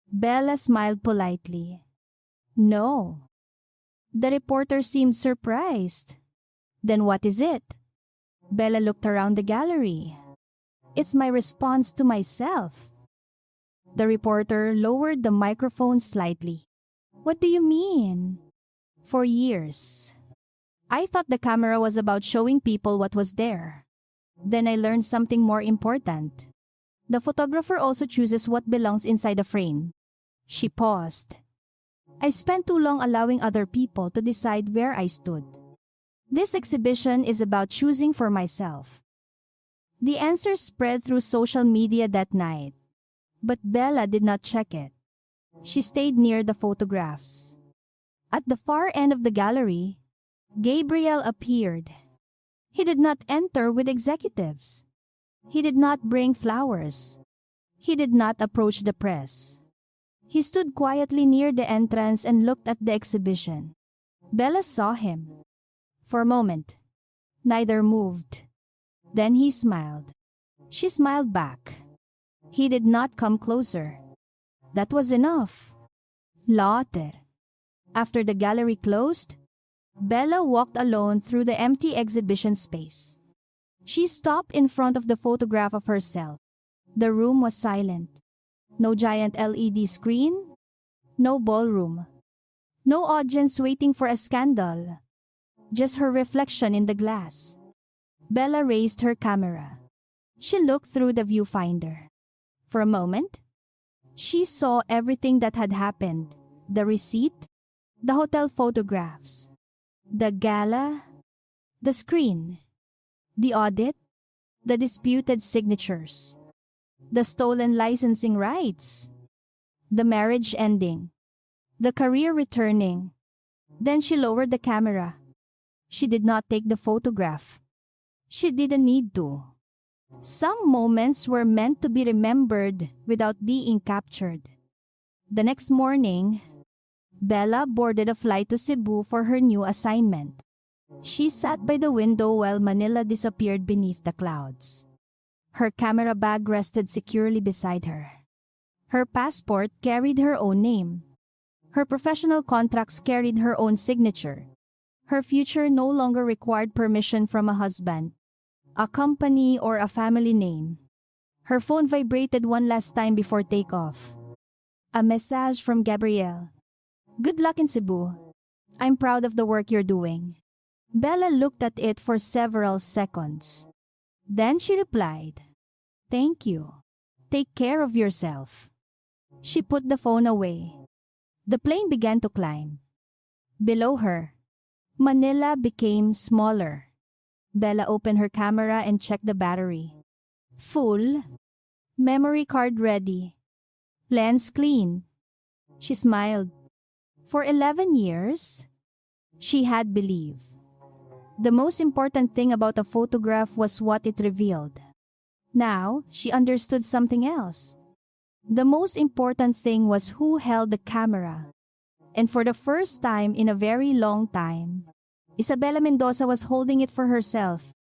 Bella smiled politely. No. The reporter seemed surprised. Then what is it? Bella looked around the gallery. It's my response to myself. The reporter lowered the microphone slightly. What do you mean? For years, I thought the camera was about showing people what was there. Then I learned something more important. The photographer also chooses what belongs inside the frame. She paused. I spent too long allowing other people to decide where I stood. This exhibition is about choosing for myself. The answer spread through social media that night. But Bella did not check it. She stayed near the photographs. At the far end of the gallery, Gabriel appeared. He did not enter with executives. He did not bring flowers. He did not approach the press. He stood quietly near the entrance and looked at the exhibition. Bella saw him. For a moment, neither moved. Then he smiled. She smiled back. He did not come closer. That was enough. Laughter. After the gallery closed, Bella walked alone through the empty exhibition space. She stopped in front of the photograph of herself. The room was silent. No giant LED screen. No ballroom. No audience waiting for a scandal. Just her reflection in the glass. Bella raised her camera. She looked through the viewfinder. For a moment, she saw everything that had happened. The receipt, the hotel photographs, the gala, the screen, the audit, the disputed signatures, the stolen licensing rights, the marriage ending, the career returning. Then she lowered the camera. She did not take the photograph. She didn't need to. Some moments were meant to be remembered without being captured. The next morning, Bella boarded a flight to Cebu for her new assignment. She sat by the window while Manila disappeared beneath the clouds. Her camera bag rested securely beside her. Her passport carried her own name. Her professional contracts carried her own signature. Her future no longer required permission from a husband, a company, or a family name. Her phone vibrated one last time before takeoff. A message from Gabrielle. Good luck in Cebu. I'm proud of the work you're doing. Bella looked at it for several seconds. Then she replied, Thank you. Take care of yourself. She put the phone away. The plane began to climb. Below her, Manila became smaller. Bella opened her camera and checked the battery. Full. Memory card ready. Lens clean. She smiled. For 11 years, she had believed. The most important thing about a photograph was what it revealed. Now, she understood something else. The most important thing was who held the camera. And for the first time in a very long time, Isabela Mendoza was holding it for herself,